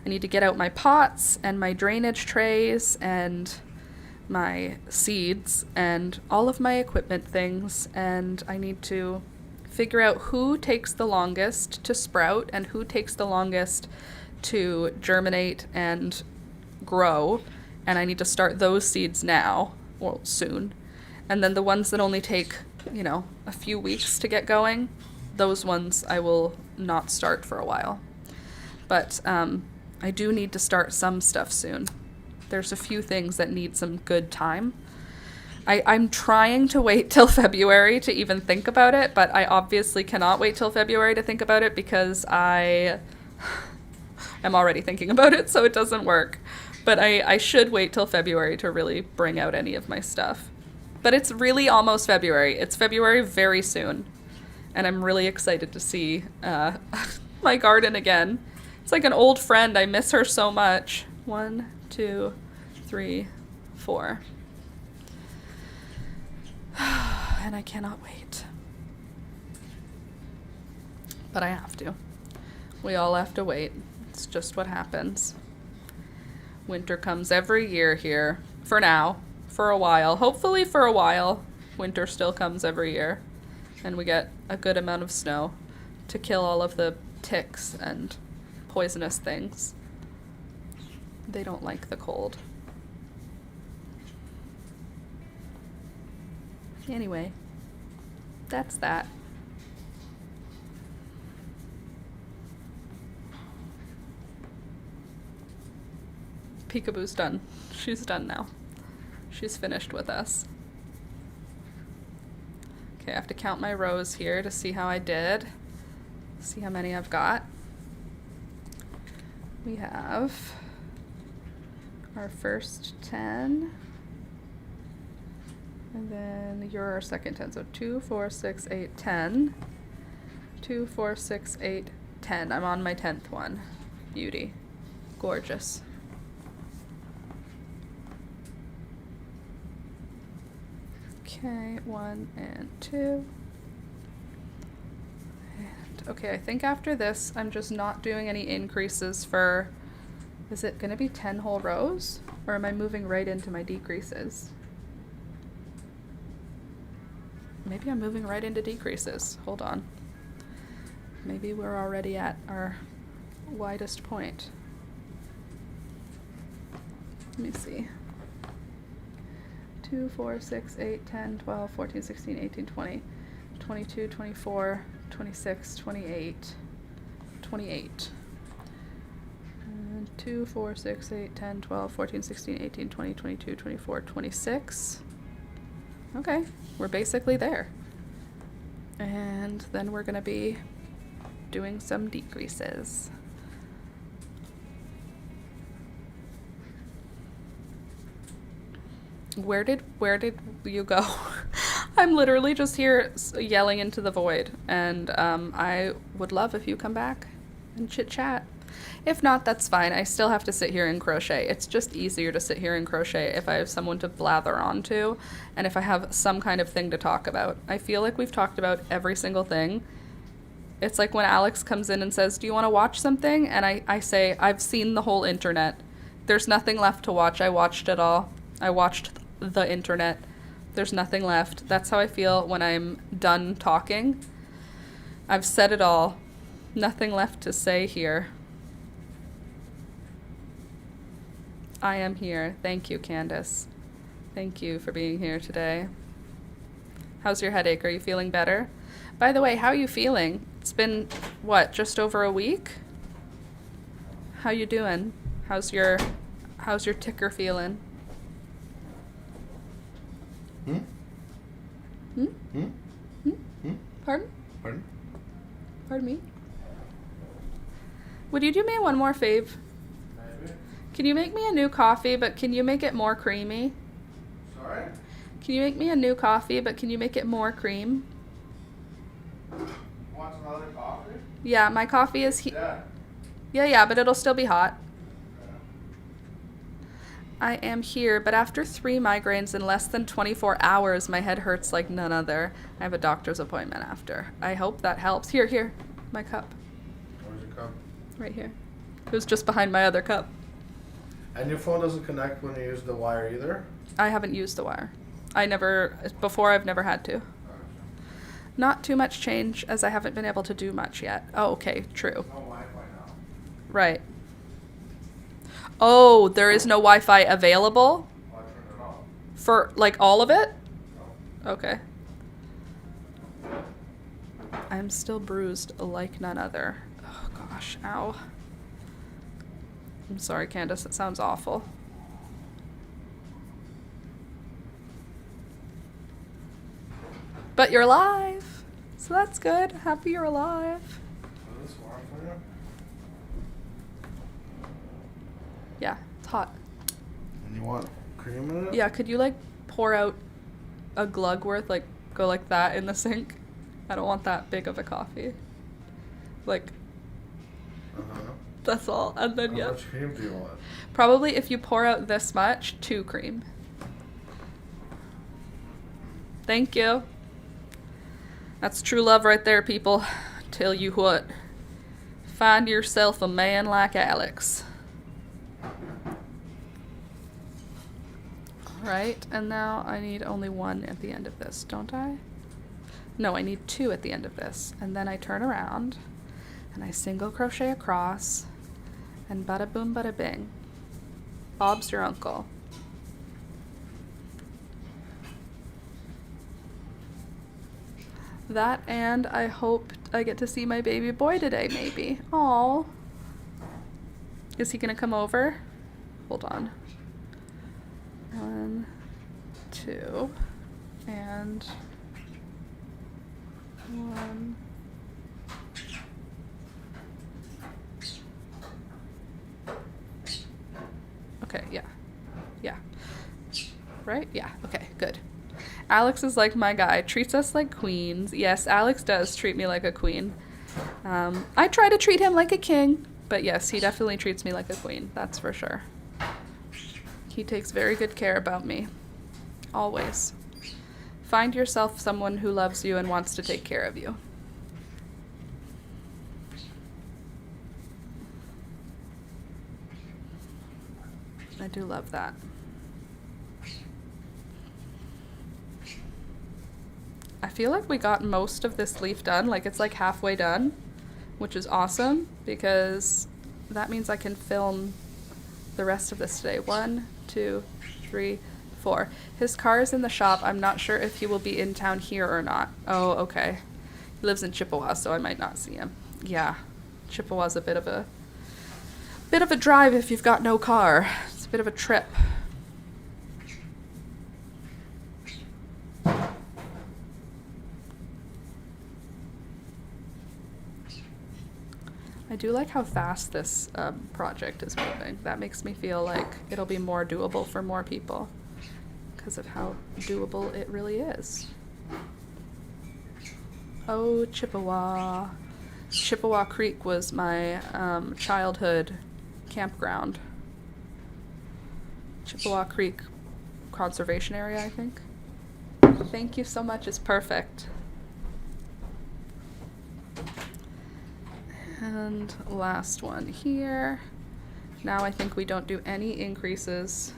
I need to get out my pots and my drainage trays and my seeds and all of my equipment things, and I need to figure out who takes the longest to sprout and who takes the longest to germinate and grow, and I need to start those seeds now, well, soon. And then the ones that only take, you know, a few weeks to get going, those ones I will not start for a while. But I do need to start some stuff soon. There's a few things that need some good time. I'm trying to wait till February to even think about it, but I obviously cannot wait till February to think about it because I am already thinking about it, so it doesn't work. But I should wait till February to really bring out any of my stuff. But it's really almost February. It's February very soon. And I'm really excited to see my garden again. It's like an old friend. I miss her so much. 1, 2, 3, 4. And I cannot wait. But I have to. We all have to wait. It's just what happens. Winter comes every year here. For now. For a while. Hopefully for a while. Winter still comes every year. And we get a good amount of snow to kill all of the ticks and poisonous things. They don't like the cold. Anyway, that's that. Peekaboo's done. She's done now. She's finished with us. Okay, I have to count my rows here to see how I did. See how many I've got. We have our first 10. And then you're our second 10. So 2, 4, 6, 8, 10. 2, 4, 6, 8, 10. I'm on my 10th one. Beauty. Gorgeous. Okay, 1 and 2. Okay, I think after this, I'm just not doing any increases for, is it gonna be 10 whole rows? Or am I moving right into my decreases? Maybe I'm moving right into decreases. Hold on. Maybe we're already at our widest point. Let me see. 2, 4, 6, 8, 10, 12, 14, 16, 18, 20, 22, 24, 26, 28, 28. 2, 4, 6, 8, 10, 12, 14, 16, 18, 20, 22, 24, 26. Okay, we're basically there. And then we're going to be doing some decreases. Where did you go? I'm literally just here yelling into the void, and I would love if you come back and chit chat. If not, that's fine. I still have to sit here and crochet. It's just easier to sit here and crochet if I have someone to blather onto, and if I have some kind of thing to talk about. I feel like we've talked about every single thing. It's like when Alex comes in and says, "Do you want to watch something?" And I say, "I've seen the whole internet. There's nothing left to watch. I watched it all. I watched the internet. There's nothing left." That's how I feel when I'm done talking. I've said it all. Nothing left to say here. I am here. Thank you, Candace. Thank you for being here today. How's your headache? Are you feeling better? By the way, how are you feeling? It's been, what, just over a week? How you doing? How's your ticker feeling? Hmm? Hmm? Hmm? Hmm? Hmm? Pardon? Pardon? Pardon me? Would you do me one more fave? Maybe. Can you make me a new coffee, but can you make it more creamy? Sorry? Can you make me a new coffee, but can you make it more cream? Want some other coffee? Yeah, my coffee is Yeah, but it'll still be hot. I am here, but after 3 migraines in less than 24 hours, my head hurts like none other. I have a doctor's appointment after. I hope that helps. Here, my cup. Where's your cup? Right here. It was just behind my other cup. And your phone doesn't connect when you use the wire either? I haven't used the wire. I've never had to. Not too much change, as I haven't been able to do much yet. Oh, okay, true. No Wi-Fi now. Right. Oh, there is no Wi-Fi available? Oh, I turned it off. For, like, all of it? No. Okay. I'm still bruised like none other. Oh, gosh, ow. I'm sorry, Candace, it sounds awful. But you're alive, so that's good. Happy you're alive. Is this warm for you? Yeah, it's hot. And you want cream in it? Yeah, could you, like, pour out a glug worth, like, go like that in the sink? I don't want that big of a coffee. Like, Uh-huh. that's all. And then, How much cream do you want? Probably if you pour out this much, 2 cream. Thank you. That's true love right there, people. Tell you what. Find yourself a man like Alex. Right, and now I need only 1 at the end of this, don't I? No, I need 2 at the end of this. And then I turn around, and I single crochet across, and bada boom bada bing. Bob's your uncle. That, and I hope I get to see my baby boy today, maybe. Aww. Is he gonna come over? Hold on. 1, 2, and 1. Okay, yeah. Yeah. Right? Yeah, okay, good. Alex is like my guy, treats us like queens. Yes, Alex does treat me like a queen. I try to treat him like a king, but yes, he definitely treats me like a queen, that's for sure. He takes very good care about me. Always. Find yourself someone who loves you and wants to take care of you. I do love that. I feel like we got most of this leaf done, like it's like halfway done, which is awesome because that means I can film the rest of this today. 1, 2, 3, 4. His car is in the shop. I'm not sure if he will be in town here or not. Oh, okay. He lives in Chippewa, so I might not see him. Yeah, Chippewa's a bit of a drive if you've got no car. It's a bit of a trip. I do like how fast this project is moving. That makes me feel like it'll be more doable for more people because of how doable it really is. Oh, Chippewa. Chippewa Creek was my childhood campground. Chippewa Creek Conservation Area, I think. Thank you so much. It's perfect. And last one here. Now I think we don't do any increases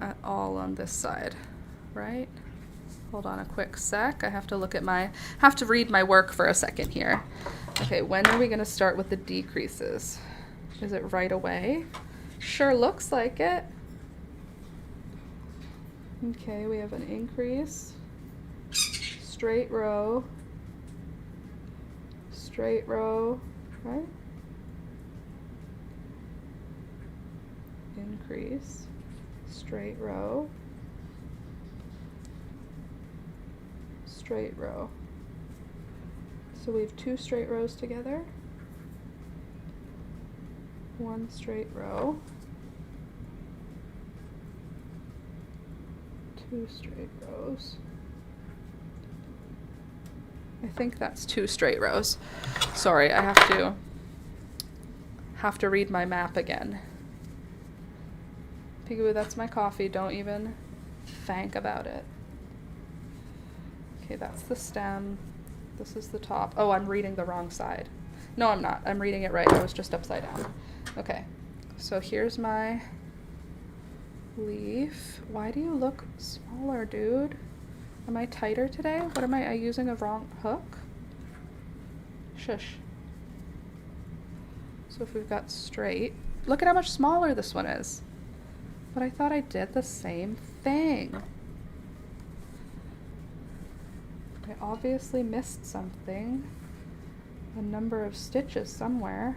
at all on this side, right? Hold on a quick sec. I have to look at have to read my work for a second here. Okay, when are we gonna start with the decreases? Is it right away? Sure looks like it. Okay, we have an increase, straight row, right? Increase, straight row, straight row. So we have 2 straight rows together, 1 straight row, 2 straight rows. I think that's 2 straight rows. Sorry, I have to read my map again. Peekaboo, that's my coffee. Don't even think about it. Okay, that's the stem. This is the top. Oh, I'm reading the wrong side. No, I'm not. I'm reading it right. I was just upside down. Okay, so here's my leaf. Why do you look smaller, dude? Am I tighter today? What am I using a wrong hook? Shush. So if we've got straight, look at how much smaller this one is. But I thought I did the same thing. I obviously missed something. A number of stitches somewhere.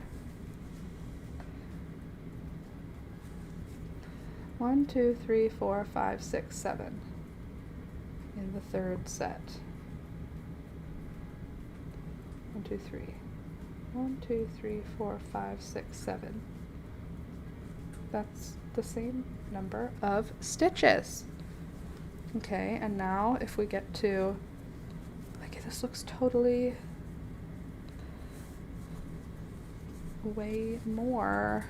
1, 2, 3, 4, 5, 6, 7 in the 3rd set. 1, 2, 3. 1, 2, 3, 4, 5, 6, 7. That's the same number of stitches. Okay, and now if we get to, like, this looks totally way more.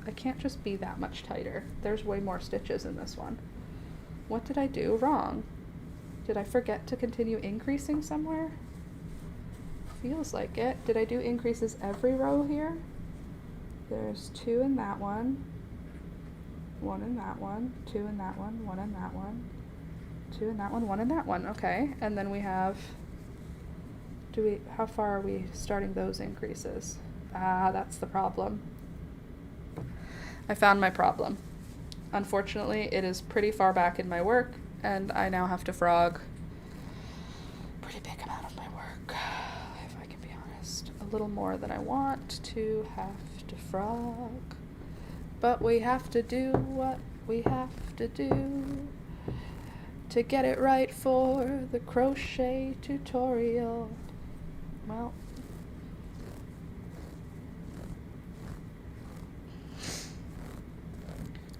I can't just be that much tighter. There's way more stitches in this one. What did I do wrong? Did I forget to continue increasing somewhere? Feels like it. Did I do increases every row here? There's 2 in that one, 1 in that one, 2 in that one, 1 in that one, 2 in that one, 1 in that one. Okay, and then we have, how far are we starting those increases? Ah, that's the problem. I found my problem. Unfortunately, it is pretty far back in my work, and I now have to frog a pretty big amount of my work, if I can be honest. A little more than I want to have to frog. But we have to do what we have to do to get it right for the crochet tutorial. Well,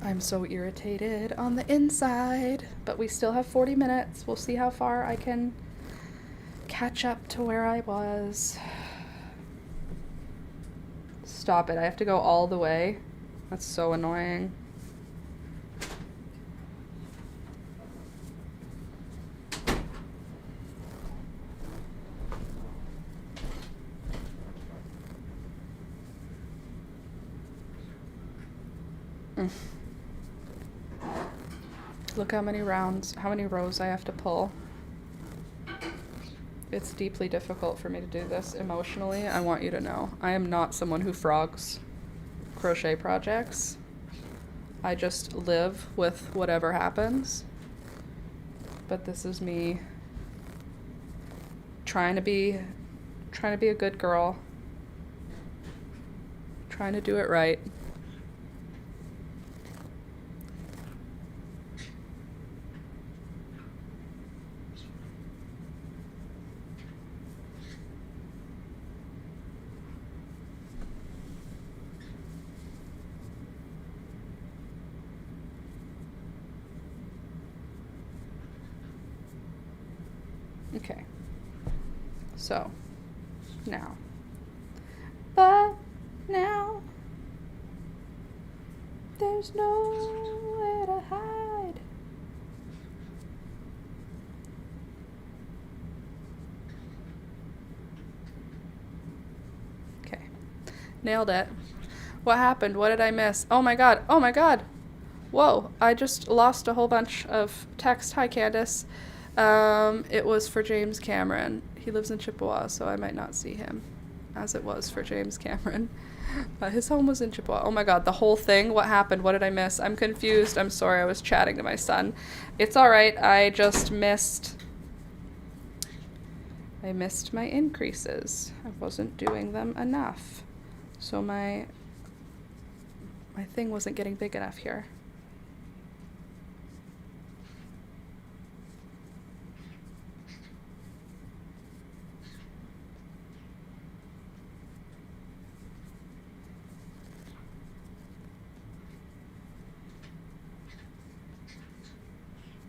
I'm so irritated on the inside, but we still have 40 minutes. We'll see how far I can catch up to where I was. Stop it, I have to go all the way. That's so annoying. Look how many rows I have to pull. It's deeply difficult for me to do this emotionally. I want you to know. I am not someone who frogs crochet projects. I just live with whatever happens. But this is me trying to be a good girl. Trying to do it right. Okay, so now, but now there's nowhere to hide. Okay, nailed it. What happened? What did I miss? Oh my god, oh my god. Whoa, I just lost a whole bunch of text. Hi, Candace. It was for James Cameron. He lives in Chippewa, so I might not see him, as it was for James Cameron. His home was in Chippewa. Oh my god, the whole thing? What happened? What did I miss? I'm confused. I'm sorry, I was chatting to my son. It's alright, I just missed my increases. I wasn't doing them enough. So my thing wasn't getting big enough here.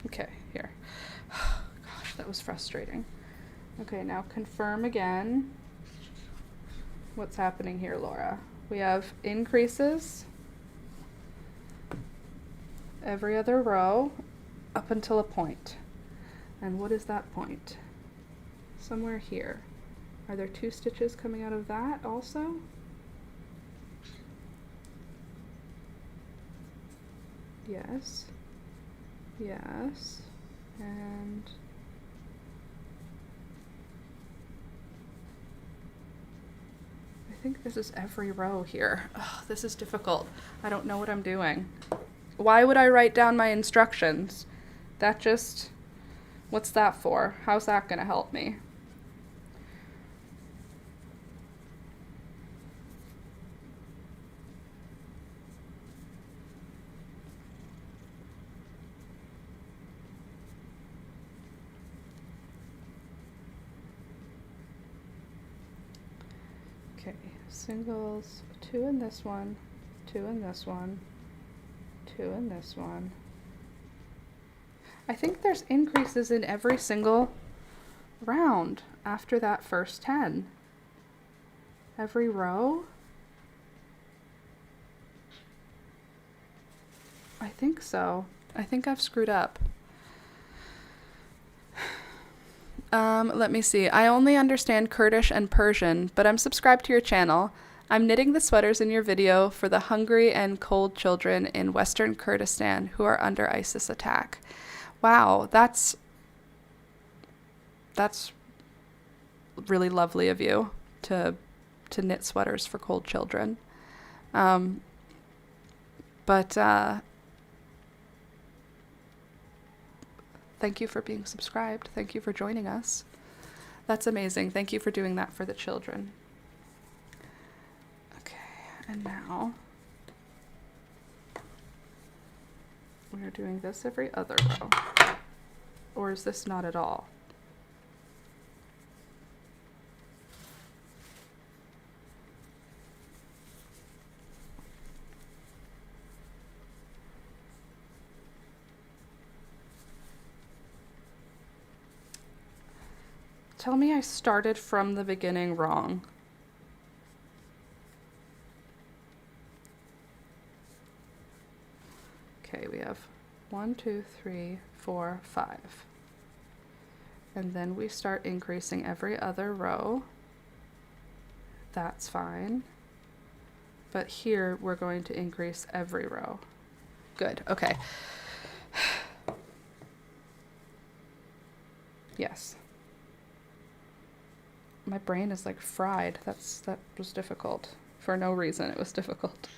Okay, here. Gosh, that was frustrating. Okay, now confirm again. What's happening here, Laura? We have increases every other row up until a point. And what is that point? Somewhere here. Are there 2 stitches coming out of that also? Yes. Yes. And I think this is every row here. Ugh, this is difficult. I don't know what I'm doing. Why would I write down my instructions? That just... What's that for? How's that gonna help me? Okay, singles, 2 in this one, 2 in this one, 2 in this one. I think there's increases in every single round after that first 10. Every row? I think so. I think I've screwed up. Let me see. I only understand Kurdish and Persian, but I'm subscribed to your channel. I'm knitting the sweaters in your video for the hungry and cold children in Western Kurdistan who are under ISIS attack. Wow, that's really lovely of you to knit sweaters for cold children. But thank you for being subscribed. Thank you for joining us. That's amazing. Thank you for doing that for the children. Okay, and now we're doing this every other row. Or is this not at all? Tell me I started from the beginning wrong. Okay, we have 1, 2, 3, 4, 5. And then we start increasing every other row. That's fine. But here we're going to increase every row. Good. Okay. Yes. My brain is like fried. That was difficult. For no reason, it was difficult.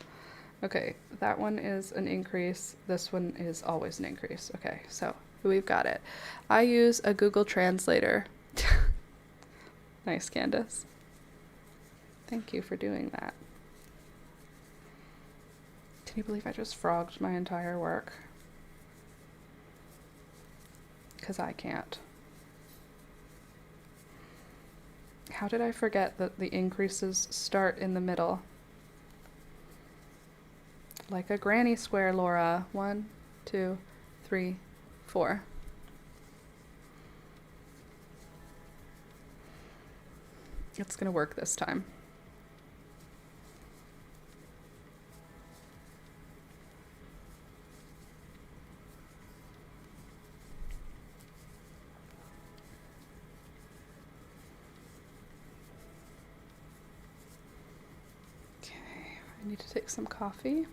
Okay, that one is an increase. This one is always an increase. Okay, so we've got it. I use a Google Translator. Nice, Candace. Thank you for doing that. Can you believe I just frogged my entire work? Because I can't. How did I forget that the increases start in the middle? Like a granny square, Laura. 1, 2, 3, 4. It's gonna work this time. Okay, I need to take some coffee.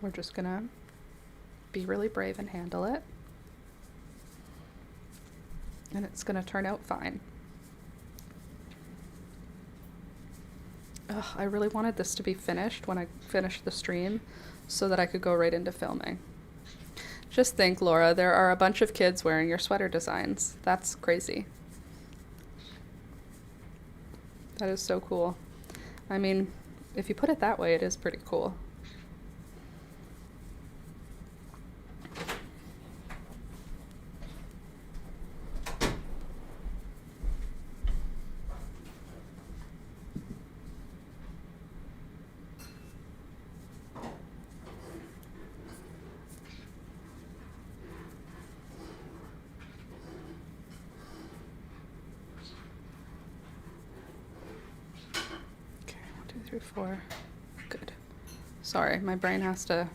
We're just gonna be really brave and handle it. And it's gonna turn out fine. Ugh, I really wanted this to be finished when I finished the stream so that I could go right into filming. Just think, Laura, there are a bunch of kids wearing your sweater designs. That's crazy. That is so cool. I mean, if you put it that way, it is pretty cool. Through 4. Good. Sorry, my brain has to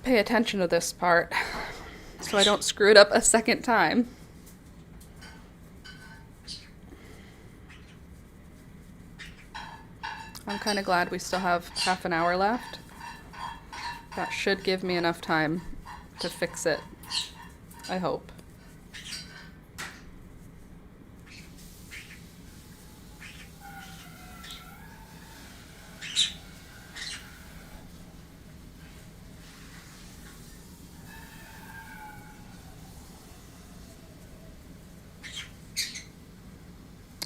pay attention to this part so I don't screw it up a second time. I'm kind of glad we still have half an hour left. That should give me enough time to fix it, I hope.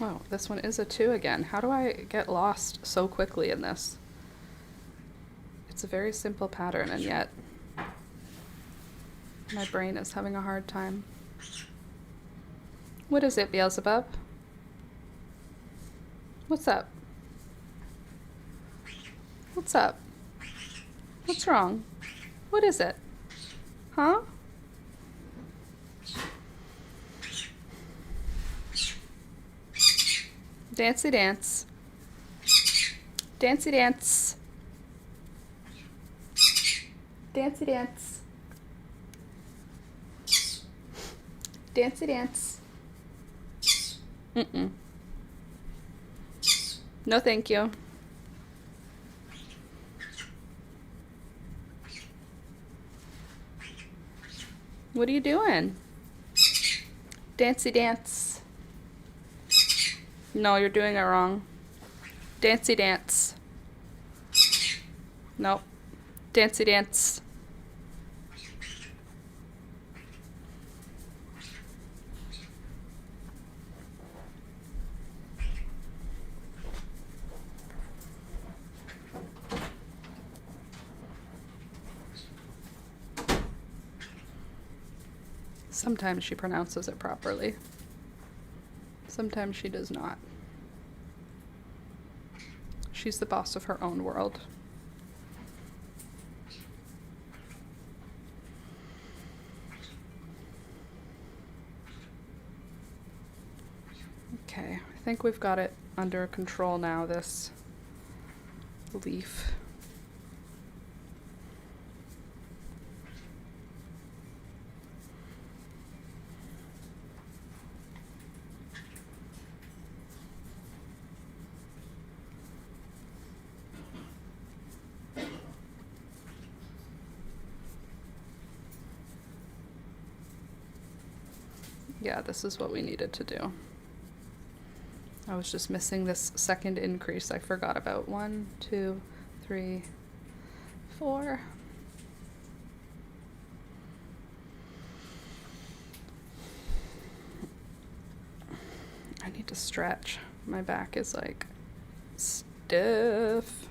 Oh, this one is a 2 again. How do I get lost so quickly in this? It's a very simple pattern, and yet my brain is having a hard time. What is it, Beelzebub? What's up? What's up? What's wrong? What is it? Huh? Dancy dance. Dancy dance. Dancy dance. Dancy dance. Mm-mm. No thank you. What are you doing? Dancy dance. No, you're doing it wrong. Dancy dance. Nope. Dancy dance. Sometimes she pronounces it properly. Sometimes she does not. She's the boss of her own world. Okay, I think we've got it under control now, this leaf. Yeah, this is what we needed to do. I was just missing this second increase I forgot about. 1, 2, 3, 4. I need to stretch. My back is like stiff.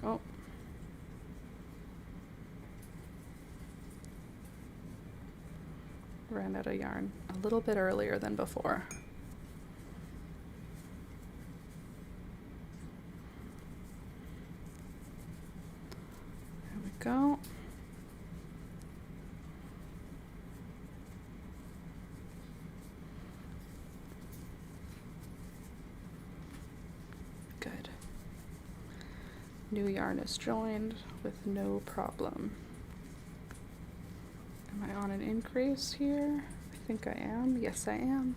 Oh. Ran out of yarn a little bit earlier than before. There we go. Good. New yarn is joined with no problem. Am I on an increase here? I think I am. Yes, I am.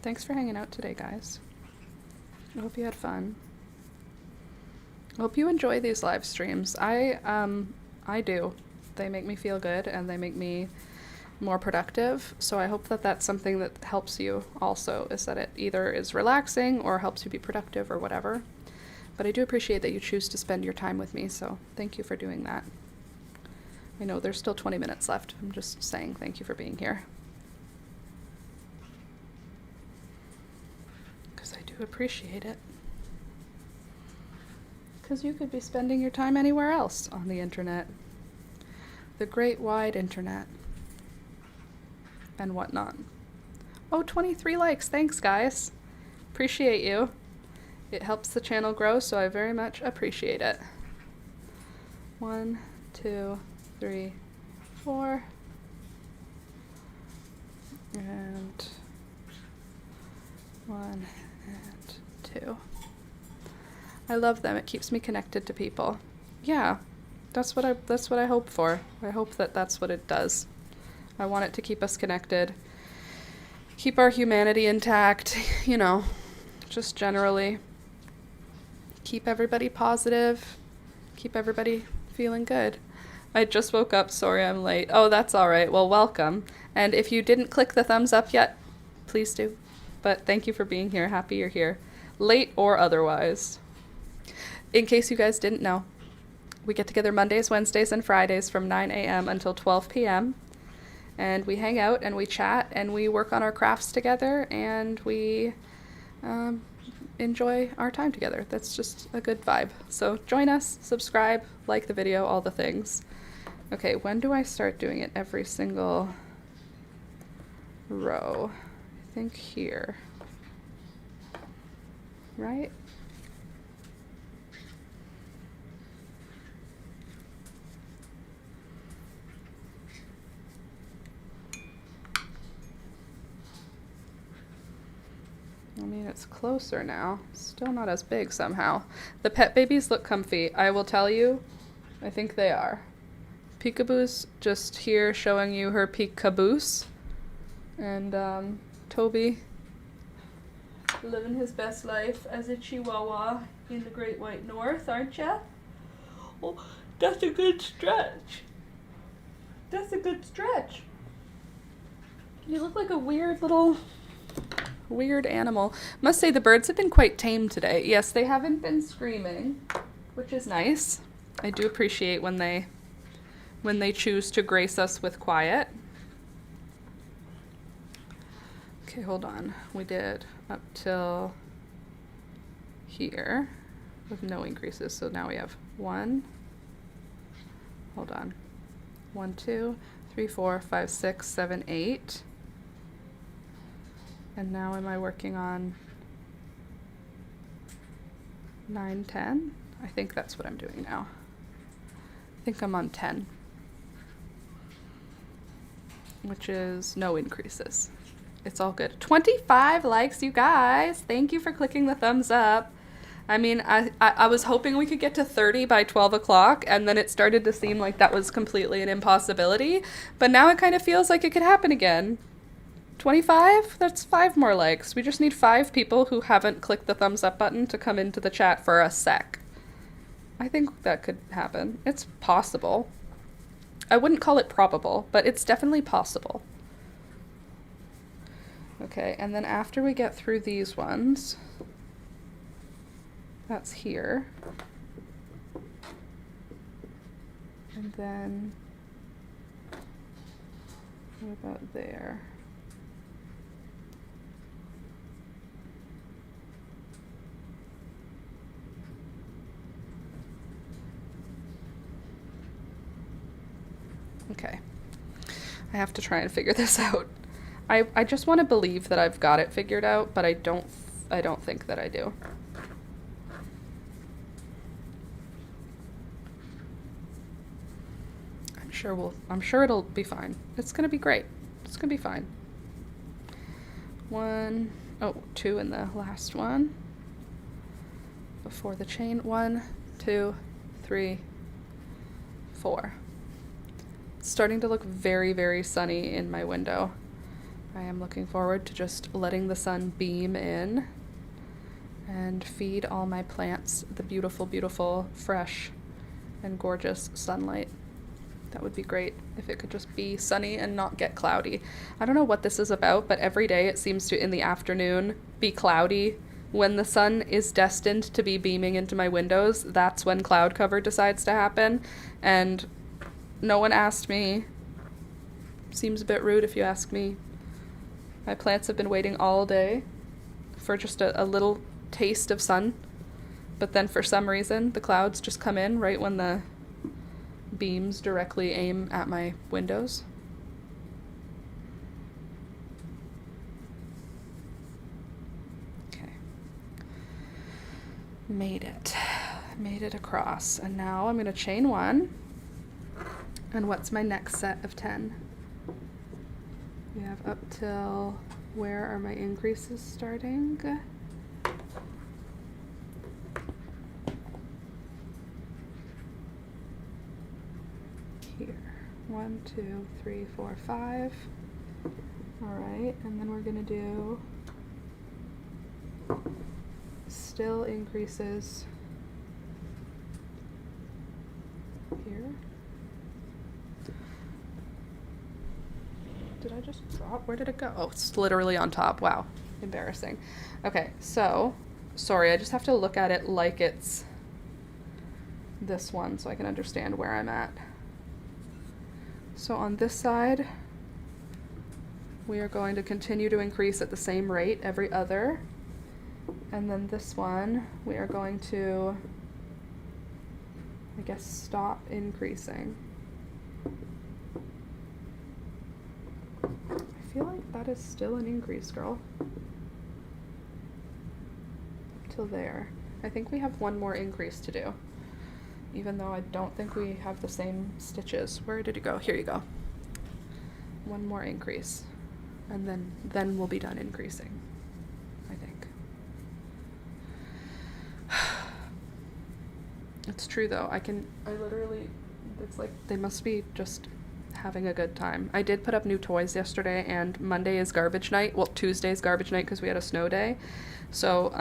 Thanks for hanging out today, guys. I hope you had fun. I hope you enjoy these live streams. I do. They make me feel good and they make me more productive. So I hope that that's something that helps you also, is that it either is relaxing or helps you be productive or whatever. But I do appreciate that you choose to spend your time with me, so thank you for doing that. I know there's still 20 minutes left. I'm just saying thank you for being here. I do appreciate it. Because you could be spending your time anywhere else on the internet. The great wide internet. And whatnot. Oh, 23 likes. Thanks, guys. Appreciate you. It helps the channel grow, so I very much appreciate it. 1, 2, 3, 4. And 1 and 2. I love them. It keeps me connected to people. Yeah, that's what I hope for. I hope that that's what it does. I want it to keep us connected, keep our humanity intact, you know, just generally keep everybody positive, keep everybody feeling good. I just woke up. Sorry I'm late. Oh, that's all right. Well, welcome. And if you didn't click the thumbs up yet, please do. But thank you for being here. Happy you're here. Late or otherwise. In case you guys didn't know, we get together Mondays, Wednesdays, and Fridays from 9 a.m. until 12 p.m. And we hang out and we chat and we work on our crafts together and we enjoy our time together. That's just a good vibe. So join us, subscribe, like the video, all the things. Okay, when do I start doing it? Every single row. I think here. Right? I mean, it's closer now. Still not as big somehow. The pet babies look comfy. I will tell you, I think they are. Peekaboo's just here showing you her peekaboos. And Toby living his best life as a Chihuahua in the Great White North, aren't ya? Oh, that's a good stretch. That's a good stretch. You look like a weird little Weird animal. Must say the birds have been quite tame today. Yes, they haven't been screaming, which is nice. I do appreciate when they choose to grace us with quiet. Okay, hold on. We did up till here with no increases. So now we have 1, 2, 3, 4, 5, 6, 7, 8. And now am I working on 9, 10? I think that's what I'm doing now. I think I'm on 10, which is no increases. It's all good. 25 likes, you guys. Thank you for clicking the thumbs up. I mean, I was hoping we could get to 30 by 12 o'clock, and then it started to seem like that was completely an impossibility. But now it kind of feels like it could happen again. 25? That's 5 more likes. We just need 5 people who haven't clicked the thumbs up button to come into the chat for a sec. I think that could happen. It's possible. I wouldn't call it probable, but it's definitely possible. Okay, and then after we get through these ones, that's here. And then, what about there? Okay, I have to try and figure this out. I just want to believe that I've got it figured out, but I don't think that I do. I'm sure it'll be fine. It's gonna be great. It's gonna be fine. 2 in the last one. Before the chain. 1, 2, 3, 4. It's starting to look very, very sunny in my window. I am looking forward to just letting the sun beam in and feed all my plants the beautiful, beautiful, fresh, and gorgeous sunlight. That would be great if it could just be sunny and not get cloudy. I don't know what this is about, but every day it seems to, in the afternoon, be cloudy. When the sun is destined to be beaming into my windows, that's when cloud cover decides to happen. And no one asked me. Seems a bit rude if you ask me. My plants have been waiting all day for just a little taste of sun. But then for some reason, the clouds just come in right when the beams directly aim at my windows. Okay. Made it across. And now I'm going to chain 1. And what's my next set of 10? We have up till, where are my increases starting? Here. 1, 2, 3, 4, 5. All right, and then we're gonna do still increases here. Did I just drop? Where did it go? Oh, it's literally on top. Wow, embarrassing. Okay, so, sorry, I just have to look at it like it's this one so I can understand where I'm at. So on this side, we are going to continue to increase at the same rate every other. And then this one, we are going to, I guess, stop increasing. I feel like that is still an increase, girl. Up till there. I think we have one more increase to do, even though I don't think we have the same stitches. Where did it go? Here you go. One more increase, and then we'll be done increasing, I think. It's true though. I literally, it's like they must be just having a good time. I did put up new toys yesterday, and Monday is garbage night. Well, Tuesday is garbage night because we had a snow day. So,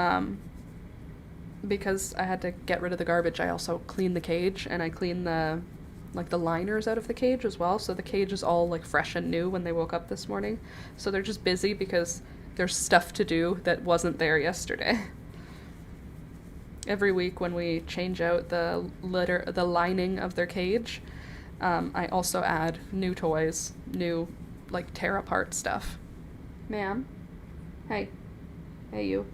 because I had to get rid of the garbage, I also cleaned the cage, and I cleaned the liners out of the cage as well. So the cage is all like fresh and new when they woke up this morning. So they're just busy because there's stuff to do that wasn't there yesterday. Every week when we change out the lining of their cage, I also add new toys, new, like, tear apart stuff. Ma'am? Hey. Hey, you.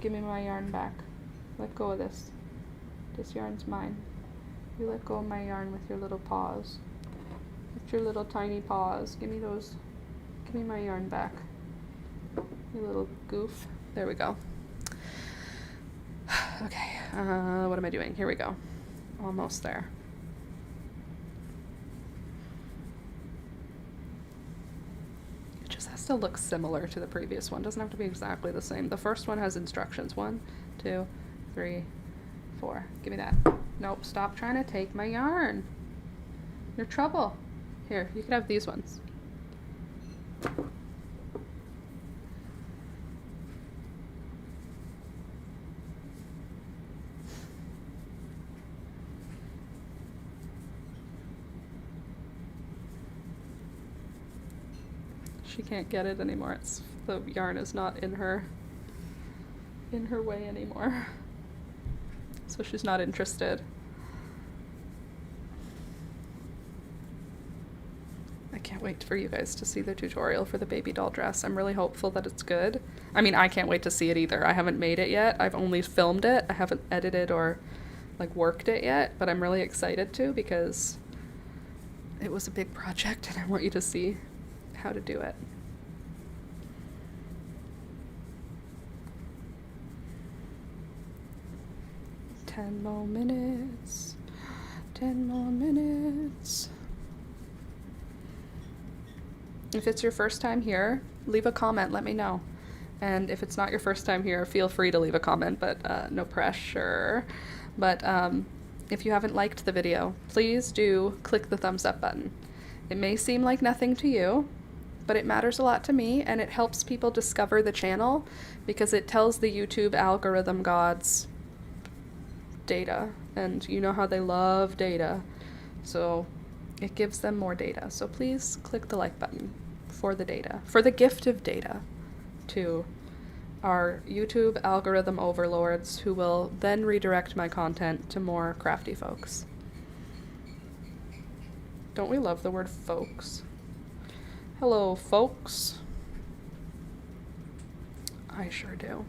Give me my yarn back. Let go of this. This yarn's mine. You let go of my yarn with your little paws. With your little tiny paws. Give me those. Give me my yarn back. You little goof. There we go. Okay, what am I doing? Here we go. Almost there. It just has to look similar to the previous one. Doesn't have to be exactly the same. The first one has instructions. 1, 2, 3, 4. Give me that. Nope, stop trying to take my yarn. You're trouble. Here, you could have these ones. She can't get it anymore. It's the yarn is not in her way anymore. So she's not interested. I can't wait for you guys to see the tutorial for the baby doll dress. I'm really hopeful that it's good. I mean, I can't wait to see it either. I haven't made it yet. I've only filmed it. I haven't edited or like worked it yet, but I'm really excited to because it was a big project and I want you to see how to do it. Ten more minutes. 10 more minutes. If it's your first time here, leave a comment, let me know. And if it's not your first time here, feel free to leave a comment, but no pressure. But if you haven't liked the video, please do click the thumbs up button. It may seem like nothing to you, but it matters a lot to me, and it helps people discover the channel because it tells the YouTube algorithm gods data, and you know how they love data, so it gives them more data. So please click the like button for the data, for the gift of data to our YouTube algorithm overlords who will then redirect my content to more crafty folks. Don't we love the word folks? Hello, folks. I sure do.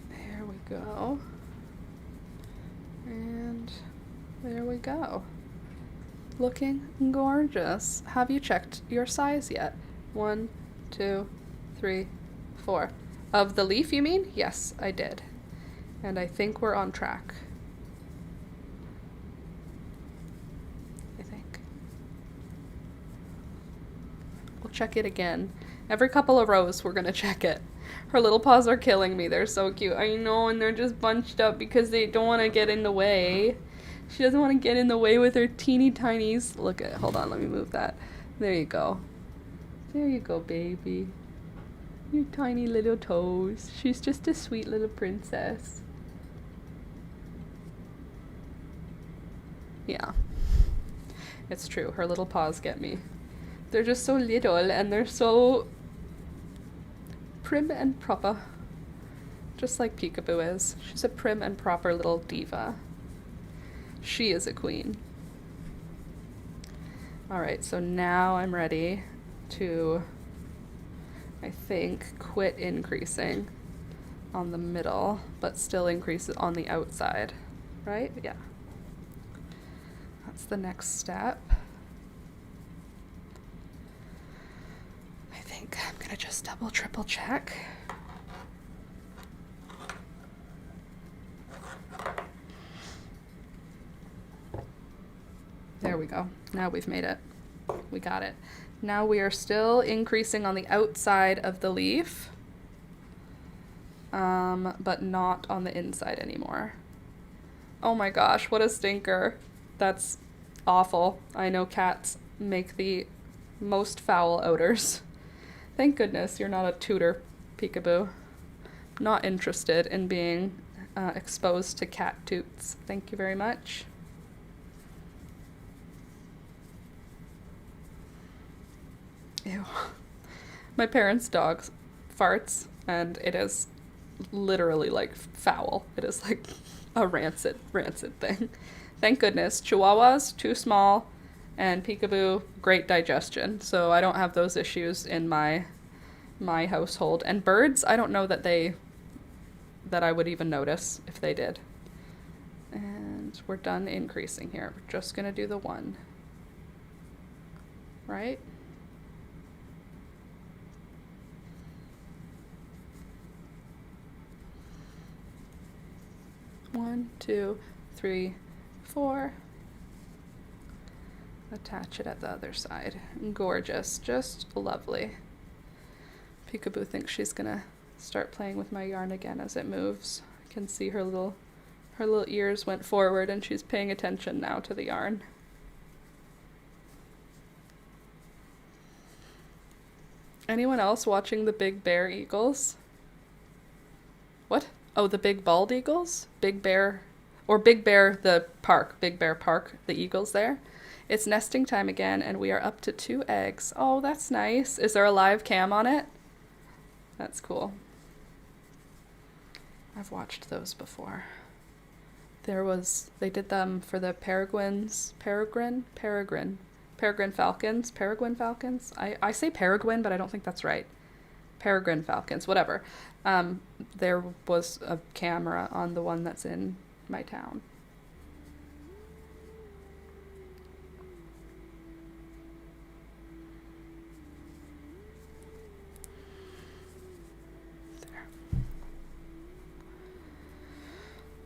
There we go. And there we go. Looking gorgeous. Have you checked your size yet? 1, 2, 3, 4. Of the leaf, you mean? Yes, I did. And I think we're on track. I think. We'll check it again. Every couple of rows, we're gonna check it. Her little paws are killing me. They're so cute. I know, and they're just bunched up because they don't want to get in the way. She doesn't want to get in the way with her teeny tinies. Look at, hold on, let me move that. There you go. There you go, baby. Your tiny little toes. She's just a sweet little princess. Yeah. It's true. Her little paws get me. They're just so little and they're so prim and proper. Just like Peekaboo is. She's a prim and proper little diva. She is a queen. Alright, so now I'm ready to, I think, quit increasing on the middle, but still increase it on the outside. Right? Yeah. That's the next step. I think I'm gonna just double, triple check. There we go. Now we've made it. We got it. Now we are still increasing on the outside of the leaf, but not on the inside anymore. Oh my gosh, what a stinker. That's awful. I know cats make the most foul odors. Thank goodness you're not a tutor, Peekaboo. Not interested in being exposed to cat toots. Thank you very much. Ew. My parents' dog farts, and it is literally like foul. It is like a rancid thing. Thank goodness. Chihuahuas, too small, and Peekaboo, great digestion. So I don't have those issues in my household. And birds, I don't know that I would even notice if they did. And we're done increasing here. We're just gonna do the one. Right? One, two, three, four. Attach it at the other side. Gorgeous. Just lovely. Peekaboo thinks she's gonna start playing with my yarn again as it moves. I can see her little ears went forward and she's paying attention now to the yarn. Anyone else watching the Big Bear Eagles? What? Oh, the Big Bald Eagles? Big Bear, or Big Bear the park, Big Bear Park, the eagles there. It's nesting time again and we are up to 2 eggs. Oh, that's nice. Is there a live cam on it? That's cool. I've watched those before. They did them for the peregrine falcons. I say peregrine, but I don't think that's right. Peregrine falcons, whatever. There was a camera on the one that's in my town.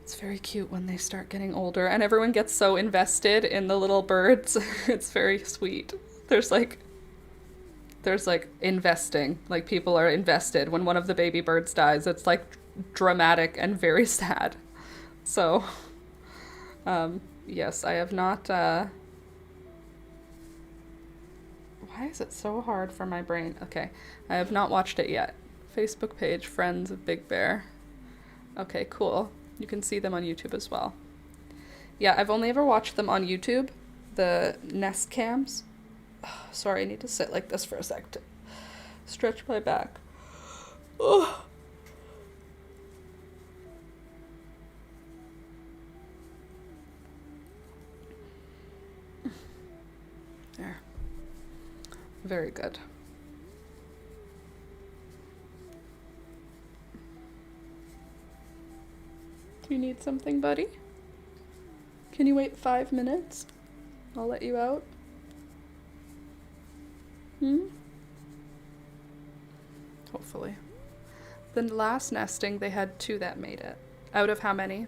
It's very cute when they start getting older and everyone gets so invested in the little birds. It's very sweet. There's like investing, like people are invested when one of the baby birds dies. It's like dramatic and very sad. So, yes, I have not, why is it so hard for my brain? Okay, I have not watched it yet. Facebook page, Friends of Big Bear. Okay, cool. You can see them on YouTube as well. Yeah, I've only ever watched them on YouTube, the nest cams. Sorry, I need to sit like this for a sec to stretch my back. Oh. There. Very good. Do you need something, buddy? Can you wait 5 minutes? I'll let you out. Hopefully. The last nesting, they had 2 that made it. Out of how many?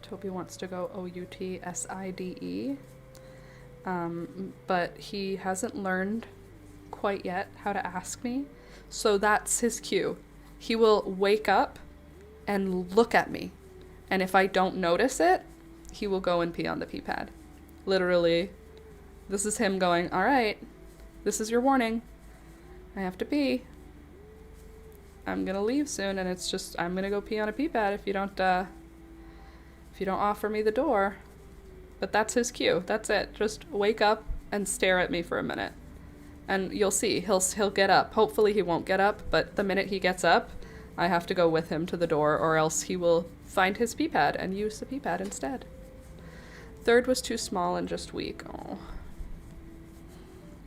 Toby wants to go OUTSIDE. But he hasn't learned quite yet how to ask me. So that's his cue. He will wake up and look at me. And if I don't notice it, he will go and pee on the pee pad. Literally, this is him going, all right, this is your warning. I have to pee. I'm gonna leave soon, and it's just, I'm gonna go pee on a pee pad if you don't offer me the door. But that's his cue. That's it. Just wake up and stare at me for a minute. And you'll see, he'll get up. Hopefully he won't get up, but the minute he gets up, I have to go with him to the door, or else he will find his pee pad and use the pee pad instead. Third was too small and just weak. Oh.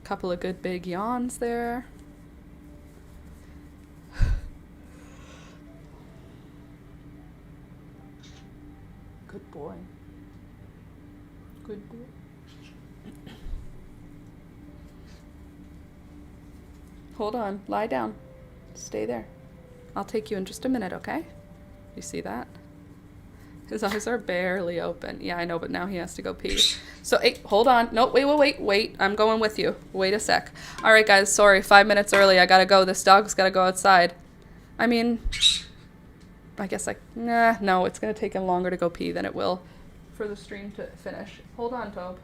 Couple of good big yawns there. Good boy. Good boy. Hold on. Lie down. Stay there. I'll take you in just a minute, okay? You see that? His eyes are barely open. Yeah, I know, but now he has to go pee. So, hey, hold on. No, wait. I'm going with you. Wait a sec. All right, guys, sorry. 5 minutes early. I gotta go. This dog's gotta go outside. I mean, I guess no, it's gonna take him longer to go pee than it will for the stream to finish. Hold on, Tobe.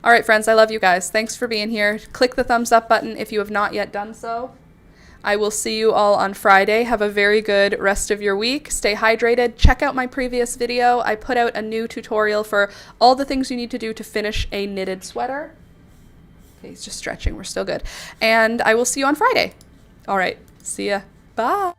All right, friends, I love you guys. Thanks for being here. Click the thumbs up button if you have not yet done so. I will see you all on Friday. Have a very good rest of your week. Stay hydrated. Check out my previous video. I put out a new tutorial for all the things you need to do to finish a knitted sweater. Okay, he's just stretching. We're still good. And I will see you on Friday. All right. See ya. Bye.